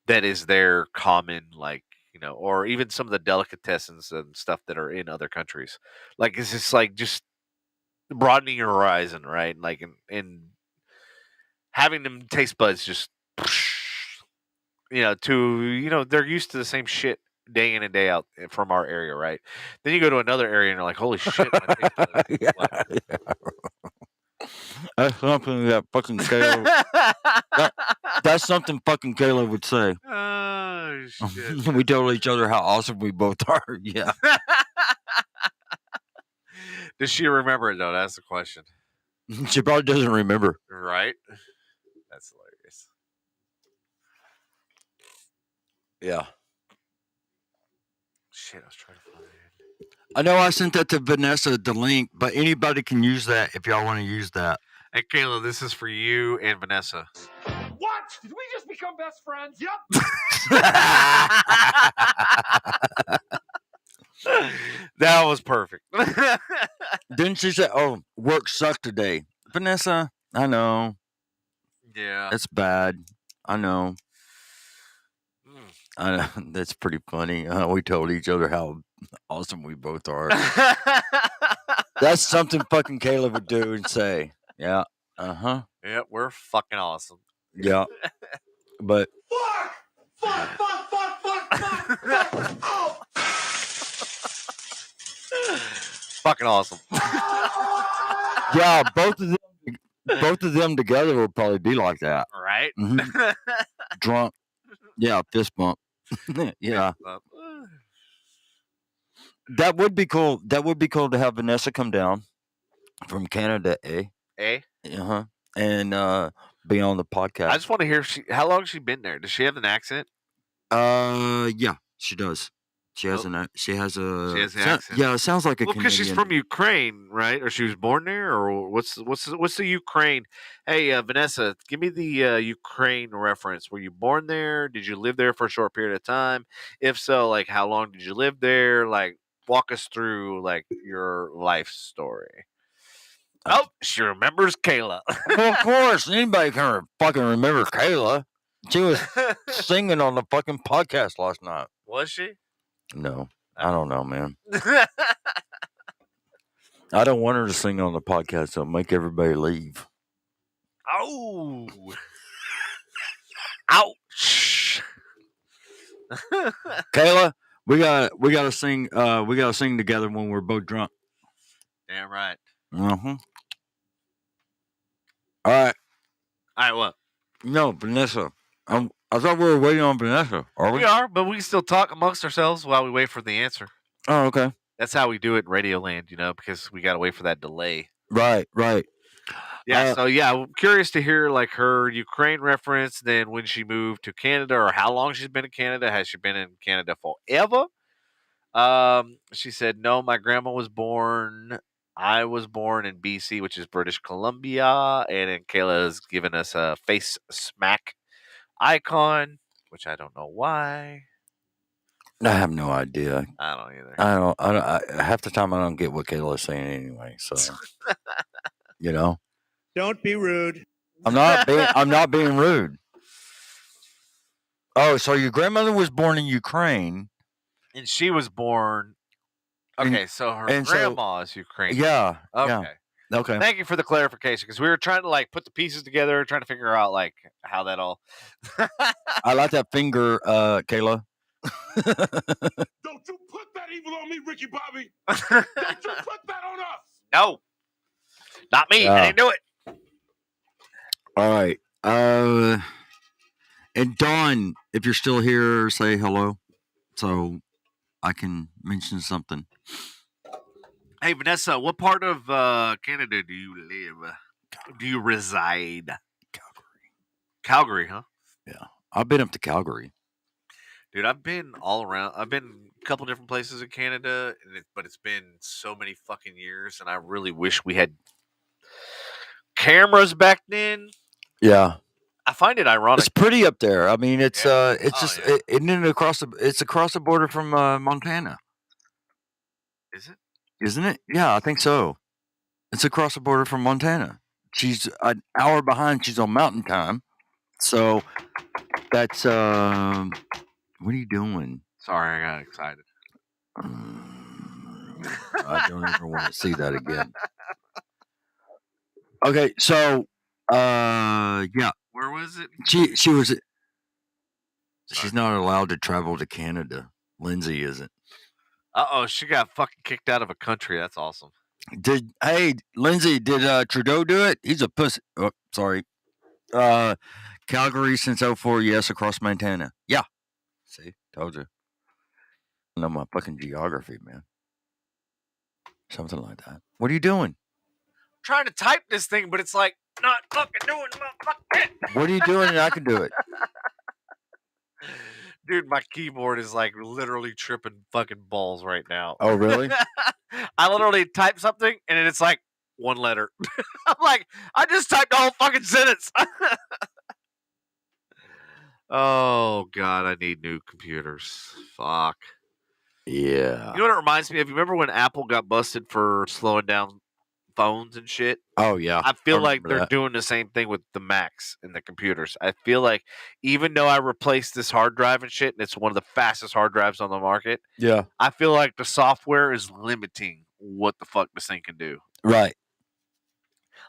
that is there common, like, you know, or even some of the delicatessens and stuff that are in other countries. Like it's just like just broadening your horizon, right? Like and having them taste buds just they're used to the same shit day in and day out from our area, right? Then you go to another area and you're like, holy shit, my taste buds. Yeah. That's something that fucking Caleb. That's something fucking Caleb would say. Oh shit. We told each other how awesome we both are. Yeah. Does she remember it though? That's the question. She probably doesn't remember. Right? That's hilarious. Yeah. Shit, I was trying to find it. I know I sent that to Vanessa, the link, but anybody can use that if y'all want to use that. Hey, Kayla, this is for you and Vanessa. What? Did we just become best friends? Yep. That was perfect. Didn't she say, oh, work sucked today? Vanessa, I know. Yeah. It's bad. I know. I know. That's pretty funny. We told each other how awesome we both are. That's something fucking Caleb would do and say. Yeah. Uh-huh. Yeah, we're fucking awesome. Yeah. But Fuck! Oh! Fucking awesome. yeah, both of them together would probably be like that. Right? Mm-hmm. Drunk. Yeah, fist bump. Yeah. That would be cool. That would be cool to have Vanessa come down from Canada, eh? Uh-huh. And be on the podcast. I just want to hear how long has she been there? Does she have an accent? Yeah, she does. She has an accent. Yeah, it sounds like a Canadian. Because she's from Ukraine, right? Or she was born there, or what's the Ukraine? Hey, Vanessa, give me the Ukraine reference. Were you born there? Did you live there for a short period of time? If so, like how long did you live there? Like walk us through like your life story. Oh, she remembers Kayla. Well, of course, anybody can fucking remember Kayla. She was singing on the fucking podcast last night. Was she? No, I don't know, man. I don't want her to sing on the podcast, so make everybody leave. Oh, ouch! Kayla, we gotta sing. We gotta sing together when we're both drunk. Damn right. Uh-huh. All right. All right, what? No, Vanessa. I thought we were waiting on Vanessa. Are we? We are, but we can still talk amongst ourselves while we wait for the answer. Oh, okay. That's how we do it in Radioland, because we got to wait for that delay. Right. Yeah, I'm curious to hear like her Ukraine reference, then when she moved to Canada or how long she's been in Canada. Has she been in Canada forever? She said, no, my grandma was born. I was born in BC, which is British Columbia. And then Kayla has given us a face smack icon, which I don't know why. I have no idea. I don't either. Half the time I don't get what Kayla's saying anyway. So, Don't be rude. I'm not being rude. Oh, so your grandmother was born in Ukraine. And she was born. Okay, so her grandma is Ukrainian. Yeah. Okay. Yeah. Okay. Thank you for the clarification, because we were trying to put the pieces together, trying to figure out how that all. I like that finger, Kayla. Don't you put that evil on me, Ricky Bobby. Don't you put that on us. No, not me. I didn't do it. All right. And Dawn, if you're still here, say hello, so I can mention something. Hey, Vanessa, what part of Canada do you live? Do you reside? Calgary, huh? Yeah, I've been up to Calgary. Dude, I've been all around. I've been a couple different places in Canada, but it's been so many fucking years, and I really wish we had cameras back then. Yeah, I find it ironic. it's pretty up there. I mean, it's Yeah. isn't it it's across the border from Montana? Is it? Isn't it? Yeah, I think so. It's across the border from Montana. She's an hour behind. She's on Mountain Time, so that's what are you doing? Sorry, I got excited. I don't ever want to see that again. Okay, so yeah. Where was it? She was. She's not allowed to travel to Canada. Lindsay isn't. She got fucking kicked out of a country. That's awesome. Hey, Lindsay, did Trudeau do it? He's a pussy. Oh, sorry. Calgary since 04, yes, across Montana. Yeah. See, told you. I know my fucking geography, man. Something like that. What are you doing? Trying to type this thing, but it's not fucking doing motherfucking. What are you doing and I can do it? Dude, my keyboard is literally tripping fucking balls right now. Oh, really? I literally type something and it's one letter. I'm I just typed the whole fucking sentence. Oh, God, I need new computers. Fuck. Yeah. You know what it reminds me of? You remember when Apple got busted for slowing down phones and shit? Oh, yeah. I feel like they're doing the same thing with the Macs and the computers. I feel like even though I replaced this hard drive and shit, and it's one of the fastest hard drives on the market, Yeah. I feel like the software is limiting what the fuck this thing can do. Right.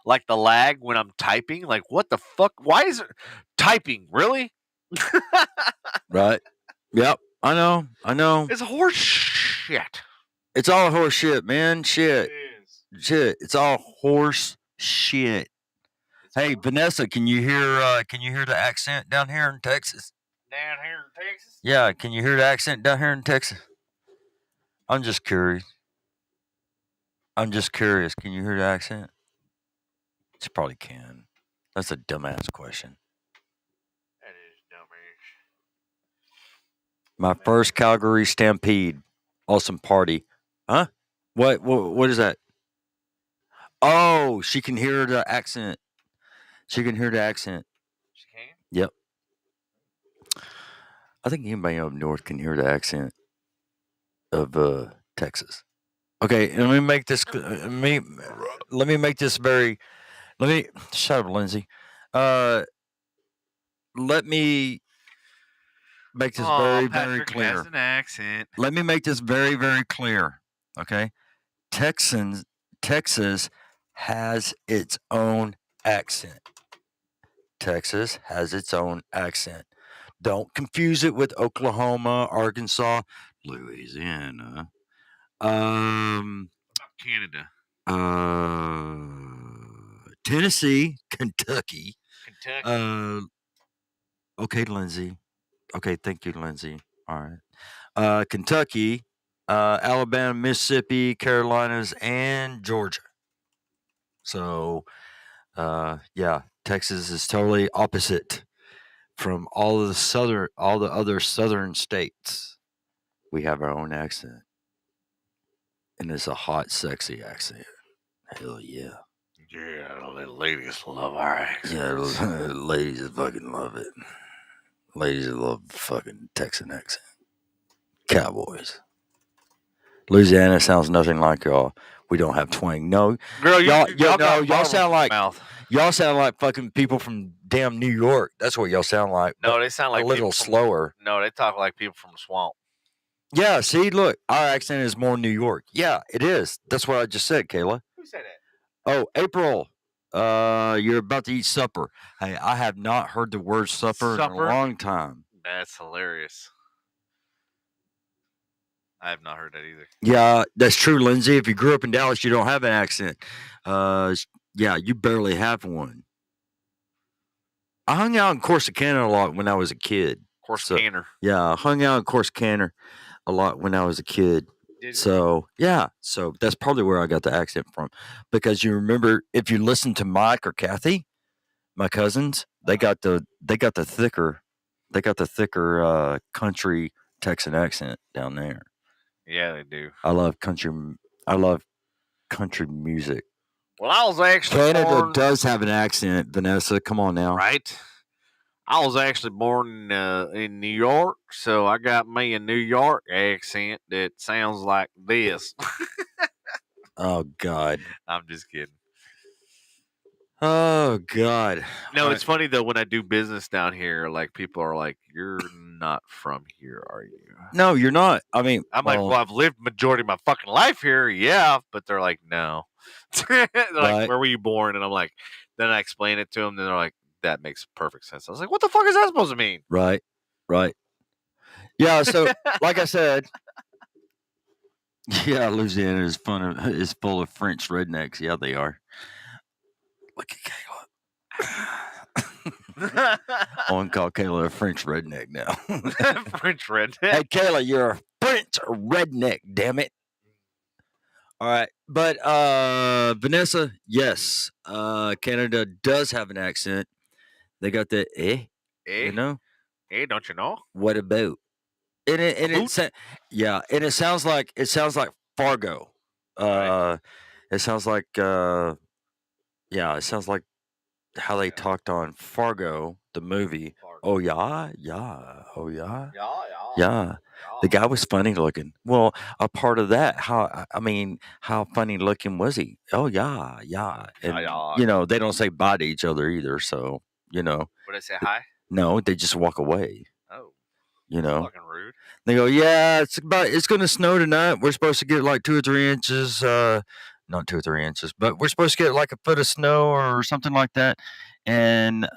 Like the lag when I'm typing, what the fuck? Why is it typing? Really? Right. Yep. I know. It's horse shit. It's all horse shit, man. Shit. Shit. It's all horse shit. Hey, Vanessa, can you hear the accent down here in Texas? Down here in Texas? Yeah, can you hear the accent down here in Texas? I'm just curious. Can you hear the accent? She probably can. That's a dumbass question. That is dumbass. My first Calgary Stampede. Awesome party. Huh? What is that? Oh, she can hear the accent. She can? Yep. I think anybody up north can hear the accent of Texas. Okay, let me make this. Let me make this very. Shut up, Lindsay. Let me make this very Patrick clear. has an accent. Let me make this very, very clear. Okay, Texas has its own accent. Texas has its own accent. Don't confuse it with Oklahoma, Arkansas, Louisiana. Canada. Tennessee, Kentucky. Kentucky. Okay, Lindsay. Okay, thank you, Lindsay. All right. Kentucky, Alabama, Mississippi, Carolinas, and Georgia. So, yeah, Texas is totally opposite from all the other southern states. We have our own accent. And it's a hot, sexy accent. Hell yeah. Yeah, the ladies love our accents. Yeah, ladies fucking love it. Ladies love fucking Texan accent. Cowboys. Louisiana sounds nothing like y'all. We don't have twang. No, Girl, y'all got barbed sound like mouth. y'all sound like fucking people from damn New York. That's what y'all sound like. No, but they sound like a little people from- slower. No, they talk like people from the swamp. Yeah, see, look, our accent is more New York. Yeah, it is. That's what I just said, Kayla. Who said that? Oh, April, you're about to eat supper. Hey, I have not heard the word supper in Supper? a long time. That's hilarious. I have not heard that either. Yeah, that's true, Lindsay. If you grew up in Dallas, you don't have an accent. Yeah, you barely have one. I hung out in Corsicana a lot when I was a kid. Corsicana. Yeah, I hung out in Corsicana a lot when I was a kid. So yeah, so that's probably where I got the accent from. Because you remember, if you listen to Mike or Kathy, my cousins, they got the thicker country Texan accent down there. Yeah, they do. I love country music. Well, I was actually Canada born, does have an accent, Vanessa. Come on now. right? I was actually born in New York, so I got me a New York accent that sounds like this. Oh God. I'm just kidding. Oh God. No, it's funny though when I do business down here, like people are like, "You're not from here, are you?" No, you're not. I mean, I'm like, "Well, I've lived majority of my fucking life here, yeah," but they're like, "No." They're like, Right. "Where were you born?" And I'm like, then I explain it to them, and they're like, "That makes perfect sense." I was like, "What the fuck is that supposed to mean?" Right. Yeah. So, like I said, yeah, Louisiana is full of French rednecks. Yeah, they are. Look at Kayla. I want to call Kayla a French redneck now. French redneck. Hey, Kayla, you're a French redneck. Damn it. All right, but Vanessa, yes, Canada does have an accent. They got the Eh? you know. Hey, don't you know? What about? And it sounds like Fargo. Right. It sounds like it sounds like how they talked on Fargo, the movie. Oh yeah, oh yeah, yeah. The guy was funny looking. Well, a part of that, how funny looking was he? Oh yeah, and yeah. they don't say bye to each other either. So Would I say hi? no, they just walk away. Oh, You know. fucking rude. They go, yeah, it's going to snow tonight. We're supposed to get like 2 or 3 inches, not 2 or 3 inches, but we're supposed to get like a foot of snow or something like that. And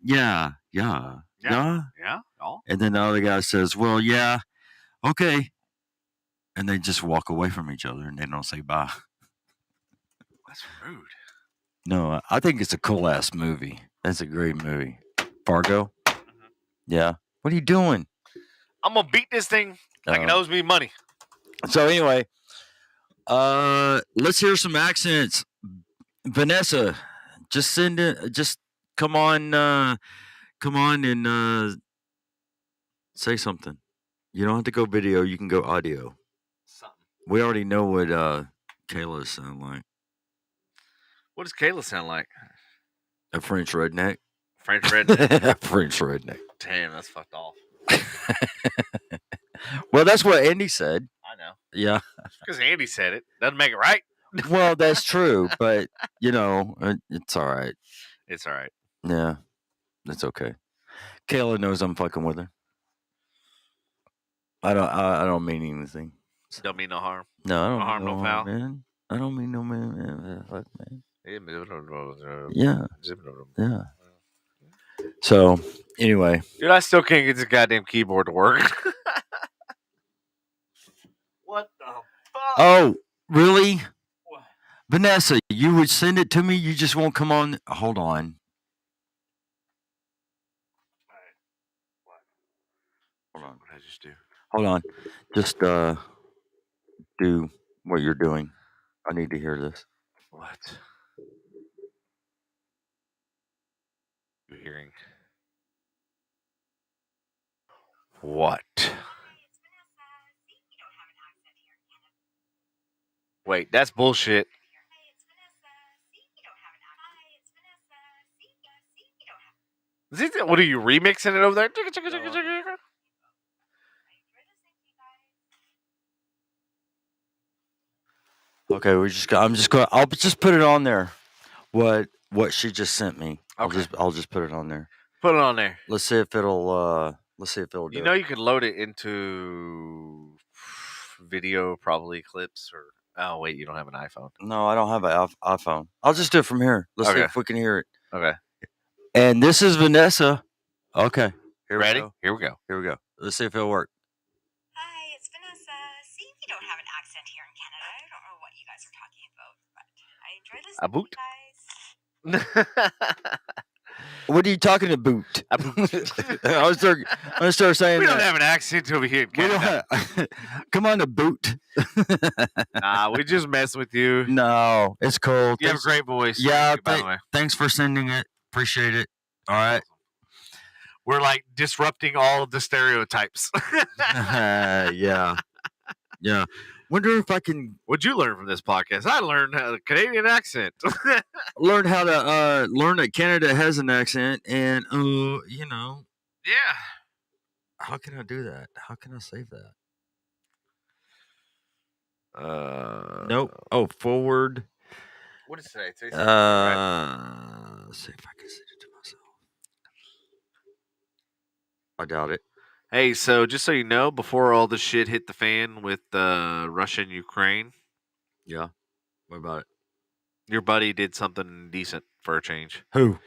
yeah. Oh, And then the other guy says, well, yeah, okay. And they just walk away from each other and they don't say bye. that's rude. No, I think it's a cool ass movie. That's a great movie. Fargo. Yeah. What are you doing? I'm gonna beat this thing like it owes me money. So anyway, let's hear some accents. Vanessa, just come on and say something. You don't have to go video, you can go audio. Something. We already know what Kayla sound like. What does Kayla sound like? A French redneck. French redneck. French redneck. Damn, that's fucked off. Well, that's what Andy said. I know. Yeah. Because Andy said it. Doesn't make it right. Well, that's true, but it's all right. It's all right. Yeah, that's okay. Kayla knows I'm fucking with her. I don't mean anything. Don't mean no harm. No, I don't No harm, mean no foul. man. I don't mean no man. Fuck, man. Yeah. Yeah. So anyway, Dude, I still can't get this goddamn keyboard to work. What the fuck? oh really, Vanessa? You would send it to me. You just won't come on. Hold on. Hold on. What did I just do? Hold on. Just do what you're doing. I need to hear this. What? You're hearing. What? Wait, that's bullshit. What are you remixing it over there? Okay, I'll just put it on there. What she just sent me. Okay. I'll just put it on there. Put it on there. Let's see if it'll do You it. know you can load it into video, probably clips or. Oh wait, you don't have an iPhone. No, I don't have an iPhone. I'll just do it from here. Let's see Okay. if we can hear it. Okay. And this is Vanessa. Okay. Ready? We go. Here we go. Here we go. Let's see if it'll work. Hi, it's Vanessa. See, we don't have an accent here in Canada. I don't know what you guys are talking about, but I enjoy listening to you guys. What are you talking about? I was gonna start saying we that. don't have an accent over here in Canada. Come on, the boot. Nah, we just mess with you. No, it's cool. You have a great voice. Yeah, by the way. Thanks for sending it. Appreciate it. All right. We're like disrupting all of the stereotypes. Yeah. Wonder if I can. What'd you learn from this podcast? I learned a Canadian accent. Learn how to learn that Canada has an accent, and Yeah. how can I do that? How can I save that? Nope. Oh, forward. What is today? Let's see if I can send it to myself. I doubt it. Hey, so just so you know, before all the shit hit the fan with Russia and Ukraine, Yeah. What about it? your buddy did something decent for a change. Who?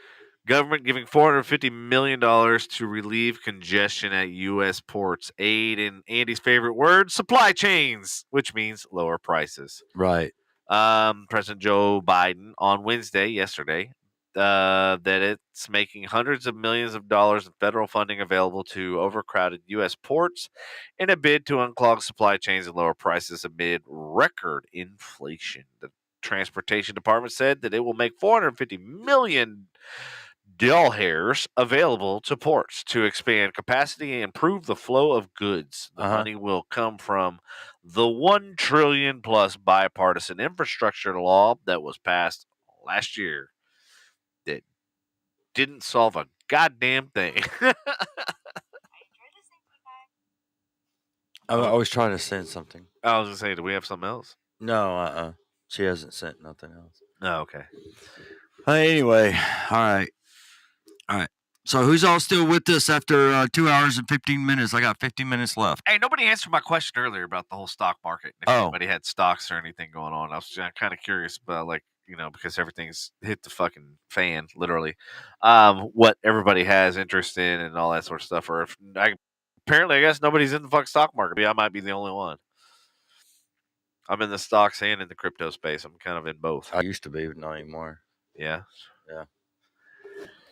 Government giving $450 million to relieve congestion at U.S. ports. Aid in Andy's favorite word, supply chains, which means lower prices. Right. President Joe Biden on Wednesday, yesterday, that it's making hundreds of millions of dollars in federal funding available to overcrowded U.S. ports in a bid to unclog supply chains and lower prices amid record inflation. The Transportation Department said that it will make $450 million available to ports to expand capacity and improve the flow of goods. The money will come from the $1 trillion plus bipartisan infrastructure law that was passed last year that didn't solve a goddamn thing. I was trying to send something. I was gonna say, do we have something else? No, she hasn't sent nothing else. Oh, okay. Anyway, all right. So who's all still with us after 2 hours and 15 minutes? I got 15 minutes left. Hey, nobody answered my question earlier about the whole stock market. If anybody had stocks or anything going on, I was kind of curious about, like, because everything's hit the fucking fan, literally. What everybody has interest in and all that sort of stuff. Or if apparently, I guess nobody's in the fucking stock market. I might be the only one. I'm in the stocks and in the crypto space. I'm kind of in both. I used to be, but not anymore. Yeah.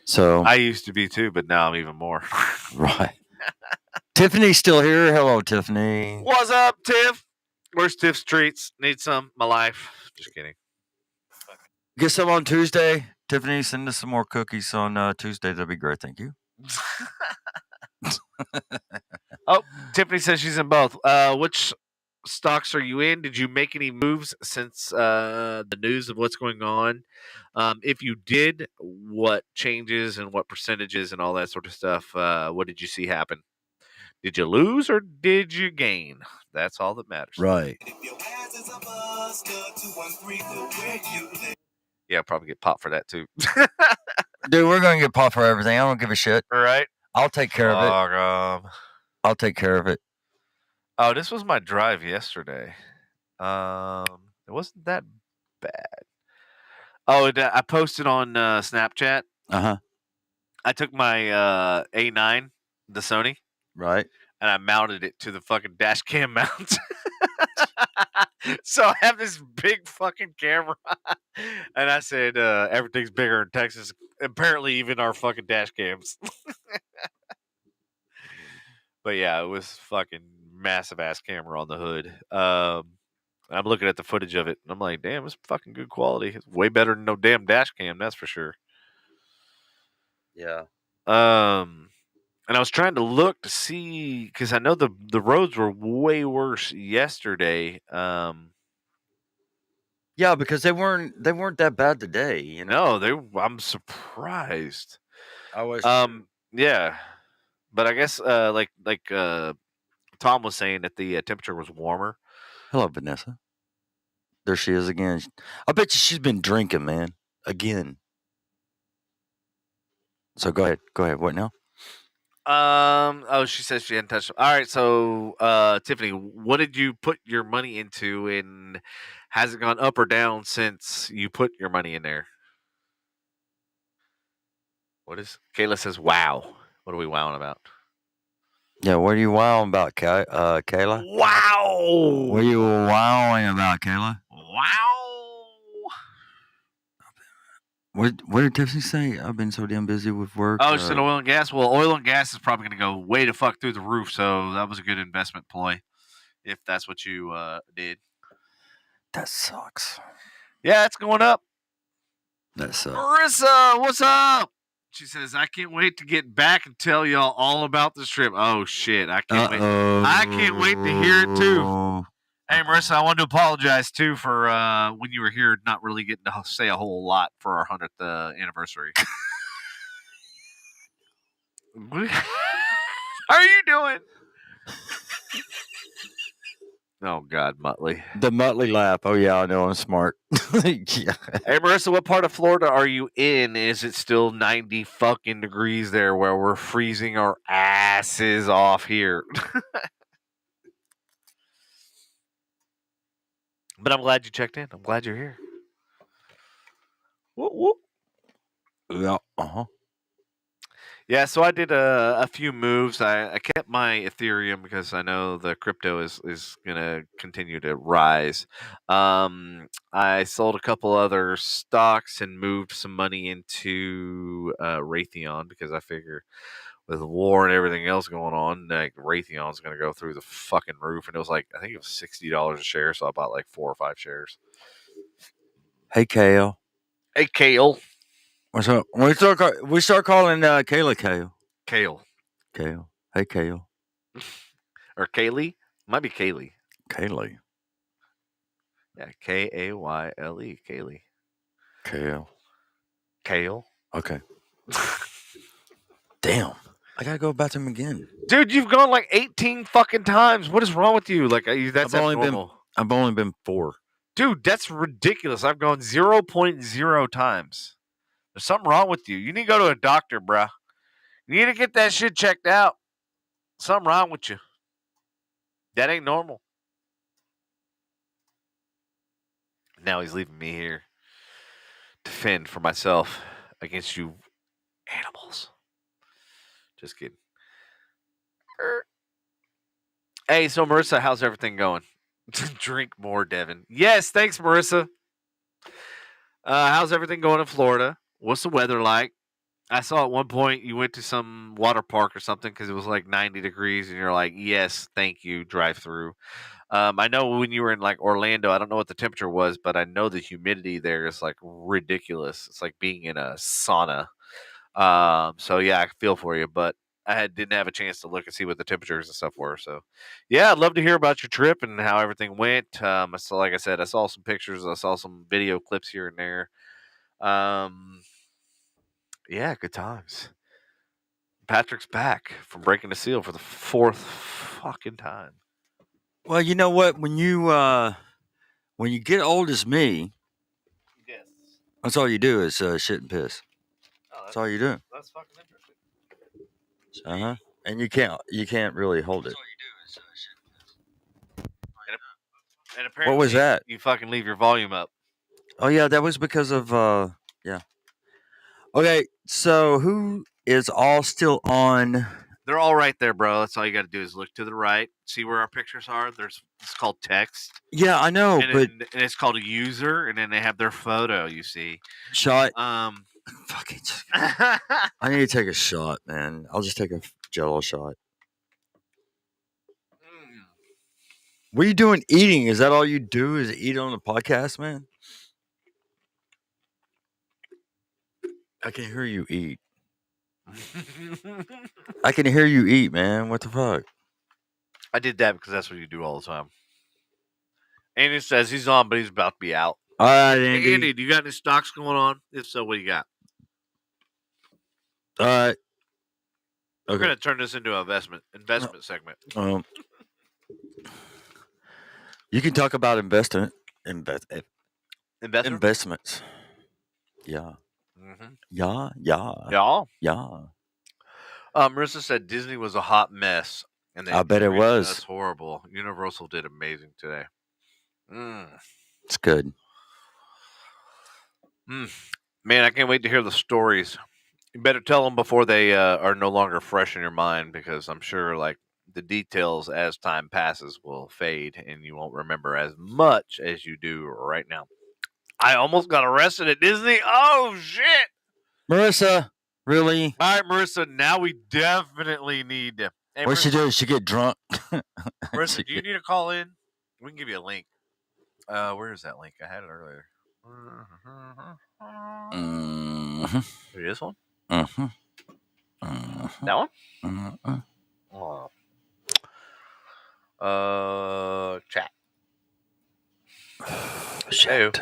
So I used to be too, but now I'm even more. Right. Tiffany's still here. Hello, Tiffany. What's up, Tiff? Where's Tiff's treats? Need some? My life. Just kidding. Get some on Tuesday. Tiffany, send us some more cookies on Tuesday. That'd be great. Thank you. Oh, Tiffany says she's in both. Which stocks are you in? Did you make any moves since the news of what's going on? If you did, what changes and what percentages and all that sort of stuff, what did you see happen? Did you lose or did you gain? That's all that matters. Right. Yeah, I'll probably get popped for that too. Dude, we're going to get popped for everything. I don't give a shit. All right. I'll take care of it. I'll take care of it. Oh, this was my drive yesterday. It wasn't that bad. Oh, I posted on Snapchat. I took my A9, the Sony, right, and I mounted it to the fucking dash cam mount. So I have this big fucking camera, and I said everything's bigger in Texas. Apparently, even our fucking dash cams. But yeah, it was fucking massive ass camera on the hood. I'm looking at the footage of it, and I'm like, damn, it's fucking good quality. It's way better than no damn dash cam, that's for sure. Yeah. And I was trying to look to see, because I know the roads were way worse yesterday. Yeah, because they weren't that bad today. You know. No, I'm surprised. I was. Yeah, but I guess like Tom was saying that the temperature was warmer. Hello, Vanessa. There she is again. I bet you she's been drinking, man. Again. So go ahead. Go ahead. What now? Oh, she says she hadn't touched. All right, so Tiffany, what did you put your money into, and has it gone up or down since you put your money in there? What is Kayla says? Wow. What are we wowing about? Yeah, what are you wowing about, Kayla? Wow. What are you wowing about, Kayla? Wow. What did Tiffany say? I've been so damn busy with work. Oh, she said oil and gas. Well, oil and gas is probably going to go way the fuck through the roof. So that was a good investment ploy, if that's what you did. That sucks. Yeah, it's going up. That sucks. Marissa, what's up? She says, I can't wait to get back and tell y'all all about this trip. Oh, shit. I can't wait. I can't wait to hear it, too. Hey, Marissa, I wanted to apologize, too, for when you were here not really getting to say a whole lot for our 100th anniversary. What are you doing? Oh, God, Muttley. The Muttley laugh. Oh, yeah, I know. I'm smart. Yeah. Hey, Marissa, what part of Florida are you in? Is it still 90 fucking degrees there where we're freezing our asses off here? But I'm glad you checked in. I'm glad you're here. Whoop, whoop. Yeah. Uh-huh. Yeah, so I did a few moves. I kept my Ethereum because I know the crypto is going to continue to rise. I sold a couple other stocks and moved some money into Raytheon because I figure with the war and everything else going on, like Raytheon's going to go through the fucking roof. And it was like, I think it was $60 a share, so I bought like 4 or 5 shares. Hey, Kale. Hey, Kale. What's up? We start calling Kayla Kale. Kale. Hey, Kale. Or Kaylee? Might be Kaylee. Kaylee. Yeah, Kayle. Kaylee. Kale. Okay. Damn. I gotta go to the bathroom again. Dude, you've gone like 18 fucking times. What is wrong with you? Like, that's I've only been 4. Dude, that's ridiculous. I've gone 0.0 times. There's something wrong with you. You need to go to a doctor, bruh. You need to get that shit checked out. Something wrong with you. That ain't normal. Now he's leaving me here to fend for myself against you animals. Just kidding. Hey, so Marissa, how's everything going? Drink more, Devin. Yes, thanks, Marissa. How's everything going in Florida? What's the weather like? I saw at one point you went to some water park or something because it was like 90 degrees, and you're like, yes, thank you, drive through. I know when you were in like Orlando, I don't know what the temperature was, but I know the humidity there is like ridiculous. It's like being in a sauna. So yeah, I feel for you, but didn't have a chance to look and see what the temperatures and stuff were. So yeah, I'd love to hear about your trip and how everything went. So like I said, I saw some pictures, I saw some video clips here and there. Yeah, good times. Patrick's back from breaking the seal for the 4th fucking time. Well, you know what? When you get old as me, Yes. that's all you do is shit and piss. Oh, That's all you do. That's fucking interesting. Uh-huh. And you can't really hold it. And apparently, What was that? You fucking leave your volume up. Oh yeah, that was because of yeah. Okay, so who is all still on? They're all right there, bro. That's all you got to do is look to the right, see where our pictures are. It's called text. Yeah, I know, but and it's called a user, and then they have their photo. You see, shot. Fucking. I need to take a shot, man. I'll just take a Jello shot. What are you doing eating? Is that all you do is eat on the podcast, man? I can hear you eat. I can hear you eat, man. What the fuck? I did that because that's what you do all the time. And it says he's on, but he's about to be out. All right, Hey, Andy. Andy, do you got any stocks going on? If so, what do you got? All right. We're Okay. gonna turn this into an investment segment. You can talk about investments. Investment. Yeah. Mm-hmm. Yeah. Yeah. Marissa said Disney was a hot mess, and I bet it treated was. us horrible. Universal did amazing today. It's good. Man, I can't wait to hear the stories. You better tell them before they are no longer fresh in your mind, because I'm sure like the details as time passes will fade and you won't remember as much as you do right now. I almost got arrested at Disney. Oh shit! Marissa, really? All right, Marissa. Now we definitely need to. Hey, What she do? She get drunk. Marissa, do you need to call in? We can give you a link. Where is that link? I had it earlier. Mm-hmm. This one? Mm-hmm. Mm-hmm. That one? Mm-hmm. Chat. Shit.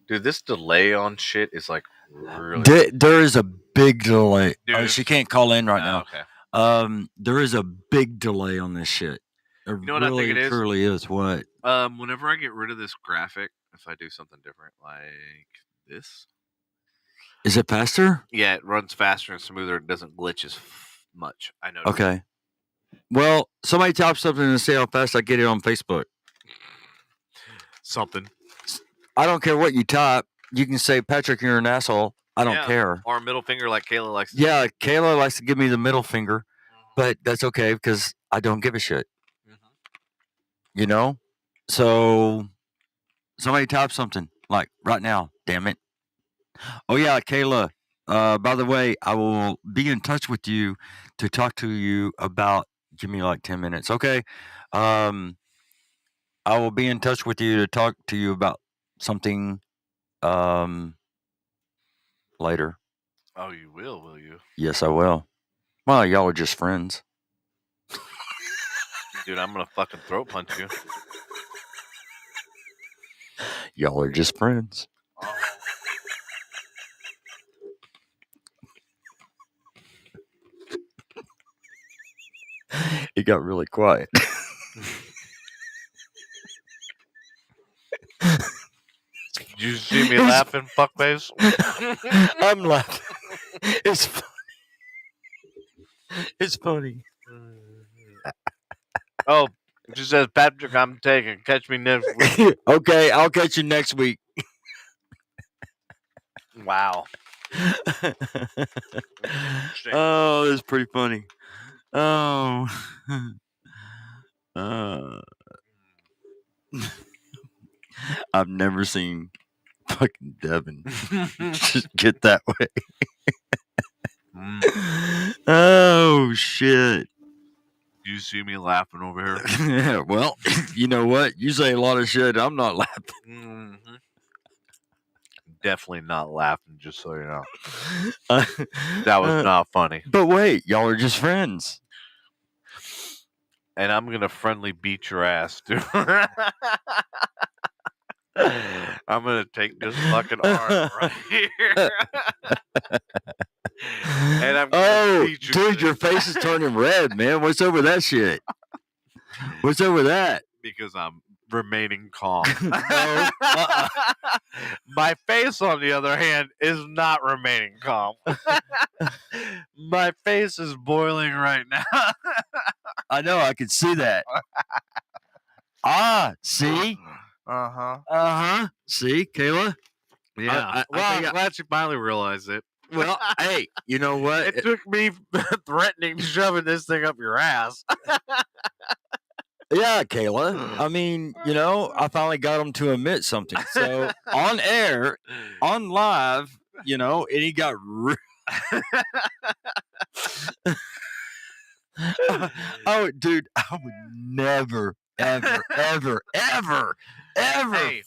Dude, this delay on shit is like really. There is a big delay. Dude. She can't call in right now. Okay. There is a big delay on this shit. There You know what I think it is? Truly is. What? Whenever I get rid of this graphic, if I do something different like this, is it faster? Yeah, it runs faster and smoother. It doesn't glitch as much. I know. Okay. Well, somebody type something and say how fast I get it on Facebook. Something. I don't care what you type. You can say, Patrick, you're an asshole. I don't care. Or middle finger like Kayla likes to. Yeah, Kayla likes to give me the middle finger, but that's okay because I don't give a shit. You know? So somebody type something like right now, damn it. Oh yeah, Kayla. By the way, I will be in touch with you to talk to you about, give me like 10 minutes. Okay. I will be in touch with you to talk to you about something later. Oh, you will you? Yes, I will. Well, y'all are just friends. Dude, I'm gonna fucking throat punch you. Y'all are just friends. Oh. It got really quiet. Did you see me laughing, fuckface? I'm laughing. It's funny. It's funny. Oh, it just says, Patrick, I'm taking. Catch me next week. Okay, I'll catch you next week. Wow. Oh, that's pretty funny. Oh. I've never seen fucking Devin just get that way. Oh, shit. You see me laughing over here? Yeah, well, you know what? You say a lot of shit. I'm not laughing. Mm-hmm. Definitely not laughing, just so you know. That was not funny. But wait, y'all are just friends. And I'm going to friendly beat your ass, dude. I'm going to take this fucking arm right here. And I'm gonna beat you, dude, your face is turning red, man. What's over that shit? What's over that? Because I'm remaining calm. My face, on the other hand, is not remaining calm. My face is boiling right now. I know, I can see that. See? Uh-huh. See, Kayla? Yeah. I'm glad you finally realized it. Well, hey, you know what? It took me threatening shoving this thing up your ass. Yeah, Kayla. I mean, you know, I finally got him to admit something. So on air, on live, you know, and he got oh, dude, I would never, ever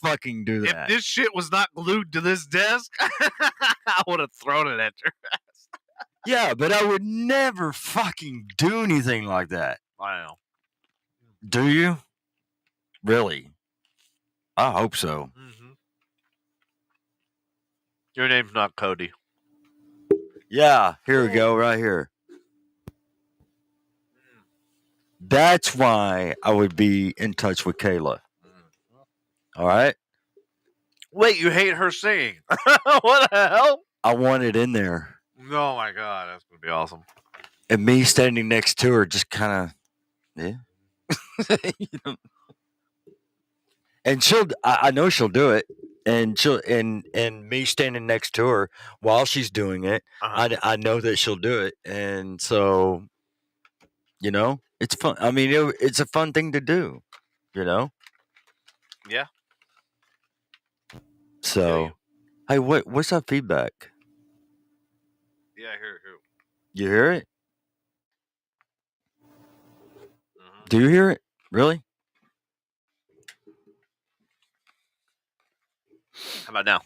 fucking do that. If this shit was not glued to this desk, I would have thrown it at your ass. Yeah, but I would never fucking do anything like that. I know. Do you? Really? I hope so. Mm-hmm. Your name's not Cody. Yeah, here we go, right here. That's why I would be in touch with Kayla. All right? Wait, you hate her singing? What the hell? I want it in there. Oh my god, that's gonna be awesome. And me standing next to her just kind of, yeah. You know? And I know she'll do it. And and me standing next to her while she's doing it, I know that she'll do it. And so, you know, it's fun. I mean, it's a fun thing to do, you know? Yeah. So, hey, what's that feedback? Yeah, I hear it. You hear it? Do you hear it? Really? How about now?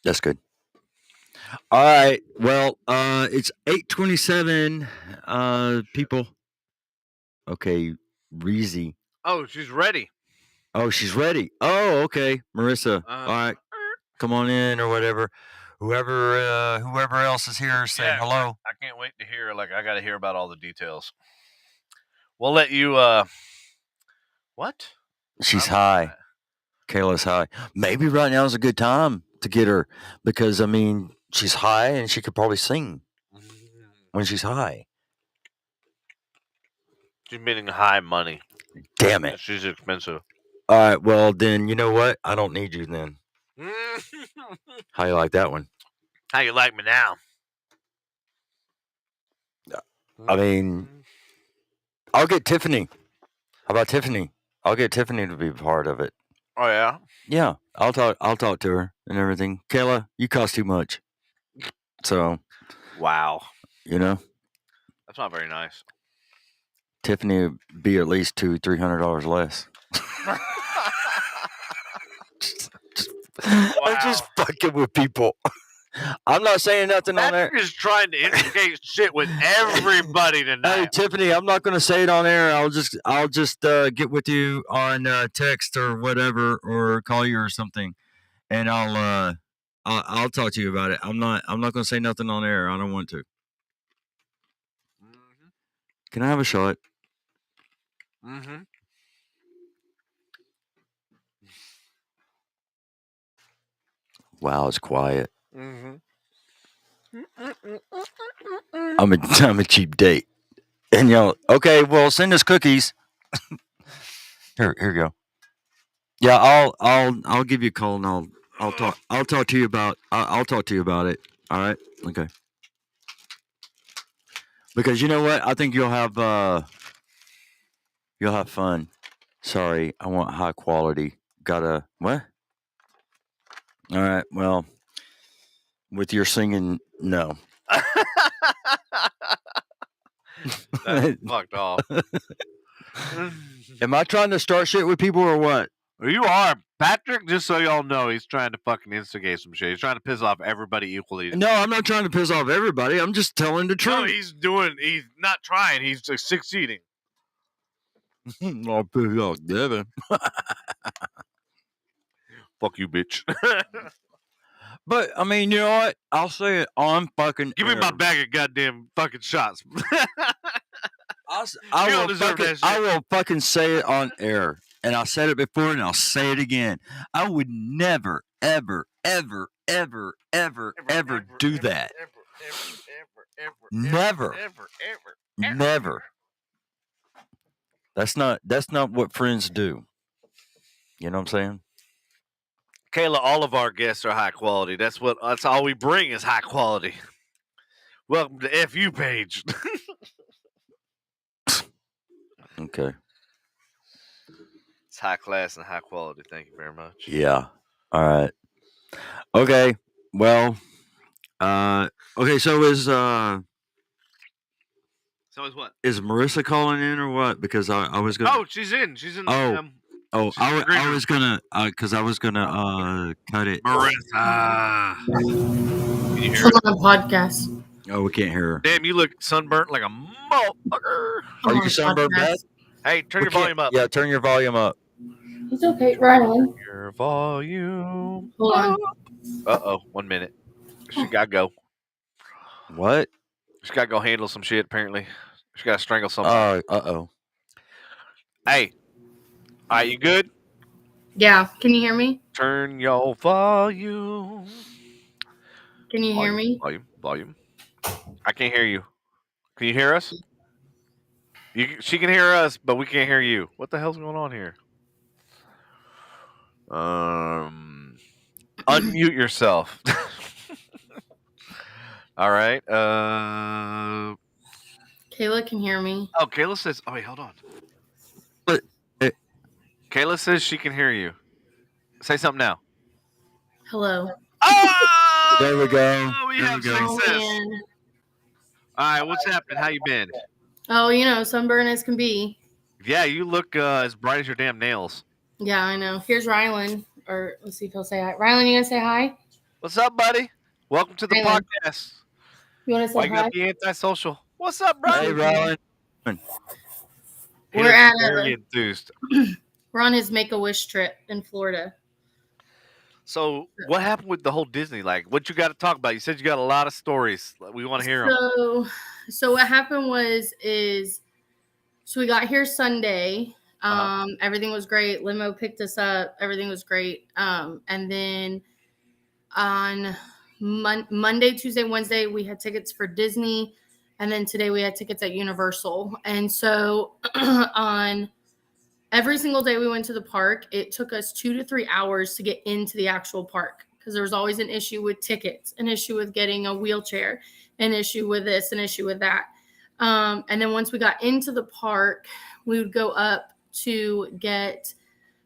That's good. All right. Well, it's 8:27. People. Okay, Reezy. Oh, she's ready. Oh, she's ready. Oh, okay, Marissa. All right, come on in or whatever. Whoever else is here saying hello. I can't wait to hear. Like, I got to hear about all the details. We'll let you. What? She's high. Kayla's high. Maybe right now is a good time to get her because I mean she's high and she could probably sing when she's high. She's meaning high money. Damn it. She's expensive. All right. Well, then you know what? I don't need you then. How you like that one? How you like me now? I mean, I'll get Tiffany. How about Tiffany? I'll get Tiffany to be part of it. Oh yeah. Yeah, I'll talk to her and everything. Kayla, you cost too much. So, wow. You know, that's not very nice. Tiffany would be at least $200-300 less. I'm just fucking with people. I'm not saying nothing on there. Patrick is trying to instigate shit with everybody tonight. Hey Tiffany, I'm not going to say it on air. I'll just get with you on text or whatever, or call you or something, and I'll talk to you about it. I'm not going to say nothing on air. I don't want to. Mm-hmm. Can I have a shot? Mm-hmm. Wow, it's quiet. Mm-hmm. I'm a cheap date, and y'all. Okay, well, send us cookies. Here you go. Yeah, I'll give you a call and I'll talk to you about I'll talk to you about it. All right, okay. Because you know what, I think you'll have fun. Sorry, I want high quality. Gotta what? All right, well, with your singing, no. That's fucked off. Am I trying to start shit with people or what? You are, Patrick. Just so y'all know, he's trying to fucking instigate some shit. He's trying to piss off everybody equally. No, I'm not trying to piss off everybody. I'm just telling the truth. No, he's not trying. He's just succeeding. I'll piss off Devin. Fuck you, bitch. But I mean, you know what? I'll say it on fucking. Give me my bag of goddamn fucking shots. I will fucking say it on air. And I said it before and I'll say it again. I would never, ever, ever, ever, ever, ever do that. Never. Never. That's not what friends do. You know what I'm saying? Kayla, all of our guests are high quality. That's all we bring is high quality. Welcome to FU page. Okay. It's high class and high quality. Thank you very much. Yeah. All right. Okay. Well. Okay. So is what? Is Marissa calling in or what? Because I was gonna. Oh, she's in. She's in. I was gonna because I was gonna cut it. Marissa. Can you hear She's on a podcast. Oh, we can't hear her. Damn, you look sunburnt like a motherfucker. Are you sunburned bad? Hey, turn your volume up. Yeah, turn your volume up. It's okay, Rylan. Your volume. Hold on. 1 minute. She gotta go. What? She gotta go handle some shit. Apparently, she gotta strangle somebody. Uh-oh. Hey, are you good? Yeah, can you hear me? Turn your volume. Can you hear me? Volume. I can't hear you. Can you hear us? She can hear us, but we can't hear you. What the hell's going on here? Unmute yourself. All right. Kayla can hear me. Oh, Kayla says. Oh wait, hold on. But Kayla says she can hear you. Say something now. Hello. Oh, there we go. We There have we go. success. Man. All right, what's happening? How you been? Oh, you know, sunburn as can be. Yeah, you look as bright as your damn nails. Yeah, I know. Here's Rylan. Or let's see if he'll say hi. Rylan, you gonna say hi? What's up, buddy? Welcome to the Rylan. podcast. You wanna say Why you hi? gotta be antisocial? What's up, bro? Hey, Rylan. We're at very enthused. We're on his Make-A-Wish trip in Florida. So, what happened with the whole Disney? Like, what you got to talk about? You said you got a lot of stories. We want to hear them. So what happened so we got here Sunday. Everything was great. Limo picked us up. Everything was great. And then on Monday, Tuesday, Wednesday, we had tickets for Disney. And then today we had tickets at Universal. And so on every single day we went to the park, it took us 2 to 3 hours to get into the actual park because there was always an issue with tickets, an issue with getting a wheelchair, an issue with this, an issue with that. And then once we got into the park, we would go up to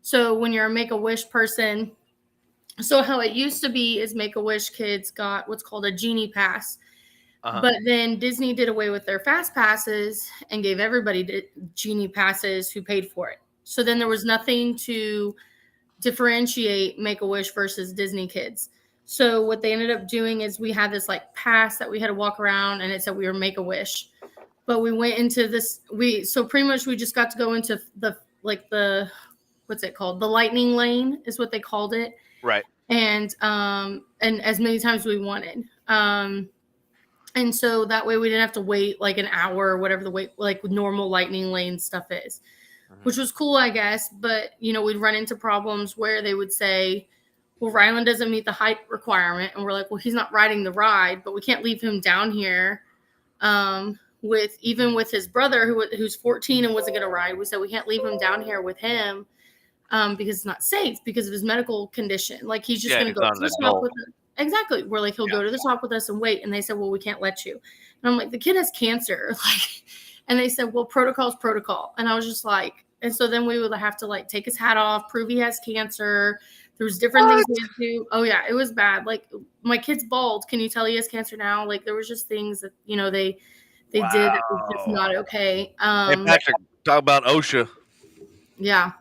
so when you're a Make-A-Wish person, so how it used to be is Make-A-Wish kids got what's called a Genie Pass. But then Disney did away with their fast passes and gave everybody Genie Passes who paid for it. So then there was nothing to differentiate Make-A-Wish versus Disney kids. So what they ended up doing is we had this like pass that we had to walk around and it said we were Make-A-Wish. But we went into this, so pretty much we just got to go into the what's it called? The lightning lane is what they called it. Right. And as many times as we wanted. And so that way we didn't have to wait like an hour or whatever the wait, like normal lightning lane stuff is, which was cool, I guess. But, you know, we'd run into problems where they would say, well, Rylan doesn't meet the height requirement. And we're like, well, he's not riding the ride, but we can't leave him down here with his brother who's 14 and wasn't going to ride. We said we can't leave him down here with him because it's not safe because of his medical condition. Like he's just going to go to the top with us. Exactly. We're like, he'll go to the top with us and wait. And they said, well, we can't let you. And I'm like, the kid has cancer. And they said, well, protocol's protocol. And I was just like, and so then we would have to like take his hat off, prove he has cancer. There was different things we had to do. Oh yeah, it was bad. Like my kid's bald. Can you tell he has cancer now? Like there was just things that, you know, they did that was just not okay. Hey, Patrick, talk about OSHA. Yeah.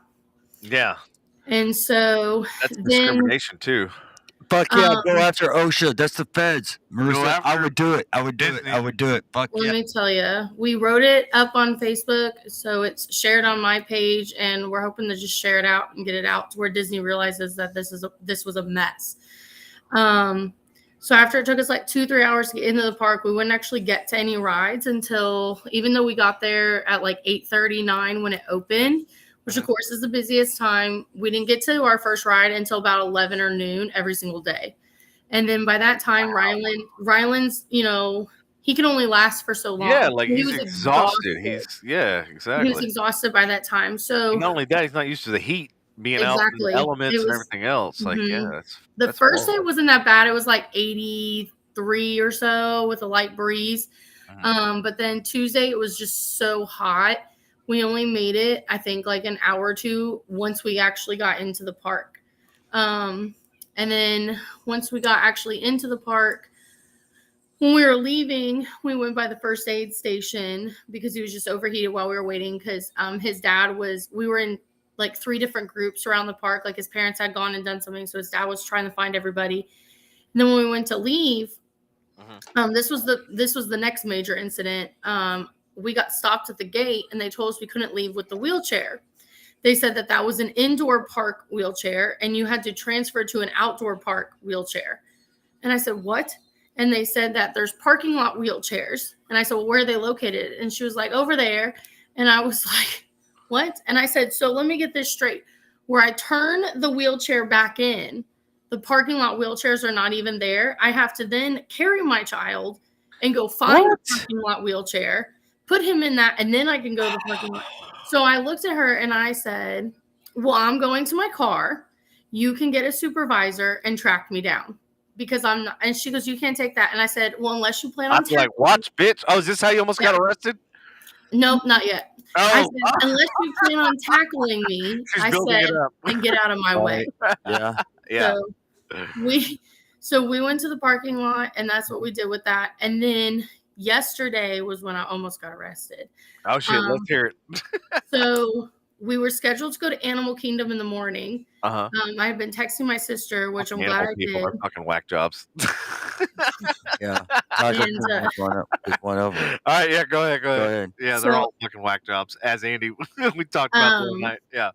Yeah. And so that's discrimination too. Fuck yeah, go after OSHA. That's the feds. Marissa, I would do it. Disney. I would do it. Fuck yeah. Let me tell you, we wrote it up on Facebook, so it's shared on my page, and we're hoping to just share it out and get it out to where Disney realizes that this was a mess. So after it took us like 2-3 hours to get into the park, we wouldn't actually get to any rides until, even though we got there at like 8:39 when it opened, which of course is the busiest time, we didn't get to our first ride until about 11 or noon every single day. And then by that time, Rylan's, you know, he can only last for so long. Yeah, like he's exhausted. Exactly. He was exhausted by that time. So not only that, he's not used to the heat being out in the elements and everything else. Like, the first day wasn't that bad. It was like 83 or so with a light breeze. But then Tuesday, it was just so hot. We only made it, I think, like an hour or two once we actually got into the park. And then once we got actually into the park, when we were leaving, we went by the first aid station because he was just overheated while we were waiting because his dad we were in like 3 different groups around the park. Like his parents had gone and done something, so his dad was trying to find everybody. And then when we went to leave, this was the next major incident. We got stopped at the gate and they told us we couldn't leave with the wheelchair. they said that that was an indoor park wheelchair and you had to transfer to an outdoor park wheelchair. And I said, what? And they said that there's parking lot wheelchairs. And I said, well, where are they located? And she was like, over there. And I was like, what? And I said, so let me get this straight. Where I turn the wheelchair back in, the parking lot wheelchairs are not even there. I have to then carry my child and go find a parking lot wheelchair, put him in that, and then I can go to the parking lot. So I looked at her and I said, well, I'm going to my car. You can get a supervisor and track me down because I'm not. And she goes, you can't take that. And I said, well, unless you plan on I'm like, watch, bitch. Oh, is this how you almost got arrested? Nope, not yet. Oh, I said, unless you plan on tackling me, I said, and get out of my way. Yeah. Yeah. So we went to the parking lot, and that's what we did with that. And then yesterday was when I almost got arrested. Oh shit, let's hear it. So we were scheduled to go to Animal Kingdom in the morning. Uh-huh. I had been texting my sister, which I'm Animal glad I people did. are fucking whack jobs. Yeah. And, Just one over. All right, yeah, go ahead. Yeah, they're So- all fucking whack jobs. As Andy, we talked about the other night. Yeah.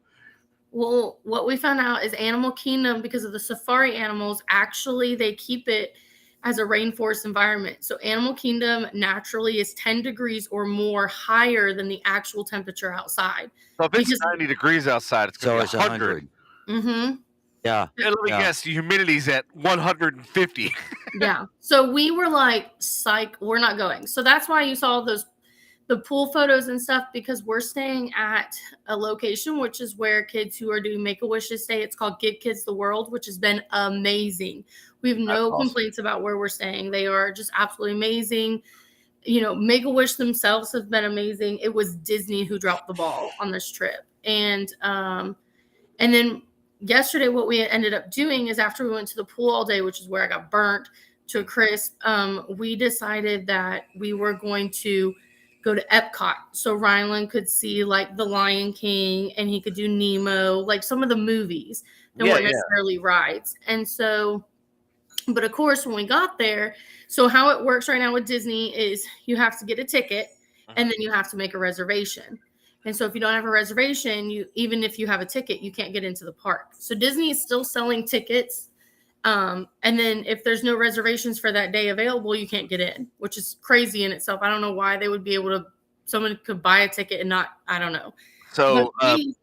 Well, what we found out is Animal Kingdom, because of the safari animals, actually they keep it as a rainforest environment. So Animal Kingdom naturally is 10 degrees or more higher than the actual temperature outside. So if it's 90 degrees outside, it's going to be 100. Mm-hmm. Yeah. And let me guess, the humidity's at 150. Yeah. So we were like, psych, we're not going. So that's why you saw the pool photos and stuff, because we're staying at a location, which is where kids who are doing Make-A-Wishes stay. It's called Give Kids the World, which has been amazing. We have no complaints about where we're staying. They are just absolutely amazing. You know, Make-A-Wish themselves have been amazing. It was Disney who dropped the ball on this trip. And then yesterday, what we ended up doing is after we went to the pool all day, which is where I got burnt to a crisp, we decided that we were going to go to Epcot. So Rylan could see like The Lion King and he could do Nemo, like some of the movies that weren't necessarily rides. And so, but of course, when we got there, so how it works right now with Disney is you have to get a ticket and then you have to make a reservation. And so if you don't have a reservation, even if you have a ticket, you can't get into the park. So Disney is still selling tickets. And then if there's no reservations for that day available, you can't get in, which is crazy in itself. I don't know why they would be able to, someone could buy a ticket and not, I don't know. So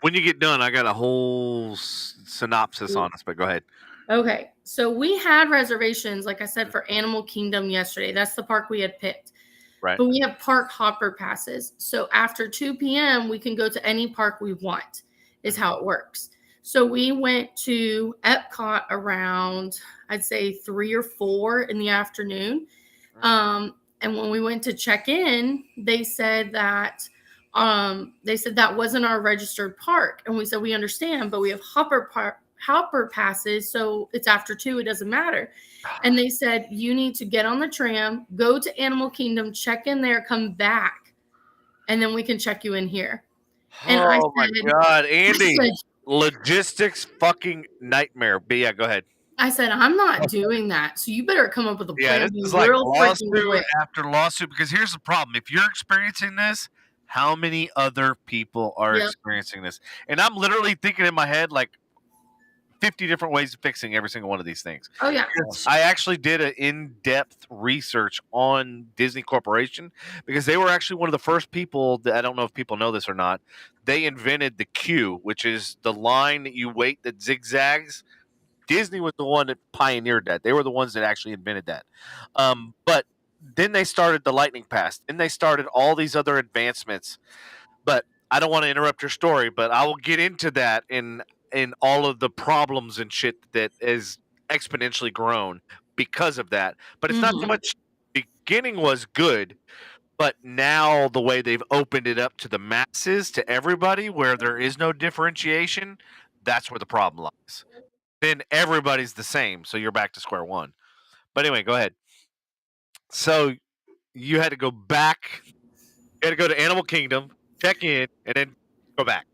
when you get done, I got a whole synopsis on this, but go ahead. Okay. So we had reservations, like I said, for Animal Kingdom yesterday. That's the park we had picked. Right. But we have park hopper passes. So after 2 p.m., we can go to any park we want, is how it works. So we went to Epcot around, I'd say 3 or 4 in the afternoon. And when we went to check in, they said that wasn't our registered park. And we said, we understand, but we have hopper passes. So it's after 2, it doesn't matter. And they said, you need to get on the tram, go to Animal Kingdom, check in there, come back, and then we can check you in here. And my God, Andy. Logistics fucking nightmare. But yeah, go ahead. I said, I'm not doing that. So you better come up with a plan. Yeah, this is like lawsuit after lawsuit, because here's the problem. If you're experiencing this, how many other people are experiencing this? And I'm literally thinking in my head, like 50 different ways of fixing every single one of these things. Oh, yeah. I actually did an in-depth research on Disney Corporation because they were actually one of the first people that, I don't know if people know this or not, they invented the queue, which is the line that you wait that zigzags. Disney was the one that pioneered that. They were the ones that actually invented that. But then they started the Lightning Pass. Then they started all these other advancements. But I don't want to interrupt your story, but I will get into that in all of the problems and shit that is exponentially grown because of that. But it's not so much beginning was good, but now the way they've opened it up to the masses, to everybody, where there is no differentiation, that's where the problem lies. Then everybody's the same, so you're back to square one. But anyway, go ahead. So you had to go back. You had to go to Animal Kingdom, check in, and then go back.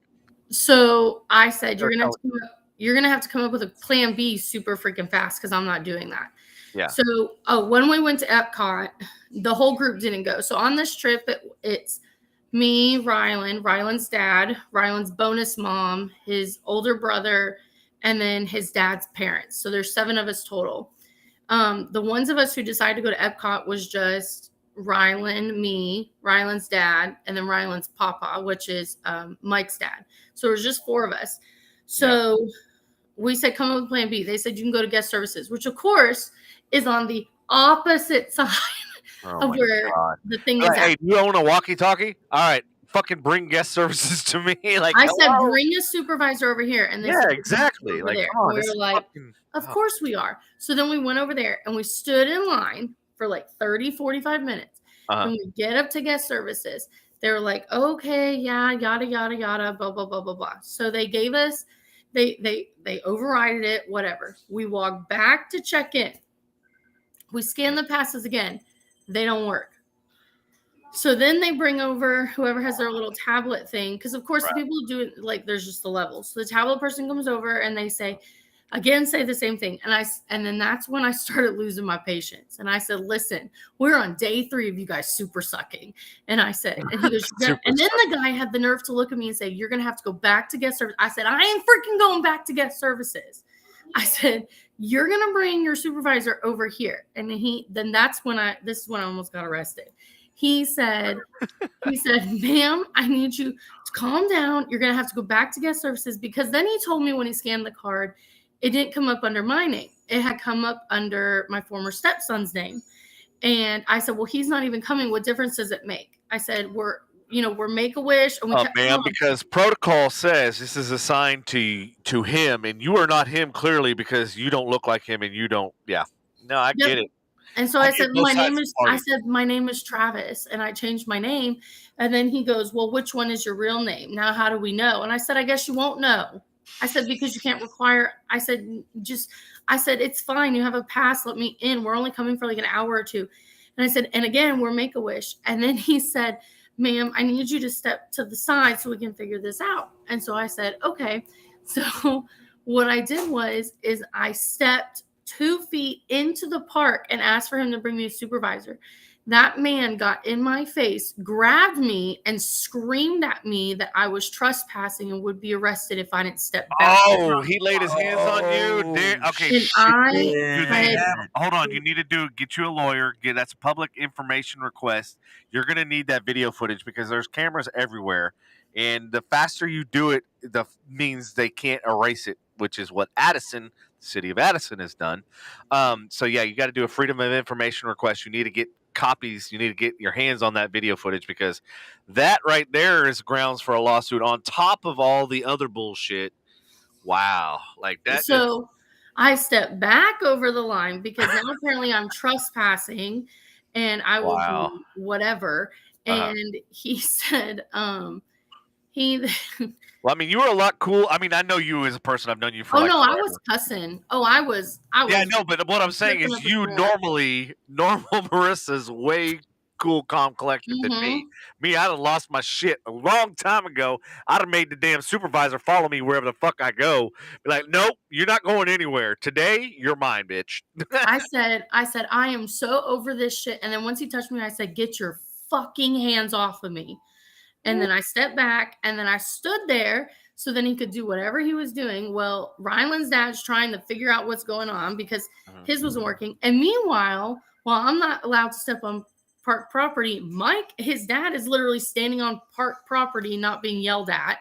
So I said, you're gonna have to come up with a plan B super freaking fast because I'm not doing that. Yeah. So when we went to Epcot, the whole group didn't go. So on this trip, it's me, Rylan's dad, Rylan's bonus mom, his older brother, and then his dad's parents. So there's 7 of us total. The ones of us who decided to go to Epcot was just Rylan, me, Rylan's dad, and then Rylan's papa, which is Mike's dad. So it was just 4 of us. So we said, come up with plan B. They said, you can go to guest services, which of course is on the opposite side of where the thing is. Hey, you own a walkie-talkie? All right, fucking bring guest services to me. Like I said, bring a supervisor over here. And they said, exactly. Over Like, there. come on, we were like, of course we are. So then we went over there and we stood in line for like 30, 45 minutes. And we get up to guest services. They were like, okay, yeah, yada, yada, yada, blah, blah, blah, blah, blah. So they gave us, they overrided it, whatever. We walked back to check in. We scan the passes again. They don't work. So then they bring over whoever has their little tablet thing. Because, of course, the people who do it, like, there's just the levels. So the tablet person comes over and they say the same thing. And then that's when I started losing my patience. And I said, listen, we're on day 3 of you guys super sucking. And I said, and he goes, and then the guy had the nerve to look at me and say, you're going to have to go back to guest service. I said, I ain't freaking going back to guest services. I said, you're going to bring your supervisor over here. And this is when I almost got arrested. He said, ma'am, I need you to calm down. You're going to have to go back to guest services, because then he told me when he scanned the card, it didn't come up under my name. It had come up under my former stepson's name. And I said, well, he's not even coming. What difference does it make? I said, we're Make-A-Wish. And ma'am, because protocol says this is assigned to him, and you are not him clearly because you don't look like him and you don't. Yeah. No, I get it. And so I said, my name is Travis, and I changed my name. And then he goes, well, which one is your real name? Now, how do we know? And I said, I guess you won't know. I said, because you can't require, I said, it's fine. You have a pass. Let me in. We're only coming for like an hour or 2. And I said, and again, we're Make-A-Wish. And then he said, ma'am, I need you to step to the side so we can figure this out. And so I said, okay. So what I did is I stepped 2 feet into the park and asked for him to bring me a supervisor. That man got in my face, grabbed me, and screamed at me that I was trespassing and would be arrested if I didn't step back. Oh, he laid his hands on you. Okay, hold on. You need to get you a lawyer. That's a public information request. You're going to need that video footage because there's cameras everywhere. And the faster you do it, means they can't erase it, which is what the city of Addison has done. So, yeah, you got to do a freedom of information request. You need to get copies. You need to get your hands on that video footage, because that right there is grounds for a lawsuit on top of all the other bullshit. Wow. Like that. So I stepped back over the line because now apparently I'm trespassing and I will do whatever. And he said, well, I mean, you were a lot cool. I mean, I know you as a person. I've known you for I was cussing. I was. Yeah, no, but what I'm saying is normal Marissa's way cool, calm, collected than me. Me, I'd have lost my shit a long time ago. I'd have made the damn supervisor follow me wherever the fuck I go. Be like, nope, you're not going anywhere. Today, you're mine, bitch. I said, I am so over this shit. And then once he touched me, I said, get your fucking hands off of me. And then I stepped back and then I stood there so then he could do whatever he was doing. Well, Ryland's dad's trying to figure out what's going on because his wasn't working. And meanwhile, while I'm not allowed to step on park property, Mike, his dad, is literally standing on park property, not being yelled at.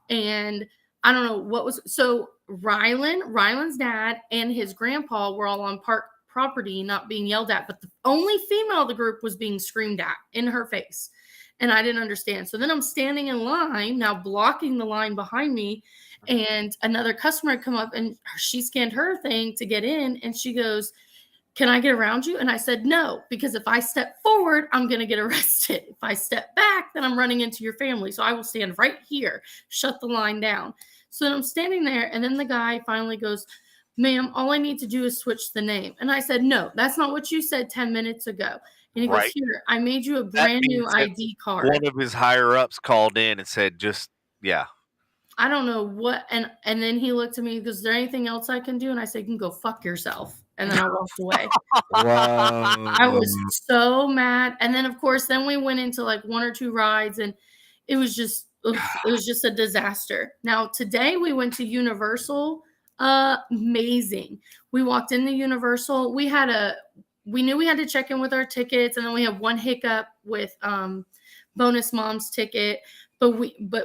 And I don't know what was. So Ryland's dad and his grandpa were all on park property, not being yelled at. But the only female of the group was being screamed at in her face. And I didn't understand. So then I'm standing in line, now blocking the line behind me. And another customer had come up and she scanned her thing to get in. And she goes, can I get around you? And I said, no, because if I step forward, I'm going to get arrested. If I step back, then I'm running into your family. So I will stand right here, shut the line down. So then I'm standing there. And then the guy finally goes, ma'am, all I need to do is switch the name. And I said, no, that's not what you said 10 minutes ago. And he goes, here, I made you a brand new ID card. One of his higher ups called in and said, I don't know what. And then he looked at me and goes, is there anything else I can do? And I said, you can go fuck yourself. And then I walked away. Wow. I was so mad. And then, of course, then we went into like 1 or 2 rides. And it was just a disaster. Now today we went to Universal. Amazing. We walked into Universal. We knew we had to check in with our tickets, and then we had one hiccup with bonus mom's ticket, but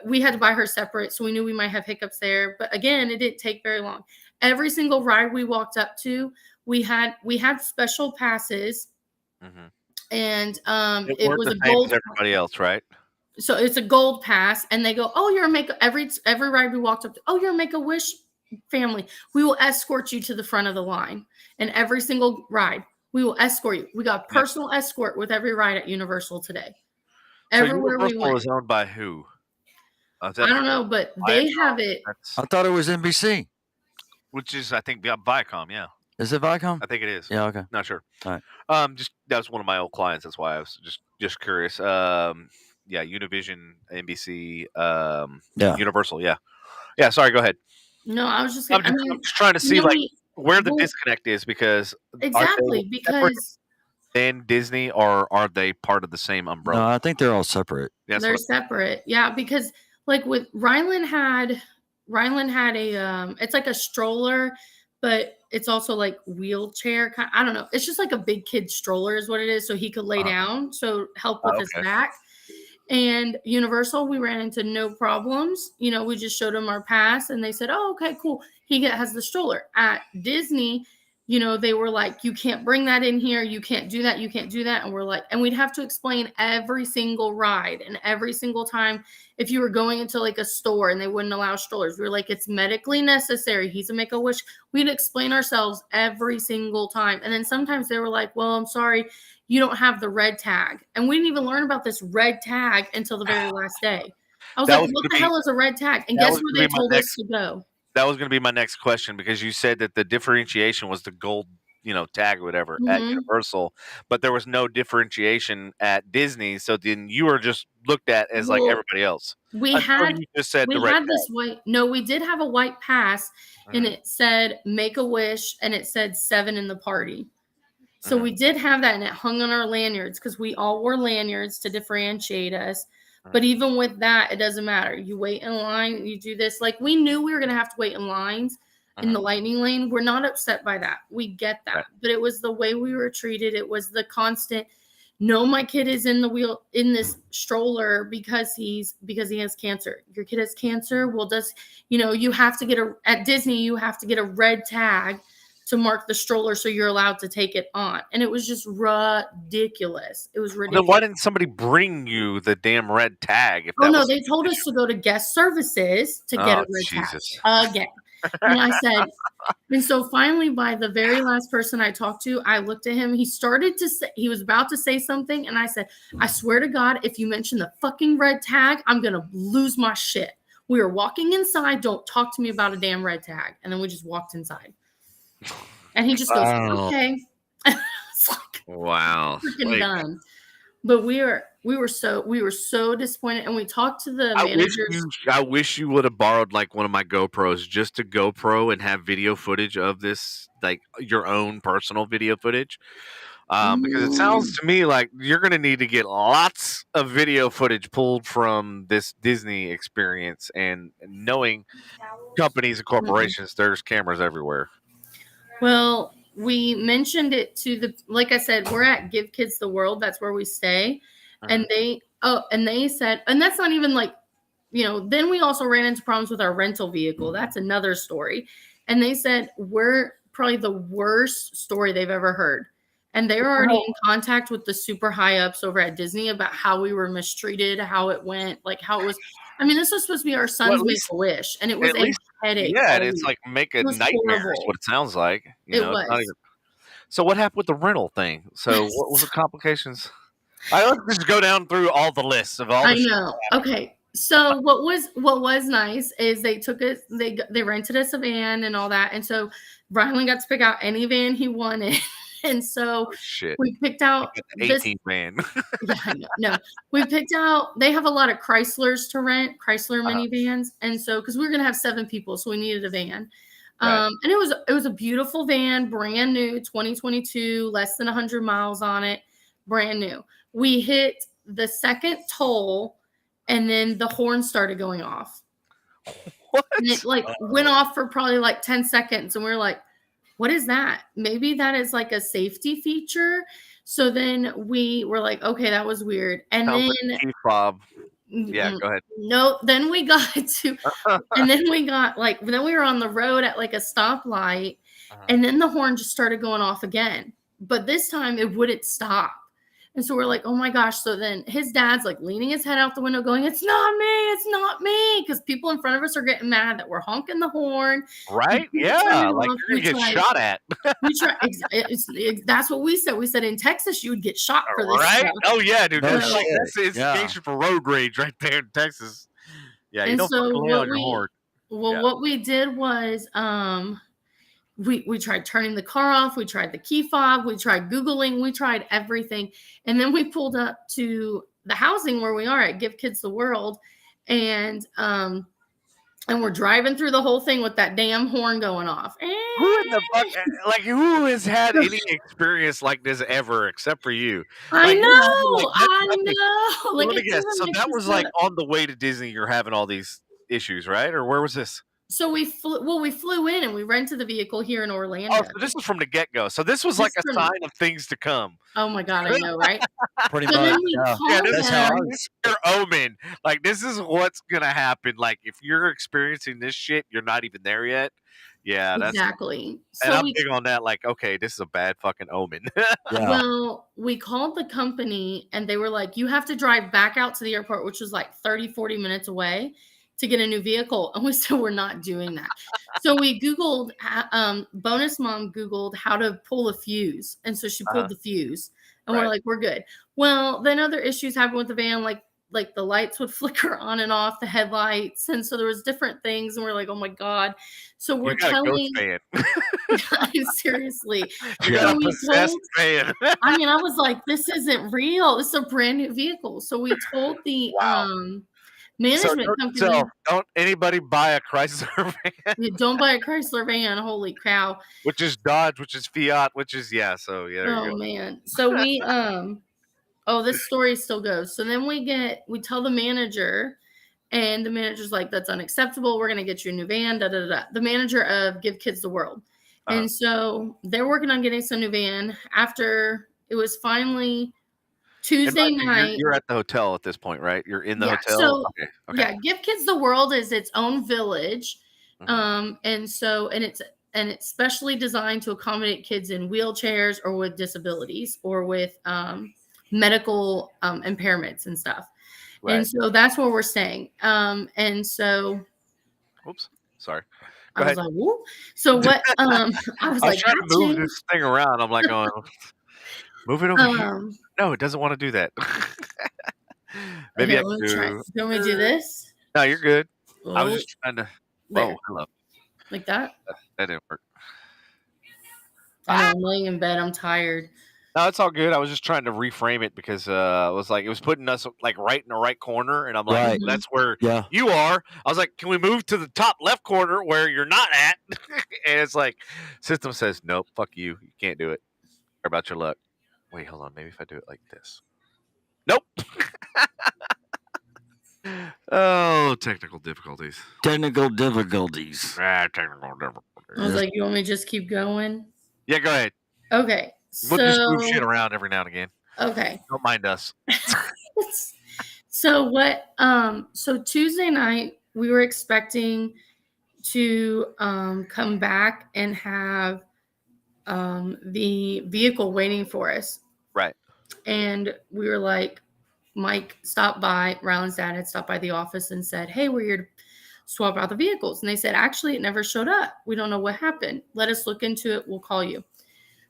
we had to buy her separate, so we knew we might have hiccups there. But again, it didn't take very long. Every single ride we walked up to, we had special passes, and it was a gold. As everybody else, right? So it's a gold pass, and they go, "Oh, you're a Make every ride we walked up to. Oh, you're a Make-A-Wish family. We will escort you to the front of the line, and every single ride we will escort you. We got personal escort with every ride at Universal today. Everywhere we went. Was owned by who? I don't know, but they have it. I thought it was NBC. Which is, I think, Viacom. Yeah. Is it Viacom? I think it is. Yeah. Okay. Not sure. All right. Just that was one of my old clients. That's why I was just curious. Yeah, Univision, NBC, Universal. Yeah. Yeah. Sorry. Go ahead. No, I was just. I'm just trying to see where the disconnect is, because because then Disney, or are they part of the same umbrella? No, I think they're all separate. They're separate. Yeah, because like with Rylan had a it's like a stroller, but it's also like wheelchair. I don't know. It's just like a big kid stroller is what it is, so he could lay down, so help with his back. And Universal, we ran into no problems. You know, we just showed them our pass, and they said, "Oh, okay, cool." He has the stroller. At Disney, you know, they were like, "You can't bring that in here. You can't do that. You can't do that." And we're like, and we'd have to explain every single ride and every single time if you were going into like a store and they wouldn't allow strollers. We were like, "It's medically necessary. He's a Make-A-Wish." We'd explain ourselves every single time. And then sometimes they were like, "Well, I'm sorry, you don't have the red tag." And we didn't even learn about this red tag until the very last day. I was like, "What the hell is a red tag?" And guess where they told us to go? That was going to be my next question, because you said that the differentiation was the gold, tag or whatever at Universal, but there was no differentiation at Disney. So then you were just looked at as like everybody else. We had this white. No, we did have a white pass, and it said Make-A-Wish, and it said 7 in the party. So we did have that, and it hung on our lanyards because we all wore lanyards to differentiate us. But even with that, it doesn't matter. You wait in line, you do this. Like, we knew we were going to have to wait in lines in the lightning lane. We're not upset by that. We get that. But it was the way we were treated. It was the constant, "No, my kid is in this stroller because he has cancer." Your kid has cancer? Well, you have to get at Disney, you have to get a red tag to mark the stroller so you're allowed to take it on. And it was just ridiculous. It was ridiculous. Then why didn't somebody bring you the damn red tag? They told us to go to guest services to get a red tag again. And I said, and so finally, by the very last person I talked to, I looked at him. He was about to say something. And I said, "I swear to God, if you mention the fucking red tag, I'm going to lose my shit. We were walking inside. Don't talk to me about a damn red tag." And then we just walked inside. And he just goes, "Okay." It's like, wow, freaking done. But we were so disappointed, and we talked to the managers. I wish you would have borrowed like one of my GoPros, just to GoPro and have video footage of this, like your own personal video footage. Because it sounds to me like you're going to need to get lots of video footage pulled from this Disney experience, and knowing companies and corporations, there's cameras everywhere. Well, we mentioned it to like I said, we're at Give Kids the World. That's where we stay. And they said, and that's not even like, then we also ran into problems with our rental vehicle. That's another story. And they said, we're probably the worst story they've ever heard. And they're already in contact with the super high ups over at Disney about how we were mistreated, how it went, like how it was. I mean, this was supposed to be our son's Make-A-Wish, and it was a headache. Yeah, and it's like make a nightmare is what it sounds like. It was. So what happened with the rental thing? So what was the complications? Let's just go down through all the lists of all the shit. Okay. So what was nice is they took us, they rented us a van and all that. And so Rylan got to pick out any van he wanted. And so we picked out this 18 van. We picked out, they have a lot of Chryslers to rent, Chrysler minivans. And so, cause we were going to have 7 people, so we needed a van. And it was a beautiful van, brand new, 2022, less than 100 miles on it, brand new. We hit the second toll and then the horn started going off. What? And it like went off for probably like 10 seconds. And we were like, what is that? Maybe that is like a safety feature. So then we were like, okay, that was weird. And Sounds then like Bob. Yeah, go ahead. no, then we got to, and then we got like, then we were on the road at like a stoplight, and then the horn just started going off again. But this time it wouldn't stop. And so we're like, oh my gosh. So then his dad's like leaning his head out the window going, it's not me. Because people in front of us are getting mad that we're honking the horn. Right? Yeah. Like you're going to get shot at. That's what we said. We said in Texas, you would get shot for this. Right? Stuff. Oh, yeah, dude. No That's like instigation for road rage right there in Texas. Yeah, you don't fucking lay on your horn. Well, what we did was we tried turning the car off. We tried the key fob. We tried Googling. We tried everything. And then we pulled up to the housing where we are at Give Kids the World. And we're driving through the whole thing with that damn horn going off. Who in the fuck? Like, who has had any experience like this ever except for you? I Like, know. I know. Let me guess. So that was like on the way to Disney. You're having all these issues, right? Or where was this? So we flew in and we rented the vehicle here in Orlando. Oh, so this was from the get-go. So this was like a sign of things to come. Oh my God, I know, right? Pretty So much. then we Yeah. called That's them. how I This is your omen. Like, this is what's gonna happen. Like, if you're experiencing this shit, you're not even there yet. Yeah, that's Exactly. And So I'm we big on that. Like, okay, this is a bad fucking omen. Yeah. Well, we called the company and they were like, you have to drive back out to the airport, which was like 30, 40 minutes away to get a new vehicle. And we said, we're not doing that. So we Googled, Bonus Mom Googled how to pull a fuse. And so she pulled the fuse and we're like, we're good. Well, then other issues happened with the van, like the lights would flicker on and off, the headlights. And so there was different things. And we're like, oh my God. So we're telling, seriously. You got a possessed van. I mean, I was like, this isn't real. This is a brand new vehicle. So we told the management company. So don't anybody buy a Chrysler van. Don't buy a Chrysler van. Holy cow. Which is Dodge, which is Fiat, which is so yeah. There you go. Man. So we this story still goes. So then we tell the manager, and the manager's like, that's unacceptable. We're gonna get you a new van. The manager of Give Kids the World. And so they're working on getting some new van. After it was finally Tuesday night. You're at the hotel at this point, right? You're in the hotel. So, okay. Yeah, Give Kids the World is its own village, and it's specially designed to accommodate kids in wheelchairs or with disabilities or with medical impairments and stuff. Right. And so that's where we're staying. And so, oops, sorry. I was like, whoop. So what? I was like, trying to move this thing around. I'm like, going, move it over here. No, it doesn't want to do that. Maybe I can do. You want me to do this? No, you're good. I was just trying to. There. Oh, hello. Like that? That didn't work. I'm laying in bed. I'm tired. No, it's all good. I was just trying to reframe it because it was putting us like right in the right corner, and I'm like, that's where you are. I was like, can we move to the top left corner where you're not at? And it's like, system says, nope, fuck you. You can't do it. Or about your luck. Wait, hold on. Maybe if I do it like this. Nope. Oh, technical difficulties. Technical difficulties. Technical difficulties. I was like, you want me to just keep going? Yeah, go ahead. Okay. We'll just move shit around every now and again. Okay. Don't mind us. So what? So Tuesday night we were expecting to come back and have the vehicle waiting for us. Right. And we were like, Mike stopped by. Ryland's dad had stopped by the office and said, "Hey, we're here to swap out the vehicles." And they said, "Actually, it never showed up. We don't know what happened. Let us look into it. We'll call you."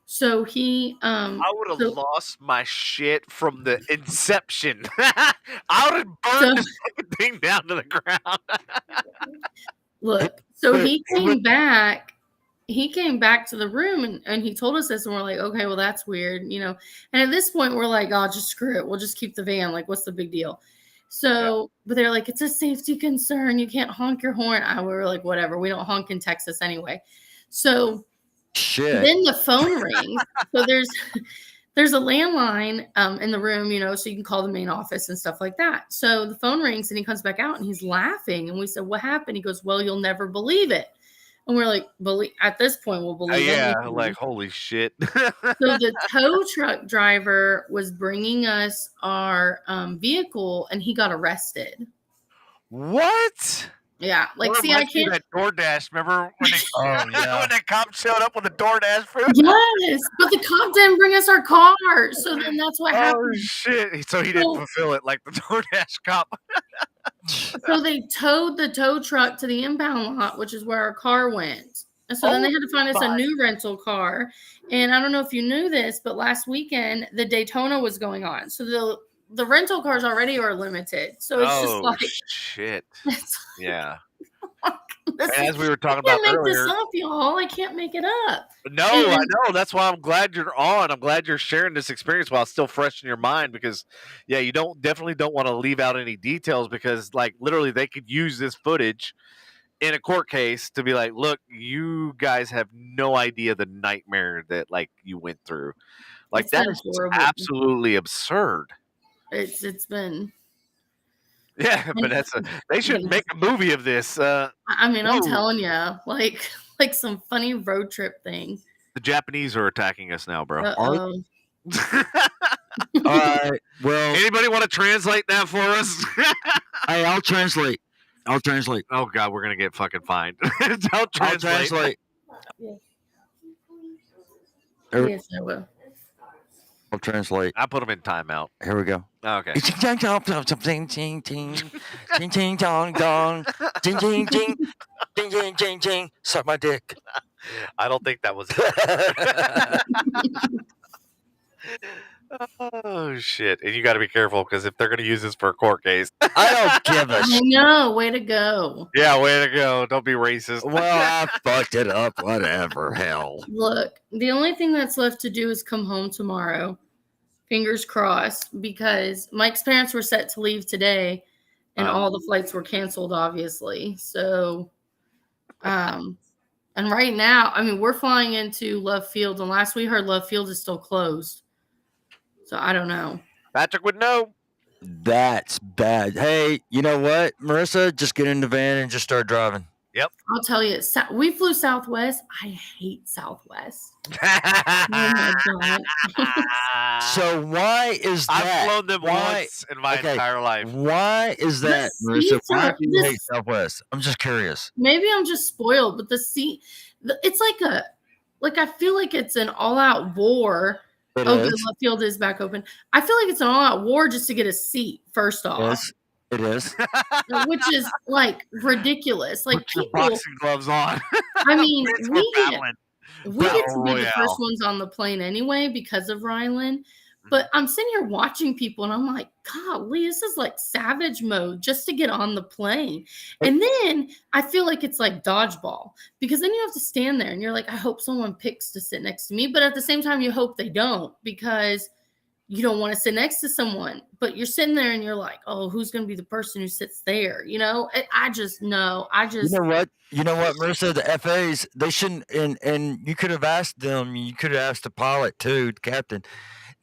So he I would have lost my shit from the inception. I would have burned this fucking thing down to the ground. Look, so he came back. He came back to the room and he told us this, and we're like, okay, well, that's weird, you know. And at this point, we're like, oh, just screw it. We'll just keep the van. Like, what's the big deal? So, but they're like, it's a safety concern. You can't honk your horn. We were like, whatever. We don't honk in Texas anyway. So then the phone rings. So there's a landline in the room, so you can call the main office and stuff like that. So the phone rings and he comes back out and he's laughing. And we said, what happened? He goes, well, you'll never believe it. And we're like, at this point, we'll believe Yeah, anything. like, holy shit. So the tow truck driver was bringing us our vehicle and he got arrested. What? Yeah, like, What see, I reminds me of can't. that DoorDash. Remember when when that cop showed up with the DoorDash food? Yes, but the cop didn't bring us our car. So then that's what Oh happened. shit! So he didn't fulfill it like the DoorDash cop. So they towed the tow truck to the impound lot, which is where our car went. And so then they had to find us a new rental car. And I don't know if you knew this, but last weekend the Daytona was going on. So the rental cars already are limited. So it's just like shit. Yeah. Listen, as we were talking I about can't make earlier, this up, y'all. I can't make it up. No, I know. That's why I'm glad you're on. I'm glad you're sharing this experience while it's still fresh in your mind because, yeah, you definitely don't want to leave out any details because, like, literally they could use this footage in a court case to be like, look, you guys have no idea the nightmare that, like, you went through. Like, It's that been is horrible. absolutely absurd. It's been. Yeah, but they should make a movie of this. I mean, I'm telling you, like some funny road trip thing. The Japanese are attacking us now, bro. Uh-oh. All right. Well, anybody want to translate that for us? Hey, I'll translate. Oh God, we're gonna get fucking fined. Don't translate. I'll translate. Yes, I will. I'll translate. I put them in timeout. Here we go. Okay. Suck my dick. I don't think that was it. Oh shit! And you got to be careful because if they're going to use this for a court case, I don't give a shit. No, way to go. Yeah, way to go! Don't be racist. Well, I fucked it up. Whatever. Hell. Look, the only thing that's left to do is come home tomorrow. Fingers crossed, because Mike's parents were set to leave today, and all the flights were canceled, obviously. So, and right now, I mean, we're flying into Love Field, and last we heard, Love Field is still closed. So I don't know. Patrick would know. That's bad. Hey, you know what, Marissa? Just get in the van and just start driving. Yep. I'll tell you, we flew Southwest. I hate Southwest. Oh my God. So why is that? I've flown them once in my entire life. Why is that, Marissa? Why do you hate Southwest? I'm just curious. Maybe I'm just spoiled, but the seat, it's like I feel like it's an all-out war. It good, is. Love Field is back open. I feel like it's an all-out war just to get a seat, first off. Yes, it is. Which is like ridiculous. Like Put your boxing gloves on. I mean, we get to be Royale. the first ones on the plane anyway because of Rylan. But I'm sitting here watching people and I'm like, golly, this is like savage mode just to get on the plane. And then I feel like it's like dodgeball because then you have to stand there and you're like, I hope someone picks to sit next to me. But at the same time, you hope they don't because you don't want to sit next to someone. But you're sitting there and you're like, oh, who's going to be the person who sits there? You know, I just know. You know what, Marissa, the FAs, they shouldn't, and you could have asked them, you could have asked the pilot too, the captain,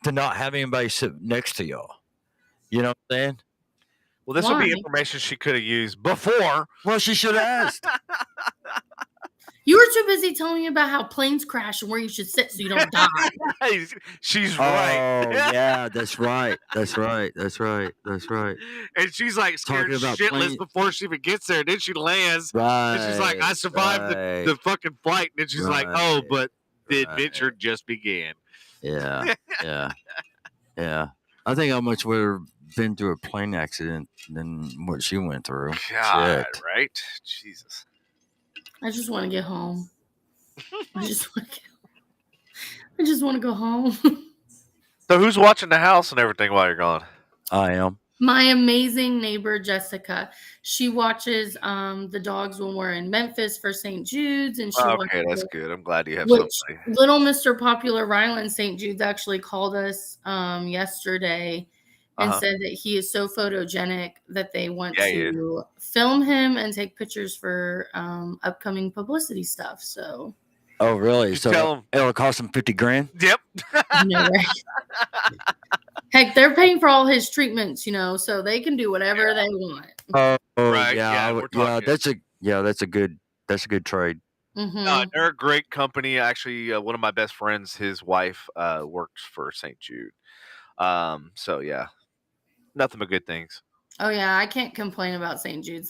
to not have anybody sit next to y'all. You know what I'm saying? Well, this would be information she could have used before. Well, she should have asked. You were too busy telling me about how planes crash and where you should sit so you don't die. She's right. Oh, yeah, that's right. That's right. And she's like scared shitless before she even gets there. And then she lands. Right. And she's like, I survived the fucking flight. And then she's like, oh, but the adventure just began. Yeah. I think how much would have been through a plane accident than what she went through. God, right? Jesus. I just want to get home. I just want to go home. So who's watching the house and everything while you're gone? I am. My amazing neighbor, Jessica. She watches the dogs when we're in Memphis for St. Jude's. And okay, that's good. I'm glad you have somebody. Little Mr. Popular Rylan St. Jude's actually called us yesterday and said that he is so photogenic that they want to film him and take pictures for upcoming publicity stuff. So Oh, really? You So tell 'em. it'll cost him $50,000. Yep. No, right? Heck, they're paying for all his treatments, so they can do whatever they want. Oh, Right, yeah, yeah, I we're would- yeah. talking- That's a good trade. Mhm. They're a great company. Actually, one of my best friends, his wife, works for St. Jude. So yeah, nothing but good things. Oh yeah, I can't complain about St. Jude's.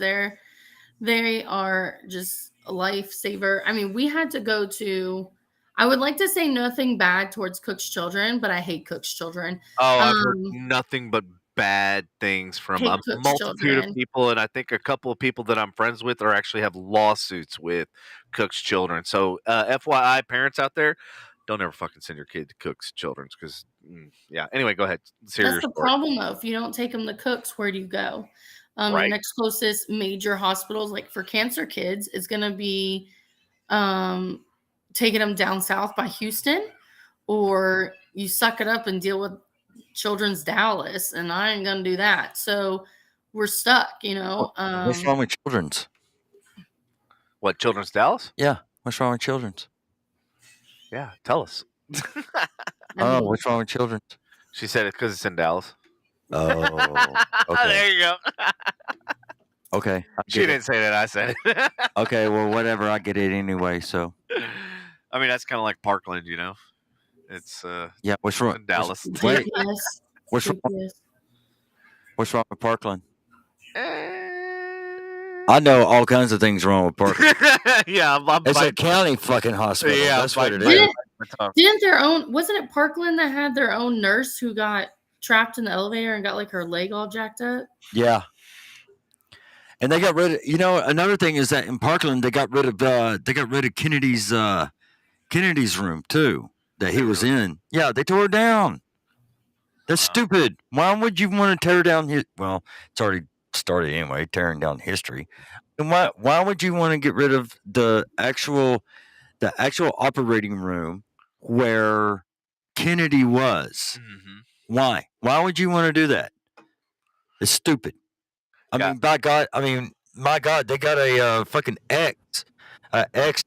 They are just a lifesaver. I mean, we had to go to. I would like to say nothing bad towards Cook's Children, but I hate Cook's Children. Oh, I've heard nothing but bad things from Hate a Cook's multitude of Children. people, and I think a couple of people that I'm friends with are actually have lawsuits with Cook's Children. So, FYI, parents out there, don't ever fucking send your kid to Cook's Children's because, yeah. Anyway, go ahead. Let's hear your That's the story. problem, though. If you don't take them to Cook's, where do you go? Your Right. next closest major hospitals, like for cancer kids, is going to be taking them down south by Houston, or you suck it up and deal with Children's Dallas, and I ain't going to do that. So we're stuck, What's wrong with Children's? What, Children's Dallas? Yeah. What's wrong with Children's? Yeah, tell us. Oh, what's wrong with Children's? She said it because it's in Dallas. Oh, okay. There you go. Okay. I She get didn't say that. I said it. it. Okay, well, whatever. I get it anyway. So, I mean, that's kind of like Parkland, It's yeah. What's wrong? in Dallas. Wait. GPS. What's wrong? GPS. What's wrong with Parkland? I know all kinds of things wrong with Parkland. Yeah, I'm It's a biting- county fucking hospital. Yeah, That's what it biting is. my tongue. Wasn't it Parkland that had their own nurse who got trapped in the elevator and got like her leg all jacked up? Yeah. And they got rid of. Another thing is that in Parkland they got rid of Kennedy's room too that he was in. Yeah, they tore it down. That's stupid. Why would you want to tear down his? Well, it's already started anyway, tearing down history. And why would you want to get rid of the actual operating room where Kennedy was? Mhm. Why? Why would you want to do that? It's stupid. I mean, by God, my God, they got a fucking X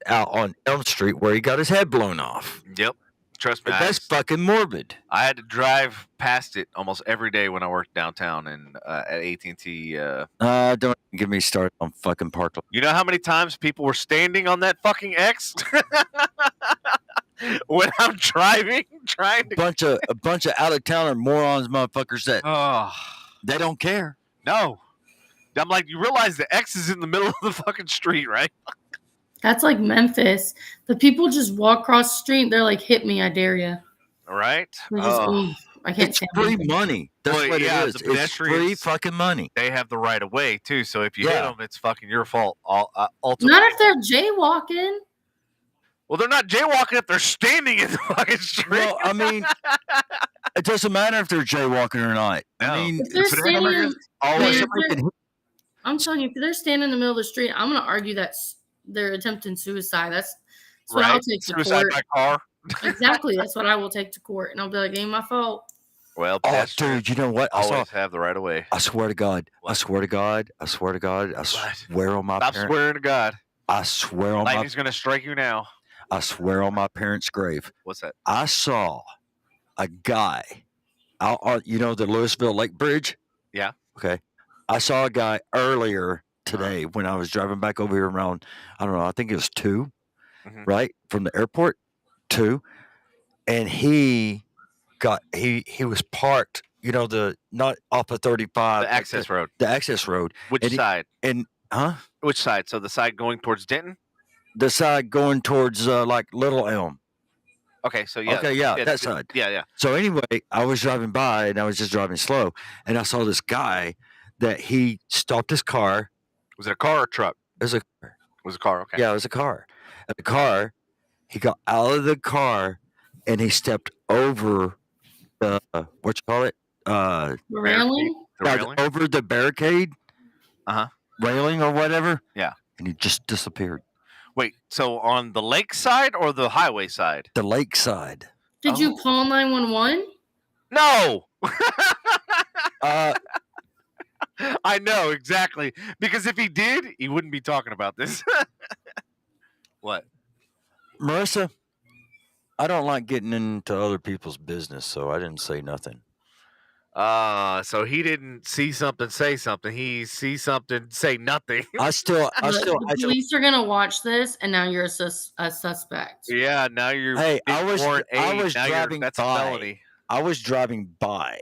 out on Elm Street where he got his head blown off. Yep. Trust me. That's fucking morbid. I had to drive past it almost every day when I worked downtown and at AT&T. Don't get me started on fucking Parkland. You know how many times people were standing on that fucking X when I'm driving, trying to. A bunch of out of towner morons, motherfuckers that Oh they don't care. no! I'm like, you realize the X is in the middle of the fucking street, right? That's like Memphis. The people just walk across the street. They're like, "Hit me, I dare you." All right. They just, I can't It's say free anything. money. That's Well, what yeah, it is. the It's free pedestrians- fucking money. They have the right of way too, so if you hit Yeah. them, it's fucking your fault. Ultimately. Not if they're jaywalking. Well, they're not jaywalking if they're standing in the fucking street. Well, I mean, it doesn't matter if they're jaywalking or not. No. I mean, If they're standing, always man, somebody can hit. I'm telling you, if they're standing in the middle of the street, I'm going to argue that they're attempting suicide. That's what I'll take to Suicide court. by car. Exactly. That's what I will take to court. And I'll be like, ain't my fault. Well, Oh, pedestrians dude, you know what? always have the right of way. I swear to God. What? I swear to God. I swear to God. I swear on my Stop parents. swearing to God. I swear on my. Lightning's gonna strike you now. I swear on my parents' grave. What's that? I saw a guy out on, the Louisville Lake Bridge. Yeah. Okay. I saw a guy earlier today when I was driving back over here around, I don't know, I think it was 2, right? From the airport, 2. And he was parked, not off of 35. The access road. The access road. Which And side? Which side? So the side going towards Denton? The side going towards like Little Elm. Okay, so yeah. Okay, yeah, that side. Yeah. So anyway, I was driving by and I was just driving slow, and I saw this guy that he stopped his car. Was it a car or a truck? It was a car. It was a car, okay. Yeah, it was a car. And the car, he got out of the car and he stepped over the what you call it? The railing? The railing? Over the barricade. Railing or whatever. Yeah. And he just disappeared. Wait, so on the lake side or the highway side? The lake side. Did you call 911? No. I know exactly, because if he did, he wouldn't be talking about this. What? Marissa, I don't like getting into other people's business, so I didn't say nothing. So he didn't see something, say something. He sees something, say nothing. The police are gonna watch this, and now you're a suspect. Yeah, now you're. Hey, I was now driving that's a by. felony. I was driving by.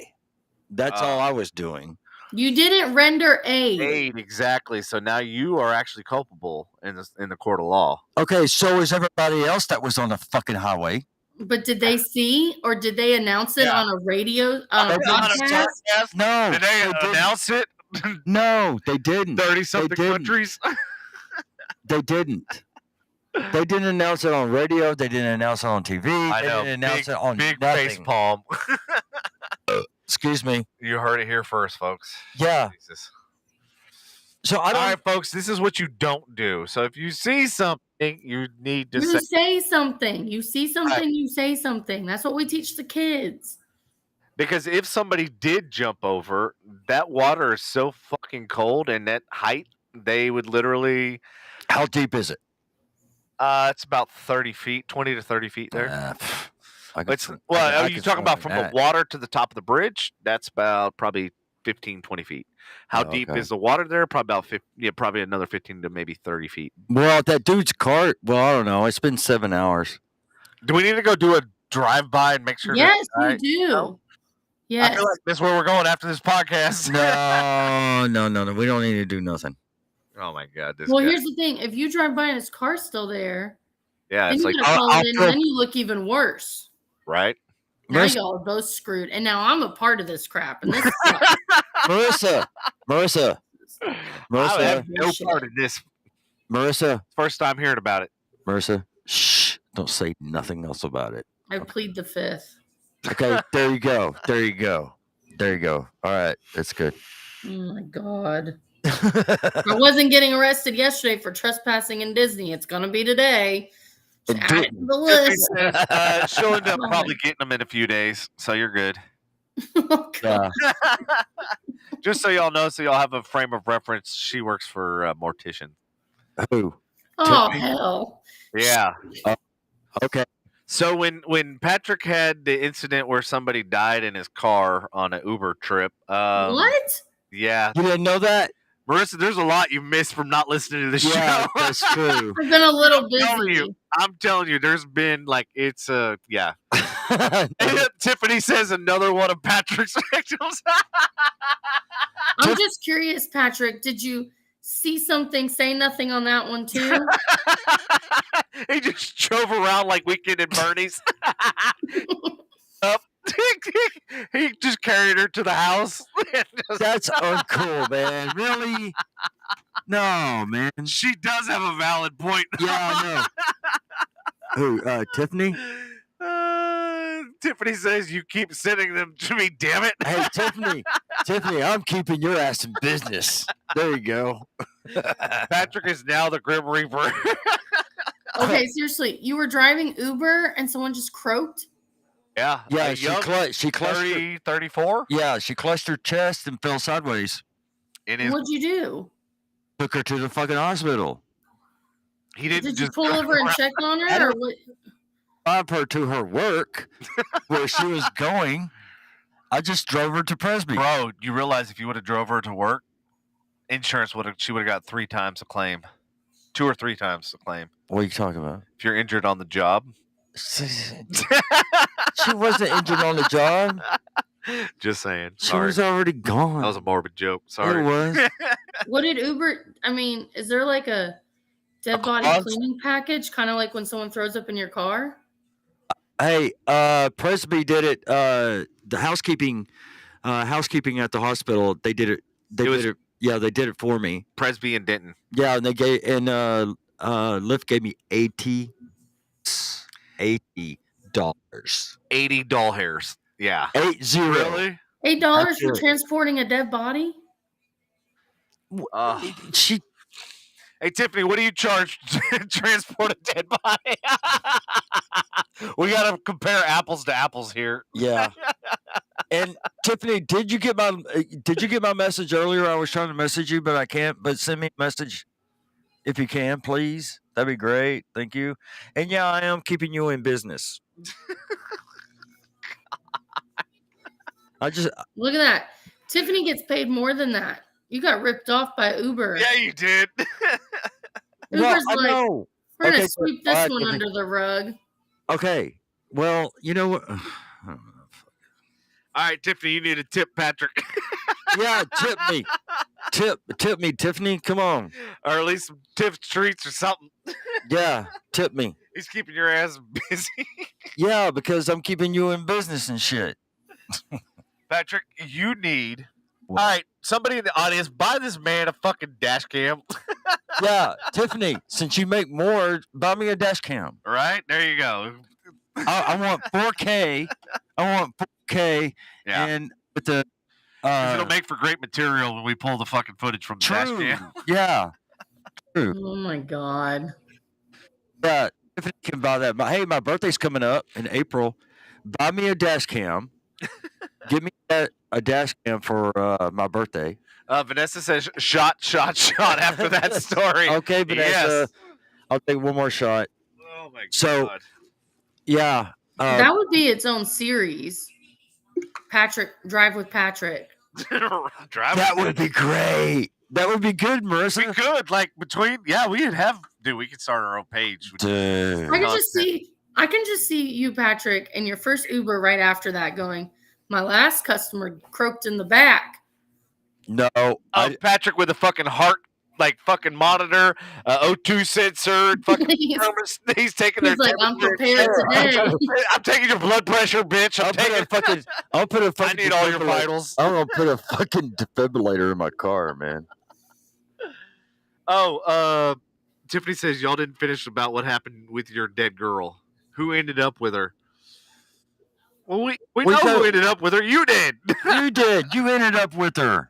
That's all I was doing. You didn't render aid. Exactly. So now you are actually culpable in the court of law. Okay, so is everybody else that was on the fucking highway. But did they see, or did they announce it on a radio broadcast? No. Did they announce it? No, they didn't. 30-something countries. They didn't. They didn't announce it on radio. They didn't announce it on TV. I know. They didn't announce it on big nothing. face palm. Excuse me. You heard it here first, folks. Yeah. Jesus. So all right, folks, this is what you don't do. So if you see something, you need to say something. You see something, you say something. That's what we teach the kids. Because if somebody did jump over, that water is so fucking cold, and that height, they would literally. How deep is it? It's about 30 feet, 20 to 30 feet there. Are you talking about from the water to the top of the bridge? That's about probably 15, 20 feet. How deep is the water there? Probably about 50, probably another 15 to maybe 30 feet. Well, that dude's cart. Well, I don't know. It's been 7 hours. Do we need to go do a drive-by and make sure? Yes, we do. No? Yes. I feel like that's where we're going after this podcast. No. We don't need to do nothing. Oh my God! Here's the thing: if you drive by and his car's still there, it's like then you look even worse, right? Now y'all are both screwed, and now I'm a part of this crap. And this Marissa, I have no part of this. Marissa, first time hearing about it. Marissa, shh! Don't say nothing else about it. I plead the fifth. Okay, there you go. All right, that's good. Oh my God. I wasn't getting arrested yesterday for trespassing in Disney. It's gonna be today. Add it to the list. She'll end up probably getting them in a few days, so you're good. Yeah. Just so y'all know, so y'all have a frame of reference. She works for a mortician. Who? Oh hell. Yeah. Okay. So when Patrick had the incident where somebody died in his car on an Uber trip, what? Yeah. You didn't know that? Marissa, there's a lot you missed from not listening to the show. Yeah, that's true. I've been a little busy. I'm telling you, there's been yeah. Tiffany says another one of Patrick's victims. I'm just curious, Patrick, did you see something, say nothing on that one too? He just drove around like Weekend at Bernie's. He just carried her to the house. That's uncool, man. Really? No, man. She does have a valid point. Yeah, I know. Who? Tiffany? Tiffany says you keep sending them to me, damn it. Hey, Tiffany, I'm keeping your ass in business. There you go. Patrick is now the Grim Reaper. Okay, seriously, you were driving Uber and someone just croaked? Yeah. Yeah, she clutched 34? Yeah, she clutched her chest and fell sideways. What'd you do? Took her to the fucking hospital. He didn't Did you pull over and check on her, or what? Drive her to her work where she was going. I just drove her to Presby. Bro, you realize if you would have drove her to work, insurance she would have got 3 times the claim. 2 or 3 times the claim. What are you talking about? If you're injured on the job. She wasn't injured on the job. Just saying. She was already gone. That was a morbid joke. Sorry. It was. What did Uber? I mean, is there like a dead body cleaning package, kind of like when someone throws up in your car? Hey, Presby did it. The housekeeping at the hospital. They did it. Yeah, they did it for me. Presby and Denton. Yeah, and Lyft gave me $80. $80 doll hairs. Yeah. 80. Really? $8 for transporting a dead body? Hey, Tiffany, what do you charge to transport a dead body? We got to compare apples to apples here. Yeah. And Tiffany, did you get my message earlier? I was trying to message you, but I can't. But send me a message if you can, please. That'd be great. Thank you. And yeah, I am keeping you in business. I just Look at that. Tiffany gets paid more than that. You got ripped off by Uber. Yeah, you did. Uber's I like, know. we're Okay, gonna sweep all this right, one Tiffany. under the rug. Okay. Well, you know what? I don't know. All right, Tiffany, you need to tip Patrick. Yeah, tip me. Tip me, Tiffany. Come on. Or at least some tip treats or something. Yeah, tip me. He's keeping your ass busy. Yeah, because I'm keeping you in business and shit. Patrick, you need. What? All right, somebody in the audience, buy this man a fucking dash cam. Yeah, Tiffany, since you make more, buy me a dash cam. Right? There you go. I want 4K. I want 4K. Yeah. And with the. 'Cause it'll make for great material when we pull the fucking footage from the dash True. cam. Yeah. True. Oh my God. Yeah, Tiffany can buy that. But hey, my birthday's coming up in April. Buy me a dash cam. Give me a dash cam for my birthday. Vanessa says shot after that story. Okay, Vanessa. Yes. I'll take one more shot. Oh my God. So, yeah. That would be its own series. Patrick, Drive with Patrick. That would be great. That would be good, Marissa. We could, like, between, we could start our own page. Dude. I can just see you, Patrick, and your first Uber right after that going, my last customer croaked in the back. No. Patrick with a fucking heart, like, fucking monitor, O2 sensor, fucking he's taking their like, I'm prepared today. I'm taking your blood pressure, bitch. I'll put a fucking I need all your vitals. I'm gonna put a fucking defibrillator in my car, man. Oh, Tiffany says y'all didn't finish about what happened with your dead girl. Who ended up with her? Well, we know who ended up with her. You did. You did. You ended up with her.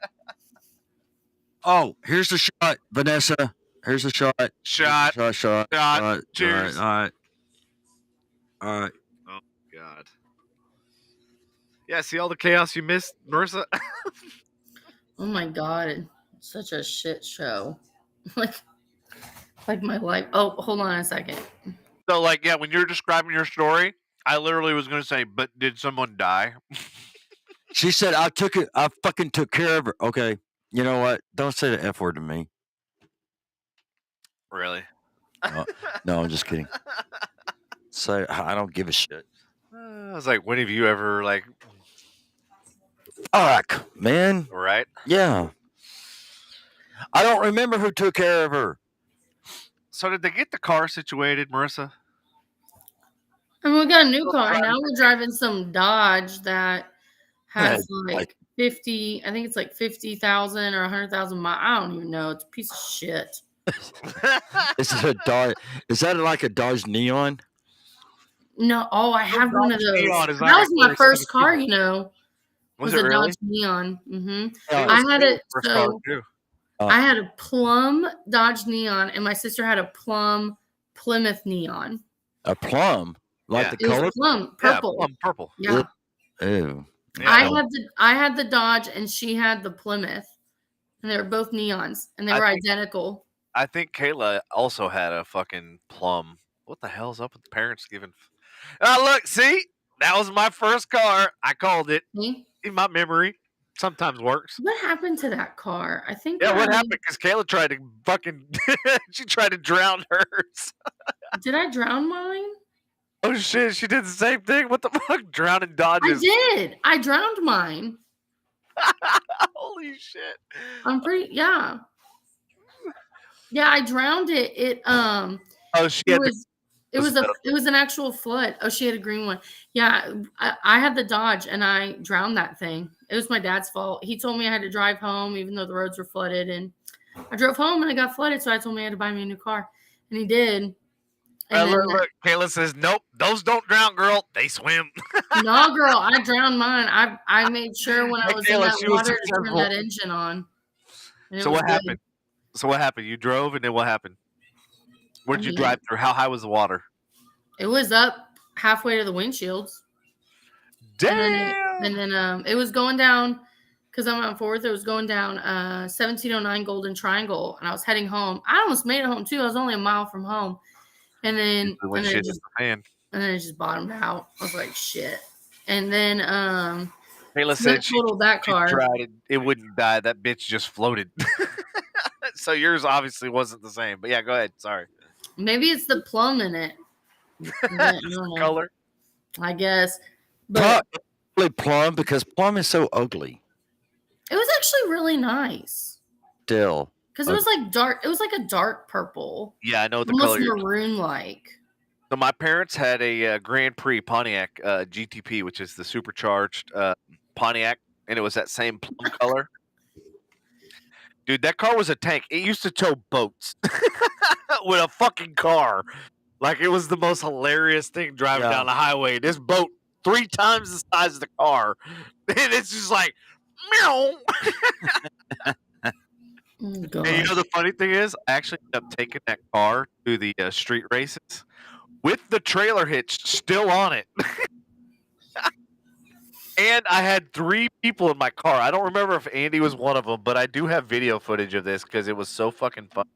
Oh, here's the shot, Vanessa. Here's the shot. Shot. Cheers. All right. Oh, God. Yeah, see all the chaos you missed, Marissa? Oh, my God. Such a shit show. like my life. Oh, hold on a second. So, like, yeah, when you're describing your story, I literally was going to say, but did someone die? She said, I fucking took care of her. Okay. You know what? Don't say the F word to me. Really? No, I'm just kidding. Say, I don't give a shit. I was like, when have you ever, like... Fuck, man. Right? Yeah. I don't remember who took care of her. So did they get the car situated, Marissa? And we got a new car. Now we're driving some Dodge that has like 50, I think it's like 50,000 or 100,000 miles. I don't even know. It's a piece of shit. Is it a Dodge? Is that like a Dodge Neon? No. Oh, I have one of those. That was my first car, you know. Was it a really? Dodge Neon. Mm-hmm. Yeah, I had it. So I had a plum Dodge Neon, and my sister had a plum Plymouth Neon. A plum? Like the color? It was plum, purple. Yeah, plum purple. Yeah. Ew. Yeah. I had the Dodge, and she had the Plymouth, and they were both neons, and they were identical. I think Kayla also had a fucking plum. What the hell's up with the parents giving? Oh, look, see, that was my first car. I called it. Me? In my memory, sometimes works. What happened to that car? I think. Yeah, what happened? Because Kayla tried to fucking, she tried to drown hers. Did I drown mine? Oh shit, she did the same thing. What the fuck? Drowning Dodges. I did. I drowned mine. Holy shit. I'm pretty, yeah. Yeah, I drowned it. It was an actual flood. Oh, she had a green one. Yeah, I had the Dodge and I drowned that thing. It was my dad's fault. He told me I had to drive home even though the roads were flooded, and I drove home and it got flooded, so I told me I had to buy me a new car, and he did. Look, Kayla says, nope, those don't drown, girl. They swim. No, girl, I drowned mine. I made sure when I was in that water to turn that engine on. So what happened? So what happened? You drove, and then what happened? Where did you drive through? How high was the water? It was up halfway to the windshields. Damn. And then it was going down because I'm on 4th. It was going down 1709 Golden Triangle, and I was heading home. I almost made it home too. I was only a mile from home, and then it just bottomed out. I was like, shit. And then Kayla said she totaled that car. tried it wouldn't die. That bitch just floated. So yours obviously wasn't the same. But yeah, go ahead. Sorry. Maybe it's the plum in it. Color. I guess. But probably plum, because plum is so ugly. It was actually really nice. Still. Because it was like dark. It was like a dark purple. Yeah, I know what the almost color. Maroon-like. So my parents had a Grand Prix Pontiac GTP, which is the supercharged Pontiac, and it was that same plum color. Dude, that car was a tank. It used to tow boats with a fucking car. Like, it was the most hilarious thing driving down the highway. This boat 3 times the size of the car. And it's just like, meow. And you know the funny thing is, I actually ended up taking that car to the street races with the trailer hitch still on it. And I had 3 people in my car. I don't remember if Andy was one of them, but I do have video footage of this because it was so fucking funny.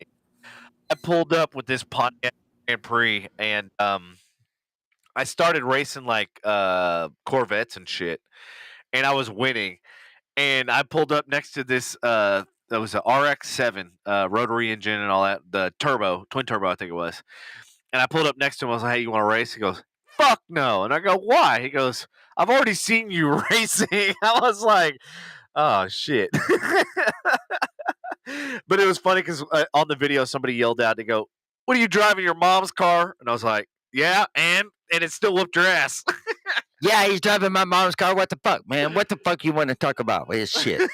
I pulled up with this Pontiac Grand Prix, and I started racing like Corvettes and shit, and I was winning. And I pulled up next to this. That was an RX-7 rotary engine and all that, the twin turbo, I think it was. And I pulled up next to him. I was like, "Hey, you want to race?" He goes, "Fuck no!" And I go, "Why?" He goes, "I've already seen you racing." I was like, "Oh shit!" But it was funny because on the video, somebody yelled out, "They go, what are you driving, your mom's car?" And I was like, "Yeah, and it still whooped your ass." Yeah, he's driving my mom's car. What the fuck, man? What the fuck you want to talk about with his shit?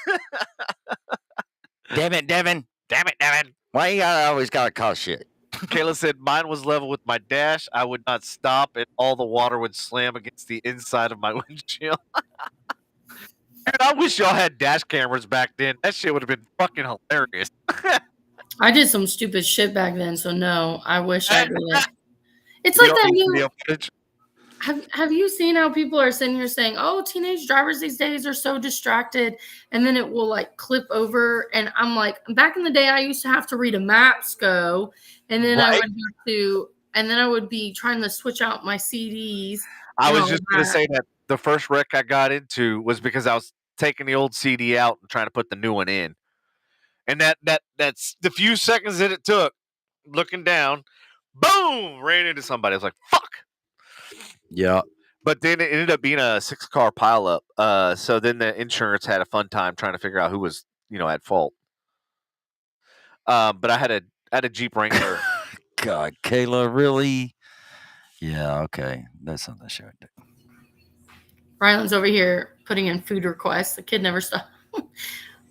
Damn it, Devin. Damn it, Devin. Why you always gotta call shit? Kayla said, "Mine was level with my dash. I would not stop, and all the water would slam against the inside of my windshield." Dude, I wish y'all had dash cameras back then. That shit would have been fucking hilarious. I did some stupid shit back then, so no, I wish I didn't. It's like that new. Have you seen how people are sitting here saying, "Oh, teenage drivers these days are so distracted," and then it will like clip over, and I'm like, back in the day, I used to have to read a Mapsco, and then I would have to, and then I would be trying to switch out my CDs. I was just going to say that the first wreck I got into was because I was taking the old CD out and trying to put the new one in, and that's the few seconds that it took, looking down, boom, ran into somebody. I was like, "Fuck." Yeah. But then it ended up being a 6-car pileup. So then the insurance had a fun time trying to figure out who was, at fault. But I had a Jeep Wrangler. God, Kayla, really? Yeah, okay. That's something I should do. Ryland's over here putting in food requests. The kid never stops.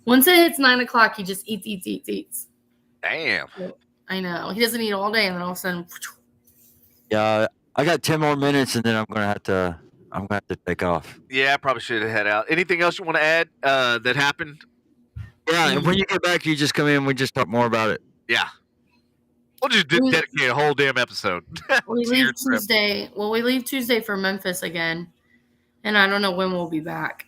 Once it hits 9 o'clock, he just eats. Damn. I know. He doesn't eat all day, and then all of a sudden. Yeah, I got 10 more minutes, and then I'm gonna have to take off. Yeah, I probably should have head out. Anything else you want to add that happened? Yeah, and when you get back, you just come in and we just talk more about it. Yeah. We'll just dedicate a whole damn episode. We leave Tuesday. Well, we leave Tuesday for Memphis again, and I don't know when we'll be back.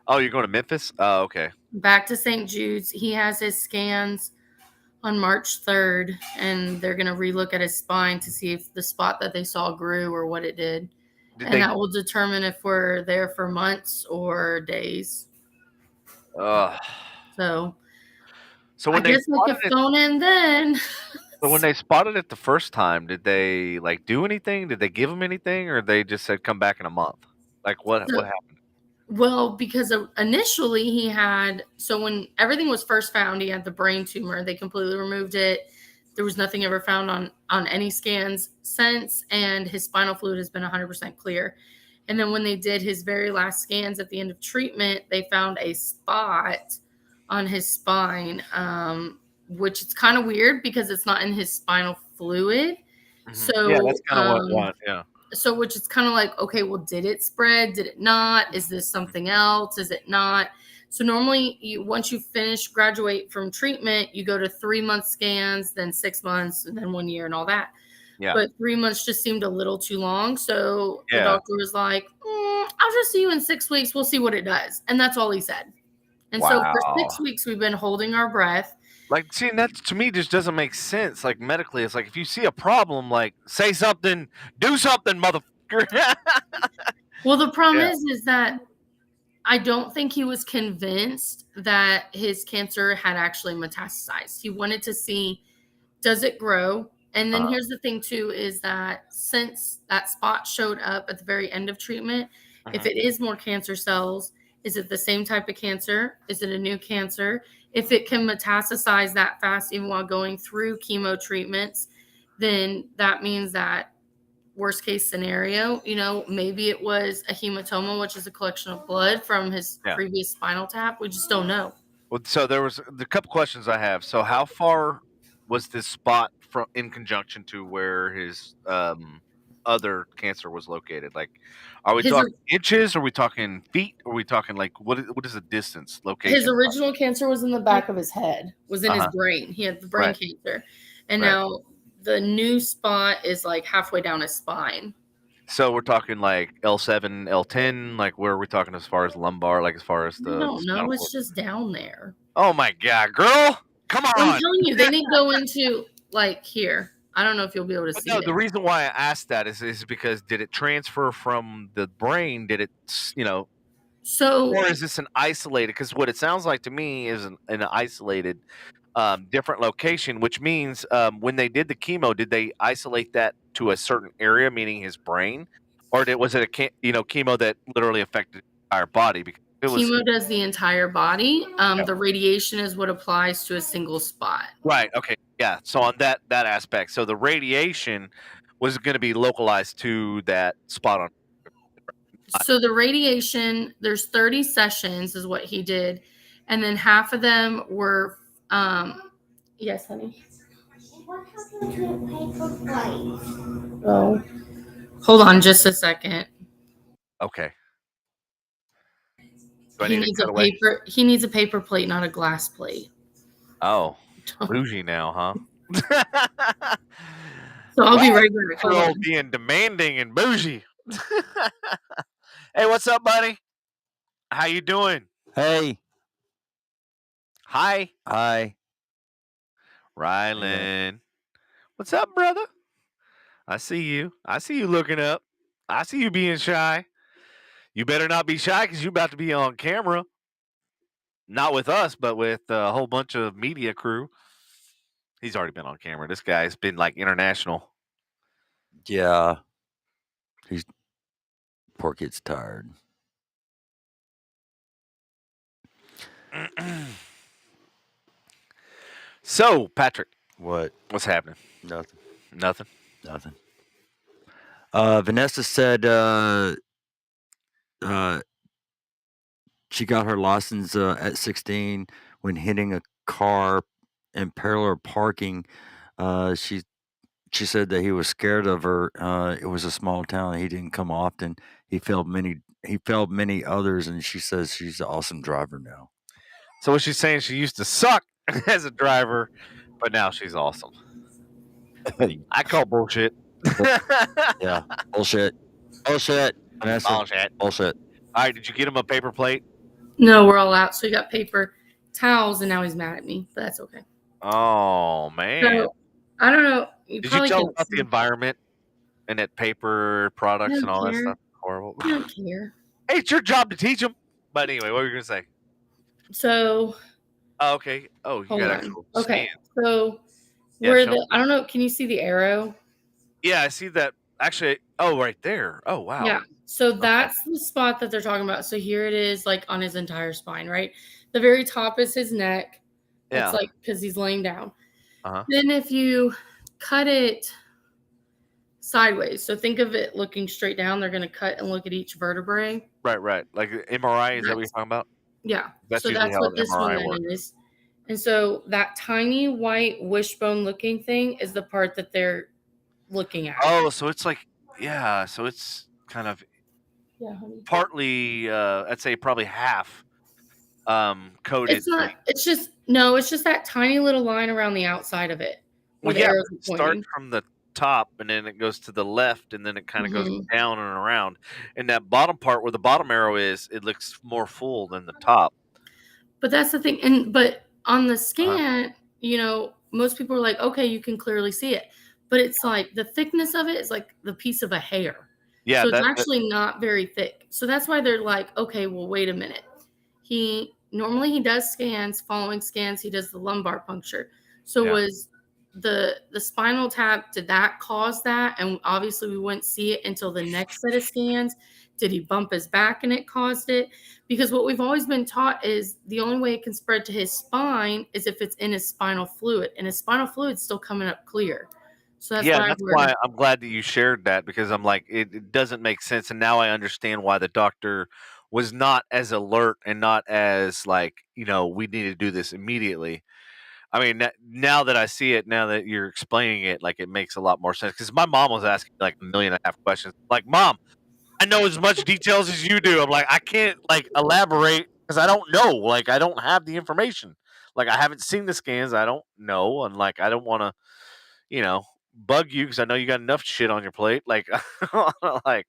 Oh, you're going to Memphis? Oh, okay. Back to St. Jude's. He has his scans on March 3rd, and they're going to relook at his spine to see if the spot that they saw grew or what it did. That will determine if we're there for months or days. So when I guess we could phone in then. So when they spotted it the first time, did they do anything? Did they give him anything, or they just said come back in a month? What happened? Well, because initially he had, so when everything was first found, he had the brain tumor. They completely removed it. There was nothing ever found on any scans since, and his spinal fluid has been 100% clear. And then when they did his very last scans at the end of treatment, they found a spot on his spine, which is kind of weird because it's not in his spinal fluid. Mm-hmm. So yeah, that's kind of what I want. Yeah. So, which is kind of like, okay, well, did it spread? Did it not? Is this something else? Is it not? So normally once you graduate from treatment, you go to 3-month scans, then 6 months, and then 1 year and all that. Yeah. But 3 months just seemed a little too long. So the doctor was like, I'll just see you in 6 weeks. We'll see what it does. And that's all he said. And so for Wow. 6 weeks, we've been holding our breath. Like, see, that to me just doesn't make sense. Like medically, it's like if you see a problem, like say something, do something, motherfucker. Well, the problem Yeah. is that I don't think he was convinced that his cancer had actually metastasized. He wanted to see, does it grow? And then here's the thing too, is that since that spot showed up at the very end of treatment, if it is more cancer cells, is it the same type of cancer? Is it a new cancer? If it can metastasize that fast, even while going through chemo treatments, then that means that worst case scenario, maybe it was a hematoma, which is a collection of blood from his previous spinal tap. We just don't know. Well, so there was the couple questions I have. So how far was this spot from in conjunction to where his other cancer was located? Like, are we talking inches? Are we talking feet? Are we talking like what is the distance location? His original cancer was in the back of his head, was in his brain. He had the brain cancer. And now the new spot is like halfway down his spine. So we're talking like L7, L10, like where are we talking as far as lumbar, like as far as the I don't know, it's just down there. Oh my God, girl. Come on. I'm telling you, they didn't go into like here. I don't know if you'll be able to see it. The reason why I asked that is because did it transfer from the brain? Did it, so, or is this an isolated? Because what it sounds like to me is an isolated, different location, which means when they did the chemo, did they isolate that to a certain area, meaning his brain, or was it a chemo that literally affected the entire body? Because chemo does the entire body. The radiation is what applies to a single spot. Right. Okay. Yeah. So on that aspect, so the radiation was going to be localized to that spot on. So the radiation, there's 30 sessions is what he did. And then half of them were, yes, honey. What happened to a paper plate? Oh, hold on just a second. Okay. He needs a paper plate, not a glass plate. Oh, bougie now, huh? So I'll be right back. Girl being demanding and bougie. Hey, what's up, buddy? How you doing? Hey. Hi. Hi. Rylan. What's up, brother? I see you. I see you looking up. I see you being shy. You better not be shy because you're about to be on camera. Not with us, but with a whole bunch of media crew. He's already been on camera. This guy's been like international. Yeah. Poor kid's tired. So, Patrick. What's happening? Nothing. Nothing. Vanessa said she got her license at 16 when hitting a car in parallel parking. She said that he was scared of her. It was a small town. He didn't come often. He failed many others, and she says she's an awesome driver now. So what she's saying, she used to suck as a driver, but now she's awesome. I call bullshit. Yeah, bullshit. Vanessa, bullshit. All right, did you get him a paper plate? No, we're all out. So he got paper towels, and now he's mad at me, but that's okay. Oh, man. So, I don't know. Did you tell him about the environment and that paper products and all that stuff? Horrible. I don't care. Hey, it's your job to teach them. But anyway, what were you going to say? So. Oh, okay. Oh, you got actual okay. stand. So, I don't know. Can you see the arrow? Yeah, I see that. Actually, right there. Oh, wow. Yeah. So that's the spot that they're talking about. So here it is, like on his entire spine, right? The very top is his neck. Yeah. It's like because he's laying down. Then if you cut it sideways, so think of it looking straight down, they're going to cut and look at each vertebrae. Right. Like MRI, is that what you're talking about? Yeah. That's so usually that's how what this MRI one works. is. And so that tiny white wishbone looking thing is the part that they're looking at. Oh, so it's like, so it's kind of partly, I'd say probably half coated. It's just that tiny little line around the outside of it. Well, yeah, it starts from the top and then it goes to the left and then it kind of goes down and around. And that bottom part where the bottom arrow is, it looks more full than the top. But that's the thing. But on the scan, most people are like, okay, you can clearly see it. But it's like the thickness of it is like the piece of a hair. Yeah, So it's actually not very thick. So that's why they're like, okay, well, wait a minute. He does scans, following scans, he does the lumbar puncture. So was the spinal tap, did that cause that? And obviously we wouldn't see it until the next set of scans. Did he bump his back and it caused it? Because what we've always been taught is the only way it can spread to his spine is if it's in his spinal fluid, and his spinal fluid's still coming up clear. So that's why I'm glad that you shared that, because I'm like, it doesn't make sense. And now I understand why the doctor was not as alert and not as like, we need to do this immediately. I mean, now that I see it, now that you're explaining it, like it makes a lot more sense. Because my mom was asking like 1.5 million questions. Like, Mom, I know as much details as you do. I'm like, I can't like elaborate because I don't know. Like, I don't have the information. Like, I haven't seen the scans. I don't know, and like, I don't want to, bug you because I know you got enough shit on your plate. Like, like,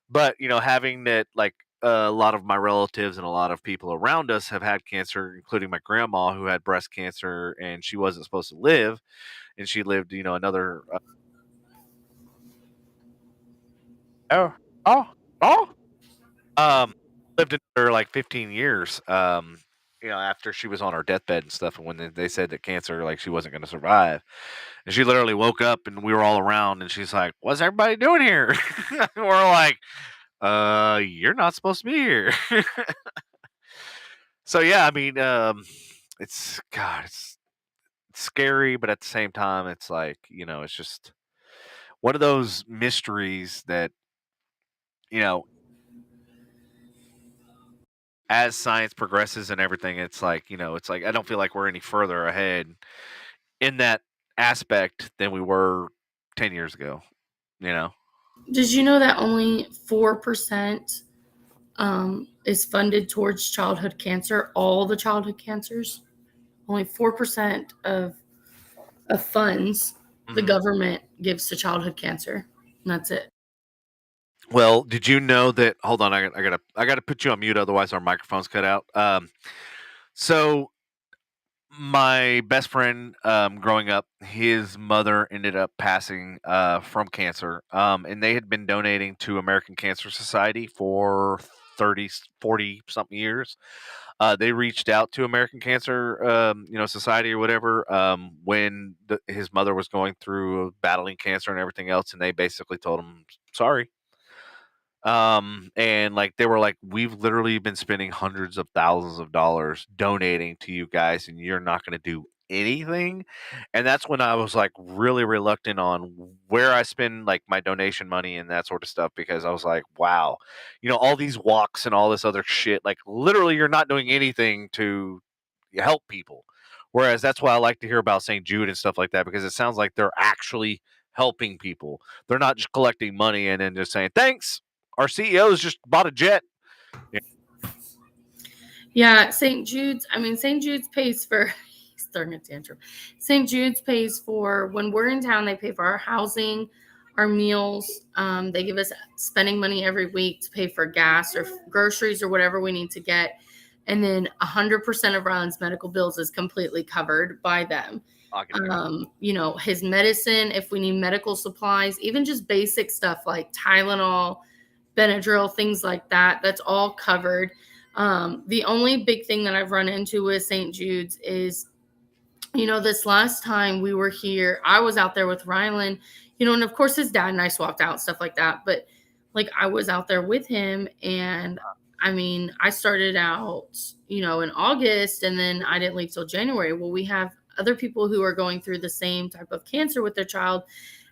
but having that, like, a lot of my relatives and a lot of people around us have had cancer, including my grandma who had breast cancer, and she wasn't supposed to live, and she lived, another. Oh, oh, oh. Lived in her like 15 years. After she was on her deathbed and stuff, and when they said that cancer, like, she wasn't going to survive, and she literally woke up, and we were all around, and she's like, "What's everybody doing here?" And we're like, you're not supposed to be here." So yeah, I mean, it's scary, but at the same time, it's like, it's just one of those mysteries that, you know, as science progresses and everything, it's like, it's like I don't feel like we're any further ahead in that aspect than we were 10 years ago, you know? Did you know that only 4% is funded towards childhood cancer? All the childhood cancers? Only 4% of funds the government gives to childhood cancer. And that's it. Well, did you know that? Hold on, I gotta put you on mute, otherwise our microphone's cut out. So my best friend, growing up, his mother ended up passing from cancer, and they had been donating to American Cancer Society for 30, 40 something years. They reached out to American Cancer, Society or whatever, when his mother was going through battling cancer and everything else, and they basically told him, sorry. And like they were like, we've literally been spending hundreds of thousands of dollars donating to you guys, and you're not going to do anything. And that's when I was like really reluctant on where I spend like my donation money and that sort of stuff, because I was like, wow, all these walks and all this other shit, like literally you're not doing anything to help people. Whereas that's why I like to hear about St. Jude and stuff like that, because it sounds like they're actually helping people. They're not just collecting money and then just saying, thanks, our CEO's just bought a jet. Yeah, St. Jude's pays for, he's throwing a tantrum. St. Jude's pays for, when we're in town, they pay for our housing, our meals. They give us spending money every week to pay for gas or groceries or whatever we need to get. And then 100% of Ryland's medical bills is completely covered by them. His medicine, if we need medical supplies, even just basic stuff like Tylenol, Benadryl, things like that, that's all covered. The only big thing that I've run into with St. Jude's is, this last time we were here, I was out there with Ryland, and of course his dad and I swapped out, stuff like that. But like I was out there with him, and I mean, I started out, in August, and then I didn't leave till January. Well, we have other people who are going through the same type of cancer with their child,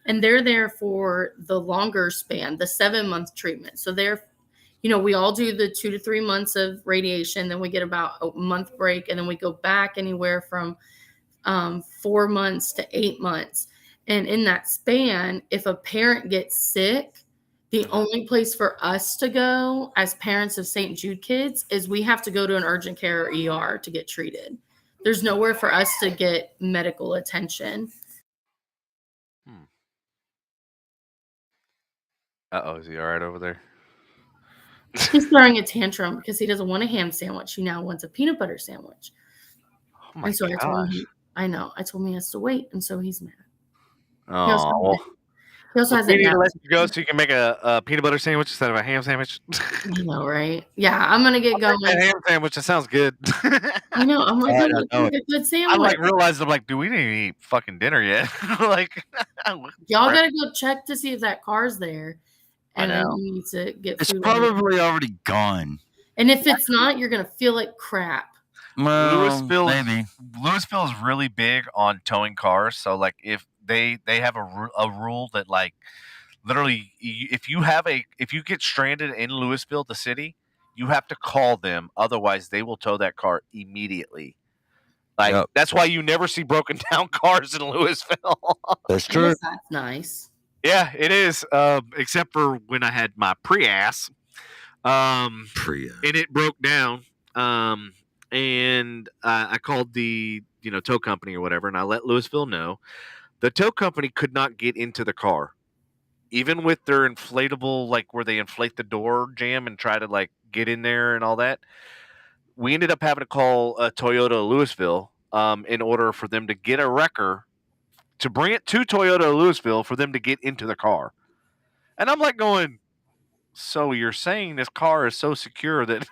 and they're there for the longer span, the 7-month treatment. So they're, we all do the 2 to 3 months of radiation, then we get about a month break, and then we go back anywhere from 4 months to 8 months. And in that span, if a parent gets sick, the only place for us to go as parents of St. Jude kids is we have to go to an urgent care or ER to get treated. There's nowhere for us to get medical attention. Uh-oh, is he all right over there? He's throwing a tantrum because he doesn't want a ham sandwich. He now wants a peanut butter sandwich. Oh my And so I told gosh. him, I know. I told him he has to wait, and so he's mad. Oh, well, He also has we it need now. to let you go so you can make a peanut butter sandwich instead of a ham sandwich. I know, right? Yeah, I'm gonna get going. That ham sandwich, that sounds good. I know. I'm like, I "Dude, don't let's know make a good I'm sandwich." like realizing I'm like, dude, we didn't even eat fucking dinner yet. Like, Y'all gotta go check to see if that car's there, I and then know. you need to get It's food. probably already gone. And if it's not, you're gonna feel like crap. Well, Louisville, maybe. Louisville is really big on towing cars. So like, if they have a rule that like, literally, if you get stranded in Louisville, the city, you have to call them. Otherwise, they will tow that car immediately. Like, Yep. that's why you never see broken down cars in Louisville. That's I true. guess that's nice. Yeah, it is. Except for when I had my Prius, Priya. and it broke down. And I called the tow company or whatever, and I let Louisville know. The tow company could not get into the car, even with their inflatable, like where they inflate the door jam and try to like get in there and all that. We ended up having to call Toyota Louisville in order for them to get a wrecker to bring it to Toyota Louisville for them to get into the car. And I'm like going, so you're saying this car is so secure that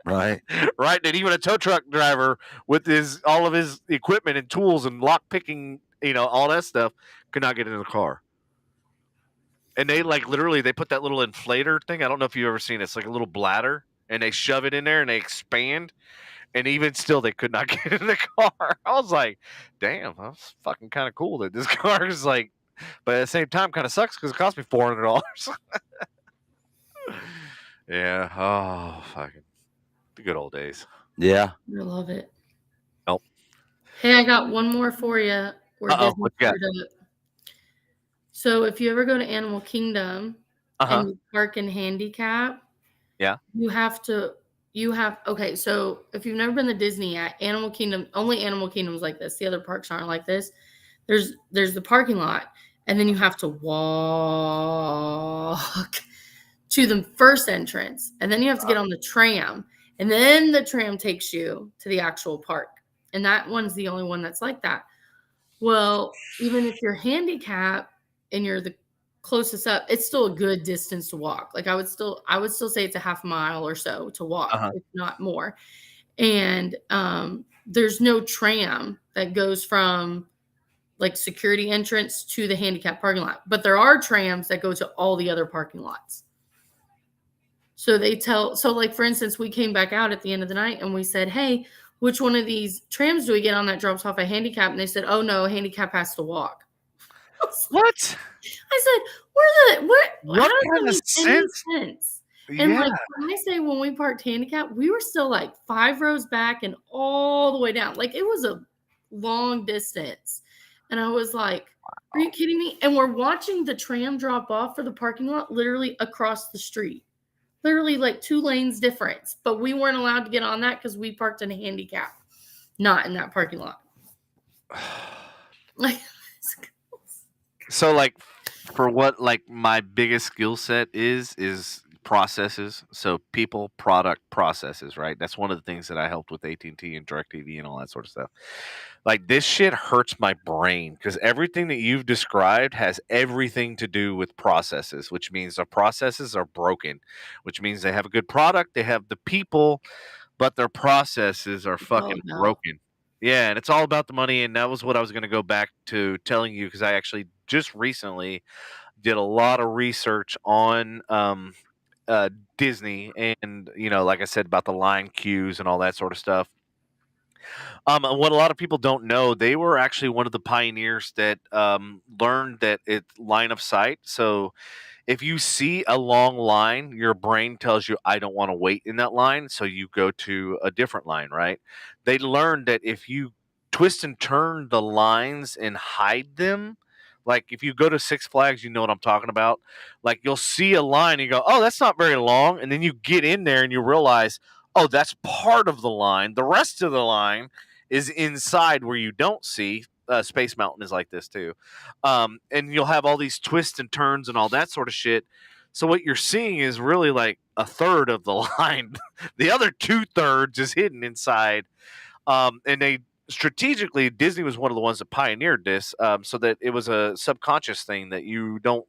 Right. right, that even a tow truck driver with all of his equipment and tools and lock picking, all that stuff could not get into the car. And they like literally they put that little inflator thing. I don't know if you've ever seen it. It's like a little bladder, and they shove it in there and they expand. And even still, they could not get in the car. I was like, damn, that's fucking kind of cool that this car is like, but at the same time, kind of sucks because it cost me $400. Yeah. Oh, fucking the good old days. Yeah. I love it. Nope. Hey, I got one more for you. What you got? So if you ever go to Animal Kingdom and you park in handicap, Yeah. Okay, so if you've never been to Disney at Animal Kingdom, only Animal Kingdom's like this. The other parks aren't like this. There's the parking lot, and then you have to walk to the first entrance, and then you have to get on the tram, and then the tram takes you to the actual park. And that one's the only one that's like that. Well, even if you're handicapped and you're the closest up, it's still a good distance to walk. Like I would still say it's a half mile or so to walk, if not more. And there's no tram that goes from like security entrance to the handicap parking lot, but there are trams that go to all the other parking lots. So like for instance, we came back out at the end of the night and we said, hey, which one of these trams do we get on that drops off a handicap? And they said, oh no, handicap has to walk. What? I said, what kind of sense? And like when I say when we parked handicap, we were still like 5 rows back and all the way down. Like it was a long distance. And I was like, are you kidding me? And we're watching the tram drop off for the parking lot literally across the street. Literally like 2 lanes difference. But we weren't allowed to get on that because we parked in a handicap, not in that parking lot. Like so like for what like my biggest skill set is processes. So people, product, processes, right? That's one of the things that I helped with AT&T and DirecTV and all that sort of stuff. Like this shit hurts my brain because everything that you've described has everything to do with processes, which means the processes are broken, which means they have a good product, they have the people, but their processes are fucking broken. Yeah, and it's all about the money, and that was what I was going to go back to telling you because I actually just recently did a lot of research on Disney and, like I said, about the line queues and all that sort of stuff. And what a lot of people don't know, they were actually one of the pioneers that learned that it's line of sight. So if you see a long line, your brain tells you, I don't want to wait in that line. So you go to a different line, right? They learned that if you twist and turn the lines and hide them, like if you go to Six Flags, you know what I'm talking about. Like you'll see a line and you go, oh, that's not very long. And then you get in there and you realize, oh, that's part of the line. The rest of the line is inside where you don't see. Space Mountain is like this too. And you'll have all these twists and turns and all that sort of shit. So what you're seeing is really like a third of the line. The other 2/3 is hidden inside. And they strategically, Disney was one of the ones that pioneered this, so that it was a subconscious thing that you don't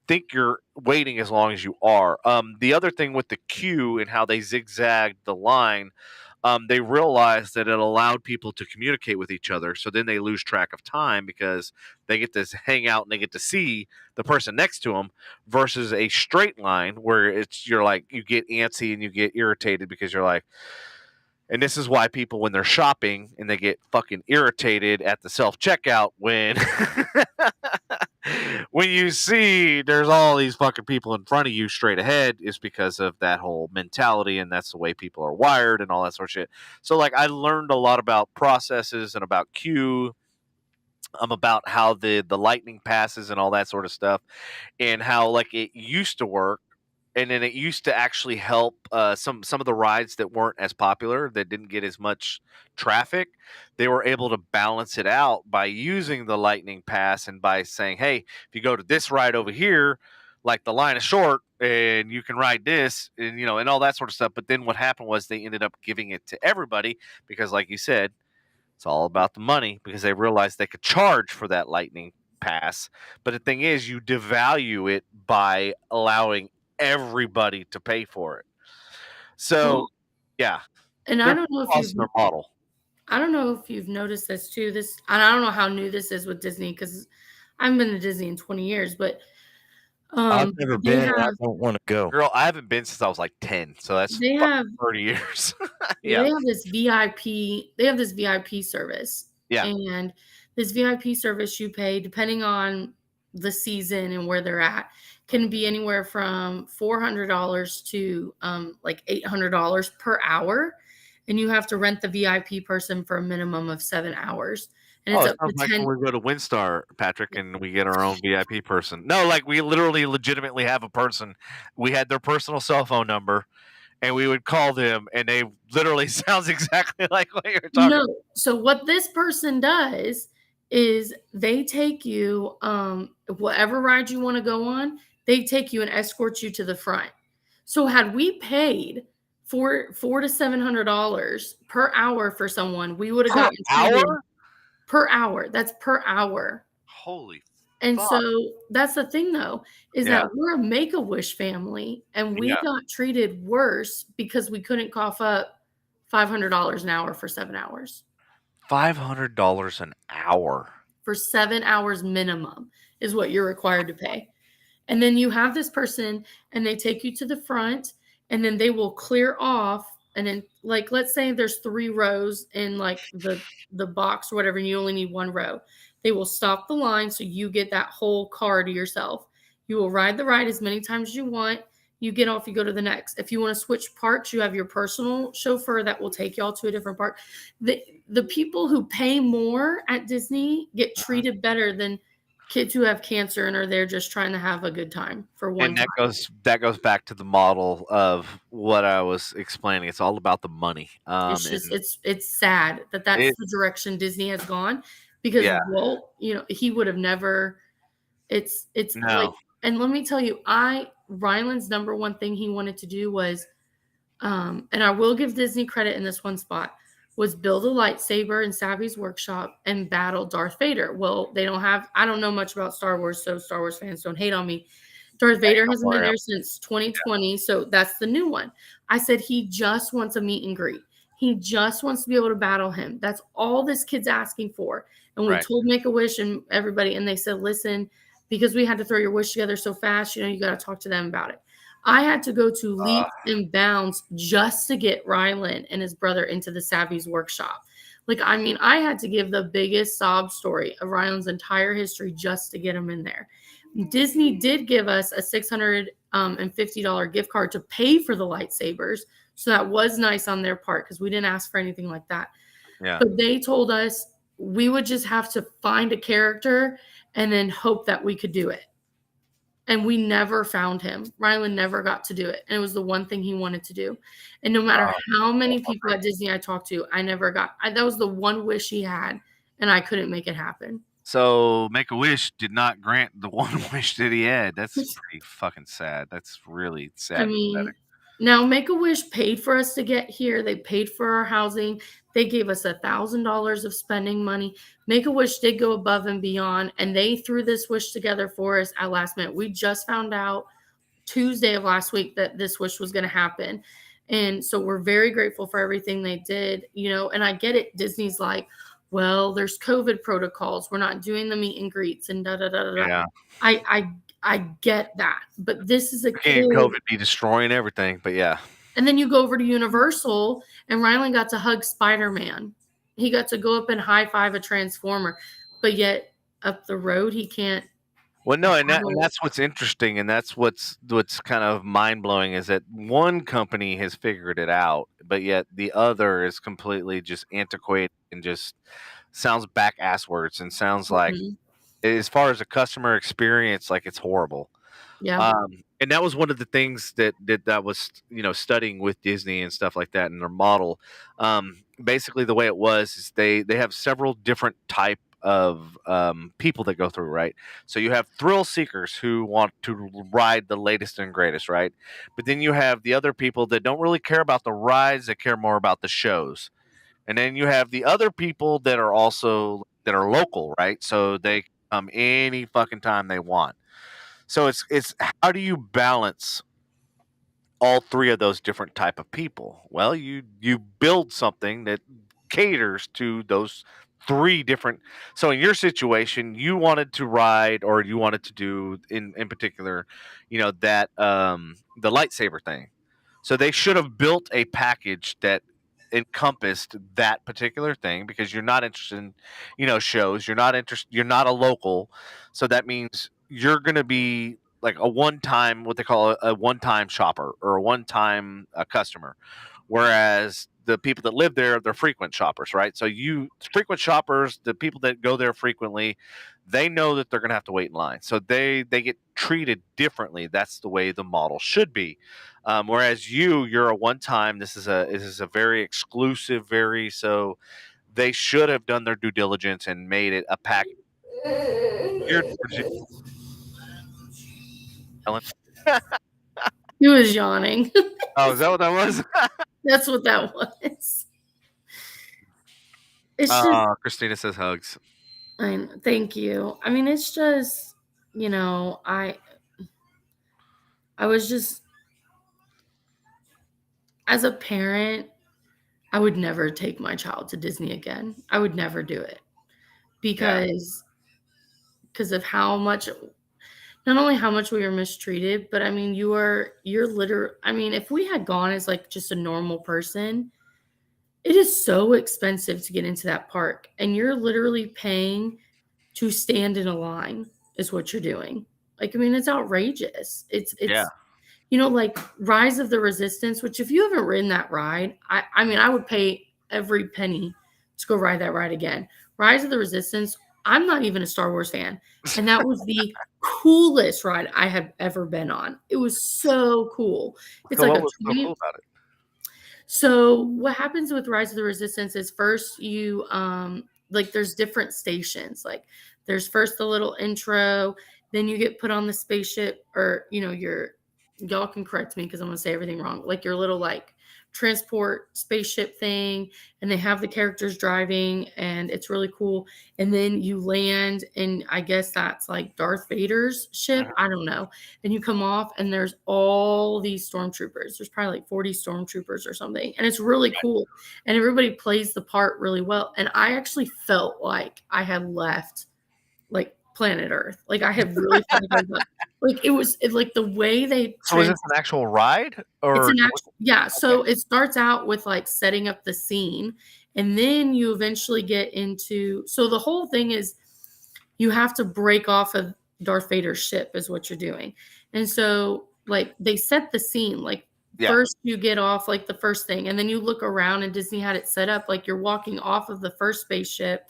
think you're waiting as long as you are. The other thing with the queue and how they zigzagged the line, they realized that it allowed people to communicate with each other. So then they lose track of time because they get to hang out and they get to see the person next to them, versus a straight line where you're like, you get antsy and you get irritated because you're like, and this is why people, when they're shopping and they get fucking irritated at the self-checkout when when you see there's all these fucking people in front of you straight ahead, is because of that whole mentality, and that's the way people are wired and all that sort of shit. So like, I learned a lot about processes and about queue, about how the lightning passes and all that sort of stuff, and how like it used to work. And then it used to actually help some of the rides that weren't as popular, that didn't get as much traffic. They were able to balance it out by using the lightning pass and by saying, hey, if you go to this ride over here, like the line is short and you can ride this, and and all that sort of stuff. But then what happened was they ended up giving it to everybody because, like you said, it's all about the money, because they realized they could charge for that lightning pass. But the thing is, you devalue it by allowing everybody to pay for it. So, yeah. And I don't know if their model. I don't know if you've noticed this too. I don't know how new this is with Disney, because I haven't been to Disney in 20 years, but I've never been. I don't want to go. Girl, I haven't been since I was like 10, so that's 30 years. Yeah. They have this VIP service. Yeah. And this VIP service you pay, depending on the season and where they're at, can be anywhere from $400 to like $800 per hour. And you have to rent the VIP person for a minimum of 7 hours. And it's up to like 10. When we go to WinStar, Patrick, and we get our own VIP person. No, like we legitimately have a person. We had their personal cell phone number, and we would call them, and they literally sounds exactly like what you're talking about. No. So what this person does is they take you, whatever ride you want to go on, they take you and escort you to the front. So had we paid $400 to $700 per hour for someone, we would have gotten hour? Per hour. That's per hour. Holy And fuck. so that's the thing, though, is that we're a Make-A-Wish family, and we got treated worse because we couldn't cough up $500 an hour for 7 hours. $500 an hour for 7 hours minimum is what you're required to pay. And then you have this person, and they take you to the front, and then they will clear off. And then, like, let's say there's 3 rows in like the box or whatever, and you only need 1 row. They will stop the line, so you get that whole car to yourself. You will ride the ride as many times as you want. You get off, you go to the next. If you want to switch parks, you have your personal chauffeur that will take y'all to a different park. The people who pay more at Disney get treated better than kids who have cancer and are there just trying to have a good time for one and time. that goes back to the model of what I was explaining. It's all about the money. It's sad that that's the direction Disney has gone, because Walt, he would have never. It's no. like, and let me tell you, Ryland's number one thing he wanted to do was, and I will give Disney credit in this one spot, was build a lightsaber in Savvy's workshop and battle Darth Vader. Well, I don't know much about Star Wars, so Star Wars fans don't hate on me. Darth Vader hasn't been there since 2020, so that's the new one. I said he just wants a meet and greet. He just wants to be able to battle him. That's all this kid's asking for. And we told Make-A-Wish and everybody, and they said, listen, because we had to throw your wish together so fast, you got to talk to them about it. I had to go to leaps and bounds just to get Ryland and his brother into the Savvy's workshop. I had to give the biggest sob story of Ryland's entire history just to get him in there. Disney did give us a $650 gift card to pay for the lightsabers. So that was nice on their part, because we didn't ask for anything like that. Yeah. But they told us we would just have to find a character and then hope that we could do it. And we never found him. Ryland never got to do it. And it was the one thing he wanted to do. And no matter how many people at Disney I talked to, I never got. That was the one wish he had, and I couldn't make it happen. So Make-A-Wish did not grant the one wish that he had. That's pretty fucking sad. That's really sad. I and mean, pathetic. now Make-A-Wish paid for us to get here. They paid for our housing. They gave us $1,000 of spending money. Make-A-Wish did go above and beyond, and they threw this wish together for us at last minute. We just found out Tuesday of last week that this wish was going to happen. And so we're very grateful for everything they did, and I get it. Disney's like, well, there's COVID protocols. We're not doing the meet and greets and da da da da. Yeah. I get that, but this is a Can't kid. COVID be destroying everything, but yeah. And then you go over to Universal, and Rylan got to hug Spider-Man. He got to go up and high five a Transformer, but yet up the road he can't. Well, no, and that's what's interesting, and that's what's kind of mind blowing is that one company has figured it out, but yet the other is completely just antiquated and just sounds back ass words and sounds like, as far as a customer experience, like it's horrible. Yeah. And that was one of the things that was studying with Disney and stuff like that and their model. Basically, the way it was is they have several different type of people that go through, right? So you have thrill seekers who want to ride the latest and greatest, right? But then you have the other people that don't really care about the rides; they care more about the shows. And then you have the other people that are local, right? So they come any fucking time they want. So it's how do you balance all three of those different type of people? Well, you build something that caters to those three different. So in your situation, you wanted to ride, or you wanted to do in particular, that the lightsaber thing. So they should have built a package that encompassed that particular thing, because you're not interested in shows. You're not a local, so that means you're going to be like a one-time, what they call a one-time shopper or a one-time customer, whereas the people that live there, they're frequent shoppers, right? So frequent shoppers, the people that go there frequently, they know that they're going to have to wait in line, so they get treated differently. That's the way the model should be. Whereas you're a one-time. This is a very exclusive, so they should have done their due diligence and made it a package. Ellen? He was yawning. Oh, is that what that was? That's what that was. It's just, Christina says hugs. Thank you. I mean, it's just, I was just, as a parent, I would never take my child to Disney again. I would never do it because of how much, not only how much we were mistreated, but I mean, you're literally, I mean, if we had gone as like just a normal person, it is so expensive to get into that park, and you're literally paying to stand in a line is what you're doing. Like, I mean, it's outrageous. It's like Rise of the Resistance, which if you haven't ridden that ride, I mean, I would pay every penny to go ride that ride again. Rise of the Resistance, I'm not even a Star Wars fan, and that was the coolest ride I have ever been on. It was so cool. It's so like what was so cool about it? So what happens with Rise of the Resistance is first you there's different stations. Like there's first the little intro, then you get put on the spaceship, or y'all can correct me because I'm gonna say everything wrong. Like your little transport spaceship thing, and they have the characters driving, and it's really cool. And then you land, and I guess that's like Darth Vader's ship. I don't know. And you come off, and there's all these stormtroopers. There's probably like 40 stormtroopers or something, and it's really cool. And everybody plays the part really well. And I actually felt like I had left like planet Earth. Like I had really felt like it was like the way they. So is this an actual ride, or it's an actual, yeah? So it starts out with like setting up the scene, and then you eventually get into. So the whole thing is, you have to break off of Darth Vader's ship, is what you're doing, and so like they set the scene like. Yeah. First, you get off like the first thing, and then you look around, and Disney had it set up like you're walking off of the first spaceship,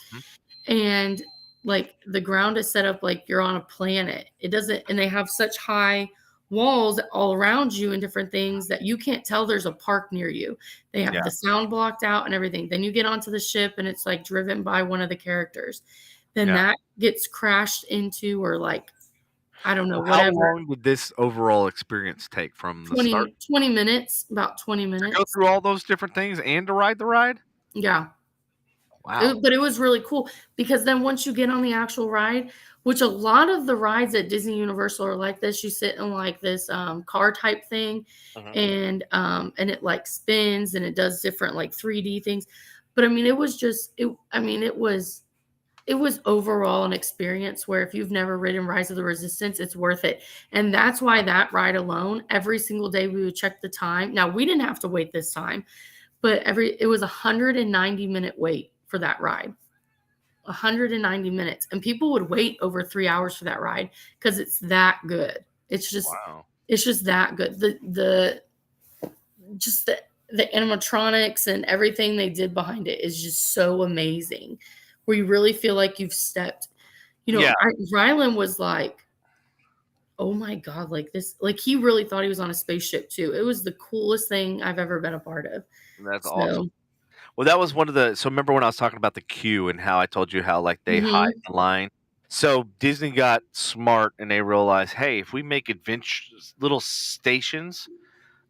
and like the ground is set up like you're on a planet. It doesn't, and they have such high walls all around you and different things that you can't tell there's a park near you. They have the sound blocked out and everything. Then you get onto the ship, and it's like driven by one of the characters. then Yeah. that gets crashed into, or like, I don't know, How whatever. long did this overall experience take from the start 20 minutes, about 20 to go minutes. through all those different things and to ride the ride? Yeah. Wow. But it was really cool because then once you get on the actual ride, which a lot of the rides at Disney Universal are like this, you sit in like this car type thing, and it like spins and it does different like 3D things. But I mean, it was just it was overall an experience where if you've never ridden Rise of the Resistance, it's worth it. And that's why that ride alone, every single day we would check the time. Now we didn't have to wait this time, but it was 190-minute wait for that ride. 190 minutes. And people would wait over 3 hours for that ride because it's that good. It's just that good. The animatronics and everything they did behind it is just so amazing, where you really feel like you've stepped, Rylan was like, oh my God, like this, like he really thought he was on a spaceship too. It was the coolest thing I've ever been a part of. That's awesome. Well, that was one of the. So remember when I was talking about the queue and how I told you how like they hide the line. So Disney got smart and they realized, hey, if we make little stations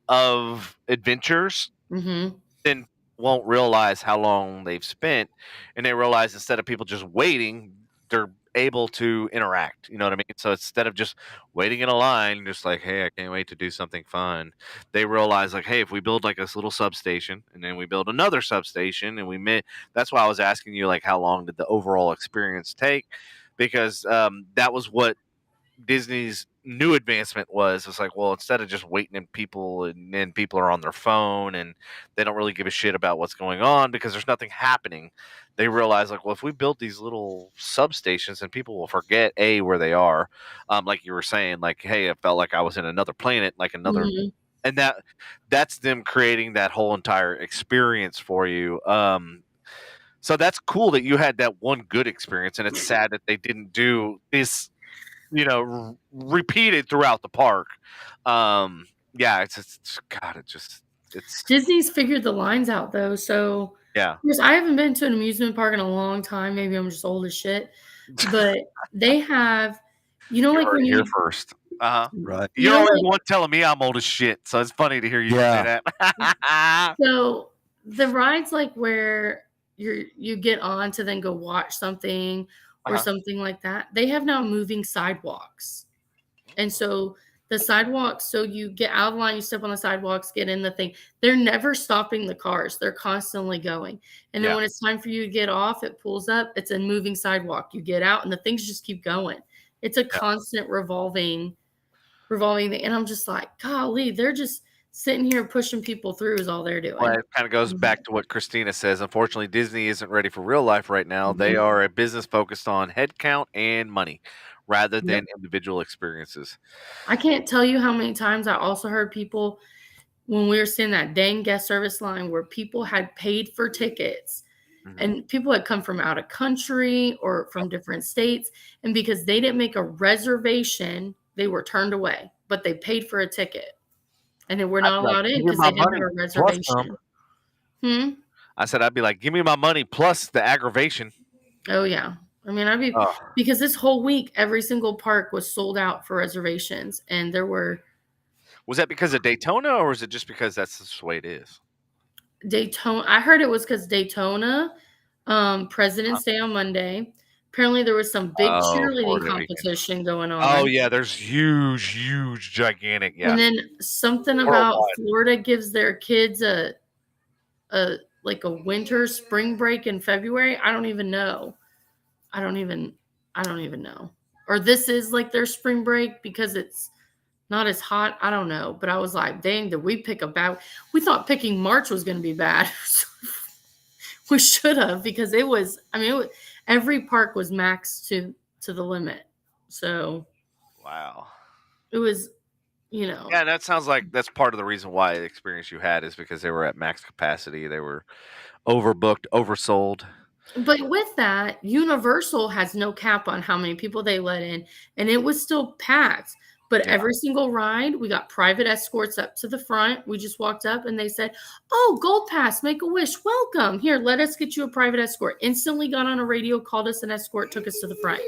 of adventures, then won't realize how long they've spent, and they realize instead of people just waiting, they're able to interact. You know what I mean? So instead of just waiting in a line, just like, hey, I can't wait to do something fun, they realize like, hey, if we build like this little substation and then we build another substation and that's why I was asking you like how long did the overall experience take, because that was what Disney's new advancement was. It's like, well, instead of just waiting and then people are on their phone and they don't really give a shit about what's going on because there's nothing happening. They realize like, well, if we build these little substations and people will forget where they are. Like you were saying, like, hey, it felt like I was in another planet, like another, and that's them creating that whole entire experience for you. So that's cool that you had that one good experience, and it's sad that they didn't do this, repeated throughout the park. It's Disney's figured the lines out though. So because I haven't been to an amusement park in a long time, maybe I'm just old as shit, but they have, like when you're first. Right. You're always one telling me I'm old as shit, so it's funny to hear you say that. So the rides like where you get on to then go watch something or something like that, they have now moving sidewalks. And so the sidewalks, so you get out of the line, you step on the sidewalks, get in the thing. They're never stopping the cars. They're constantly going. And then when it's time for you to get off, it pulls up. It's a moving sidewalk. You get out and the things just keep going. It's a constant revolving thing. And I'm just like, golly, they're just sitting here pushing people through is all they're doing. Well, it kind of goes back to what Christina says. Unfortunately, Disney isn't ready for real life right now. They are a business focused on headcount and money rather than individual experiences. I can't tell you how many times I also heard people when we were seeing that dang guest service line where people had paid for tickets and people had come from out of country or from different states. And because they didn't make a reservation, they were turned away, but they paid for a ticket. And then we're not allowed in because they didn't have a reservation. I said, I'd be like, give me my money plus the aggravation. Oh, yeah. I mean, because this whole week, every single park was sold out for reservations. And there were. Was that because of Daytona or was it just because that's the way it is? Daytona. I heard it was because Daytona, President's Day on Monday. Apparently, there was some big cheerleading competition going on. Oh, yeah. There's huge, gigantic. Yeah. And then something about Florida gives their kids a winter spring break in February. I don't even know. Or this is like their spring break because it's not as hot. I don't know. But I was like, dang, did we pick we thought picking March was going to be bad. We should have, because every park was maxed to the limit. So. Wow. It was, Yeah, that sounds like that's part of the reason why the experience you had is because they were at max capacity. They were overbooked, oversold. But with that, Universal has no cap on how many people they let in, and it was still packed. But Yeah. every single ride, we got private escorts up to the front. We just walked up and they said, "Oh, Gold Pass, Make-A-Wish, welcome. Here, let us get you a private escort." Instantly got on a radio, called us an escort, took us to the front.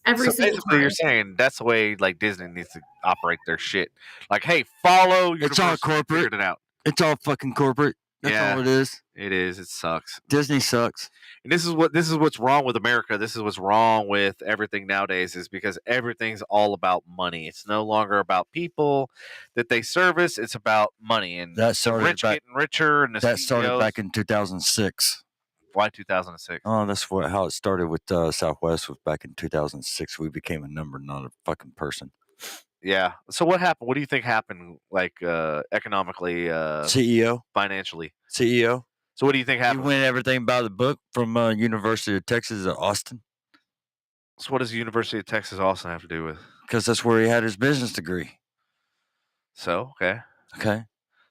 Every So single basically, you're time. saying that's the way like Disney needs to operate their shit. Like, hey, follow It's all Universal. corporate. Figured it out. It's all fucking corporate. That's Yeah. all it is. It is. It sucks. Disney sucks. And this is what's wrong with America. This is what's wrong with everything nowadays, is because everything's all about money. It's no longer about people that they service. It's about money, and That the started rich back. getting richer. And the That started CEOs. back in 2006. Why 2006? Oh, that's how it started with Southwest. Was back in 2006. We became a number, not a fucking person. Yeah. So what happened? What do you think happened, like economically, CEO, financially? CEO. So what do you think He happened? went everything by the book from University of Texas at Austin, So what does the University of Texas Austin have to do with? because that's where he had his business degree. So okay. Okay.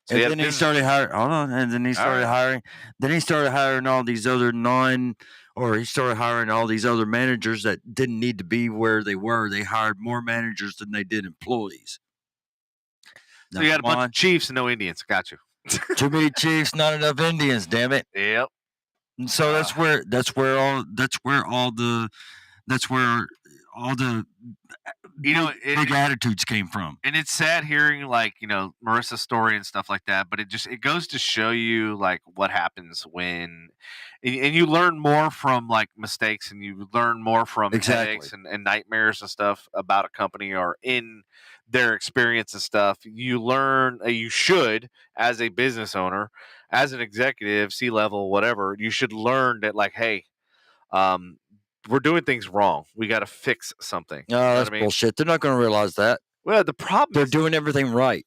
So And then he started hiring. Hold on. And then he started hiring. Then he started hiring all these other he started hiring all these other managers that didn't need to be where they were. They hired more managers than they did employees. So you got a bunch of chiefs and no Indians. Got you. Too many chiefs, not enough Indians. Damn it. Yep. And so that's where all the big attitudes came from. And it's sad hearing like, Marissa's story and stuff like that, but it goes to show you like what happens when, and you learn more from like mistakes, and you learn more from headaches and nightmares and stuff about a company or in their experience and stuff. You learn, you should, as a business owner, as an executive, C-level, whatever, you should learn that like, hey, we're doing things wrong. We got to fix something. No, that's bullshit. They're not going to realize that. Well, the problem they're doing everything right.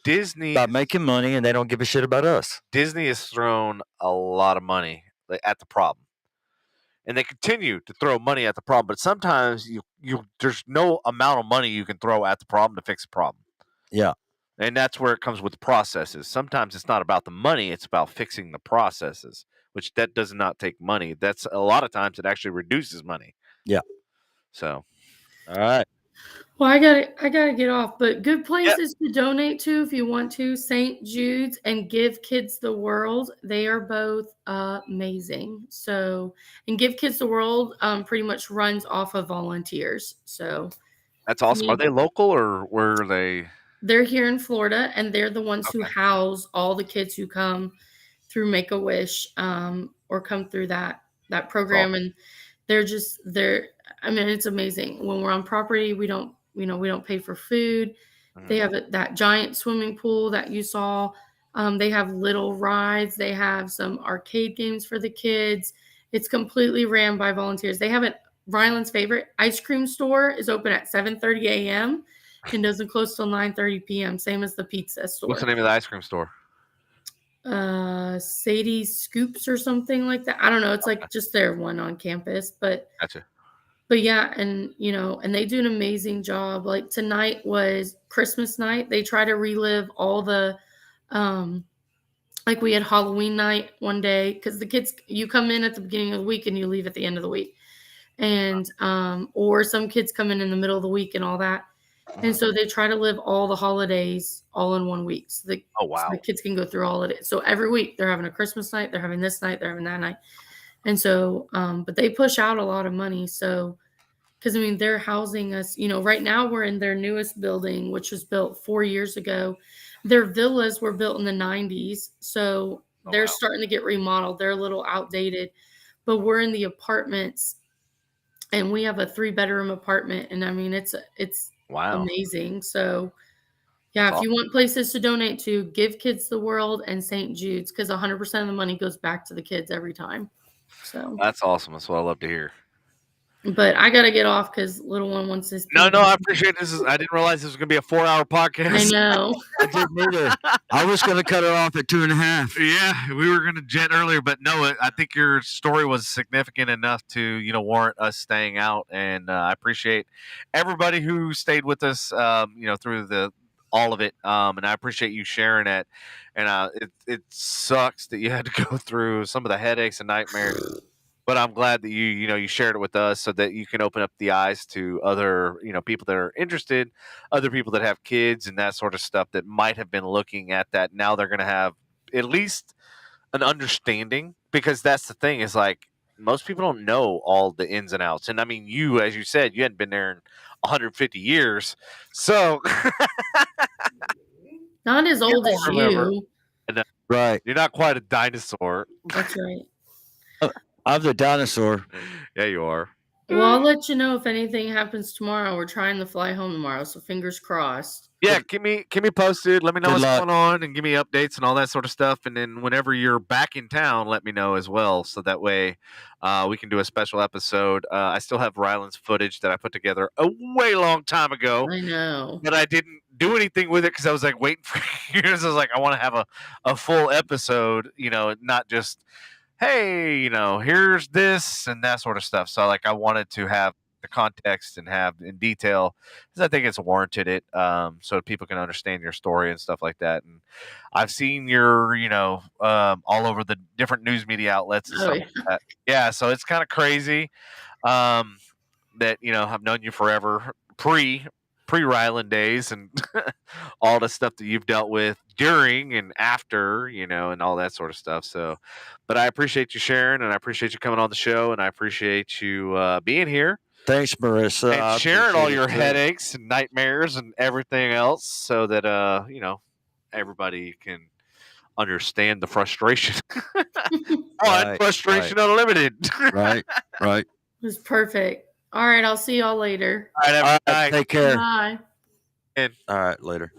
Disney about making money, and they don't give a shit about us. Disney has thrown a lot of money at the problem, and they continue to throw money at the problem. But sometimes there's no amount of money you can throw at the problem to fix the problem. Yeah. And that's where it comes with the processes. Sometimes it's not about the money; it's about fixing the processes, which that does not take money. That's a lot of times it actually reduces money. Yeah. So, all right. Well, I gotta get off, but good places to donate to if you want to. St. Jude's and Give Kids the World. They are both amazing. So, and Give Kids the World pretty much runs off of volunteers. So that's awesome. Are they local or where are they? They're here in Florida, and they're the ones who house all the kids who come through Make-A-Wish or come through that program. And I mean, it's amazing. When we're on property, we don't pay for food. They have that giant swimming pool that you saw. They have little rides. They have some arcade games for the kids. It's completely ran by volunteers. They have Ryland's favorite ice cream store is open at 7:30 a.m. and doesn't close till 9:30 p.m. Same as the pizza store. What's the name of the ice cream store? Sadie's Scoops or something like that. I don't know. It's like just their one on campus, but gotcha. But yeah, and and they do an amazing job. Like tonight was Christmas night. They try to relive all the, like we had Halloween night one day, because the kids, you come in at the beginning of the week and you leave at the end of the week. And, or some kids come in the middle of the week and all that. And so they try to live all the holidays all in 1 week. So the kids can go through all of it. So every week they're having a Christmas night, they're having this night, they're having that night. And so, but they push out a lot of money. So, because I mean, they're housing us, right now we're in their newest building, which was built 4 years ago. Their villas were built in the 90s. So they're starting to get remodeled. They're a little outdated, but we're in the apartments, and we have a 3-bedroom apartment. And I mean, it's amazing. So yeah, if you want places to donate to, Give Kids the World and St. Jude's, because 100% of the money goes back to the kids every time. So that's awesome. That's what I love to hear. But I gotta get off because little one wants this. No, I appreciate this. I didn't realize this was gonna be a 4-hour podcast. I know. I didn't either. I was gonna cut it off at 2.5. Yeah, we were gonna jet earlier, but no, I think your story was significant enough to warrant us staying out, and I appreciate everybody who stayed with us, through all of it, and I appreciate you sharing it. And it sucks that you had to go through some of the headaches and nightmares But I'm glad that you shared it with us so that you can open up the eyes to other, people that are interested, other people that have kids and that sort of stuff that might have been looking at that. Now they're going to have at least an understanding, because that's the thing is like most people don't know all the ins and outs. And I mean, you, as you said, you hadn't been there in 150 years. So Not as old as remember. you. Right. You're not quite a dinosaur. That's right. I'm the dinosaur. Yeah, you are. Well, I'll let you know if anything happens tomorrow. We're trying to fly home tomorrow, so fingers crossed. Yeah, keep me posted. Let me know Good what's luck. going on and give me updates and all that sort of stuff. And then whenever you're back in town, let me know as well, so that way we can do a special episode. I still have Ryland's footage that I put together a way long time ago, I know. but I didn't do anything with it because I was like waiting for years. I was like, I want to have a full episode, not just, hey, here's this and that sort of stuff. So like I wanted to have the context and have in detail, because I think it's warranted it, so people can understand your story and stuff like that. And I've seen your, all over the different news media outlets and stuff like that. Yeah, so it's kind of crazy that I've known you forever, pre Ryland days, and all the stuff that you've dealt with during and after, and all that sort of stuff. So, but I appreciate you sharing, and I appreciate you coming on the show, and I appreciate you being here. Thanks, Marissa. And sharing all your headaches and nightmares and everything else, so that everybody can understand the frustration. Right, Frustration Unlimited. Right. It was perfect. All right, I'll see y'all later. All right, Take care. Bye. All right, later.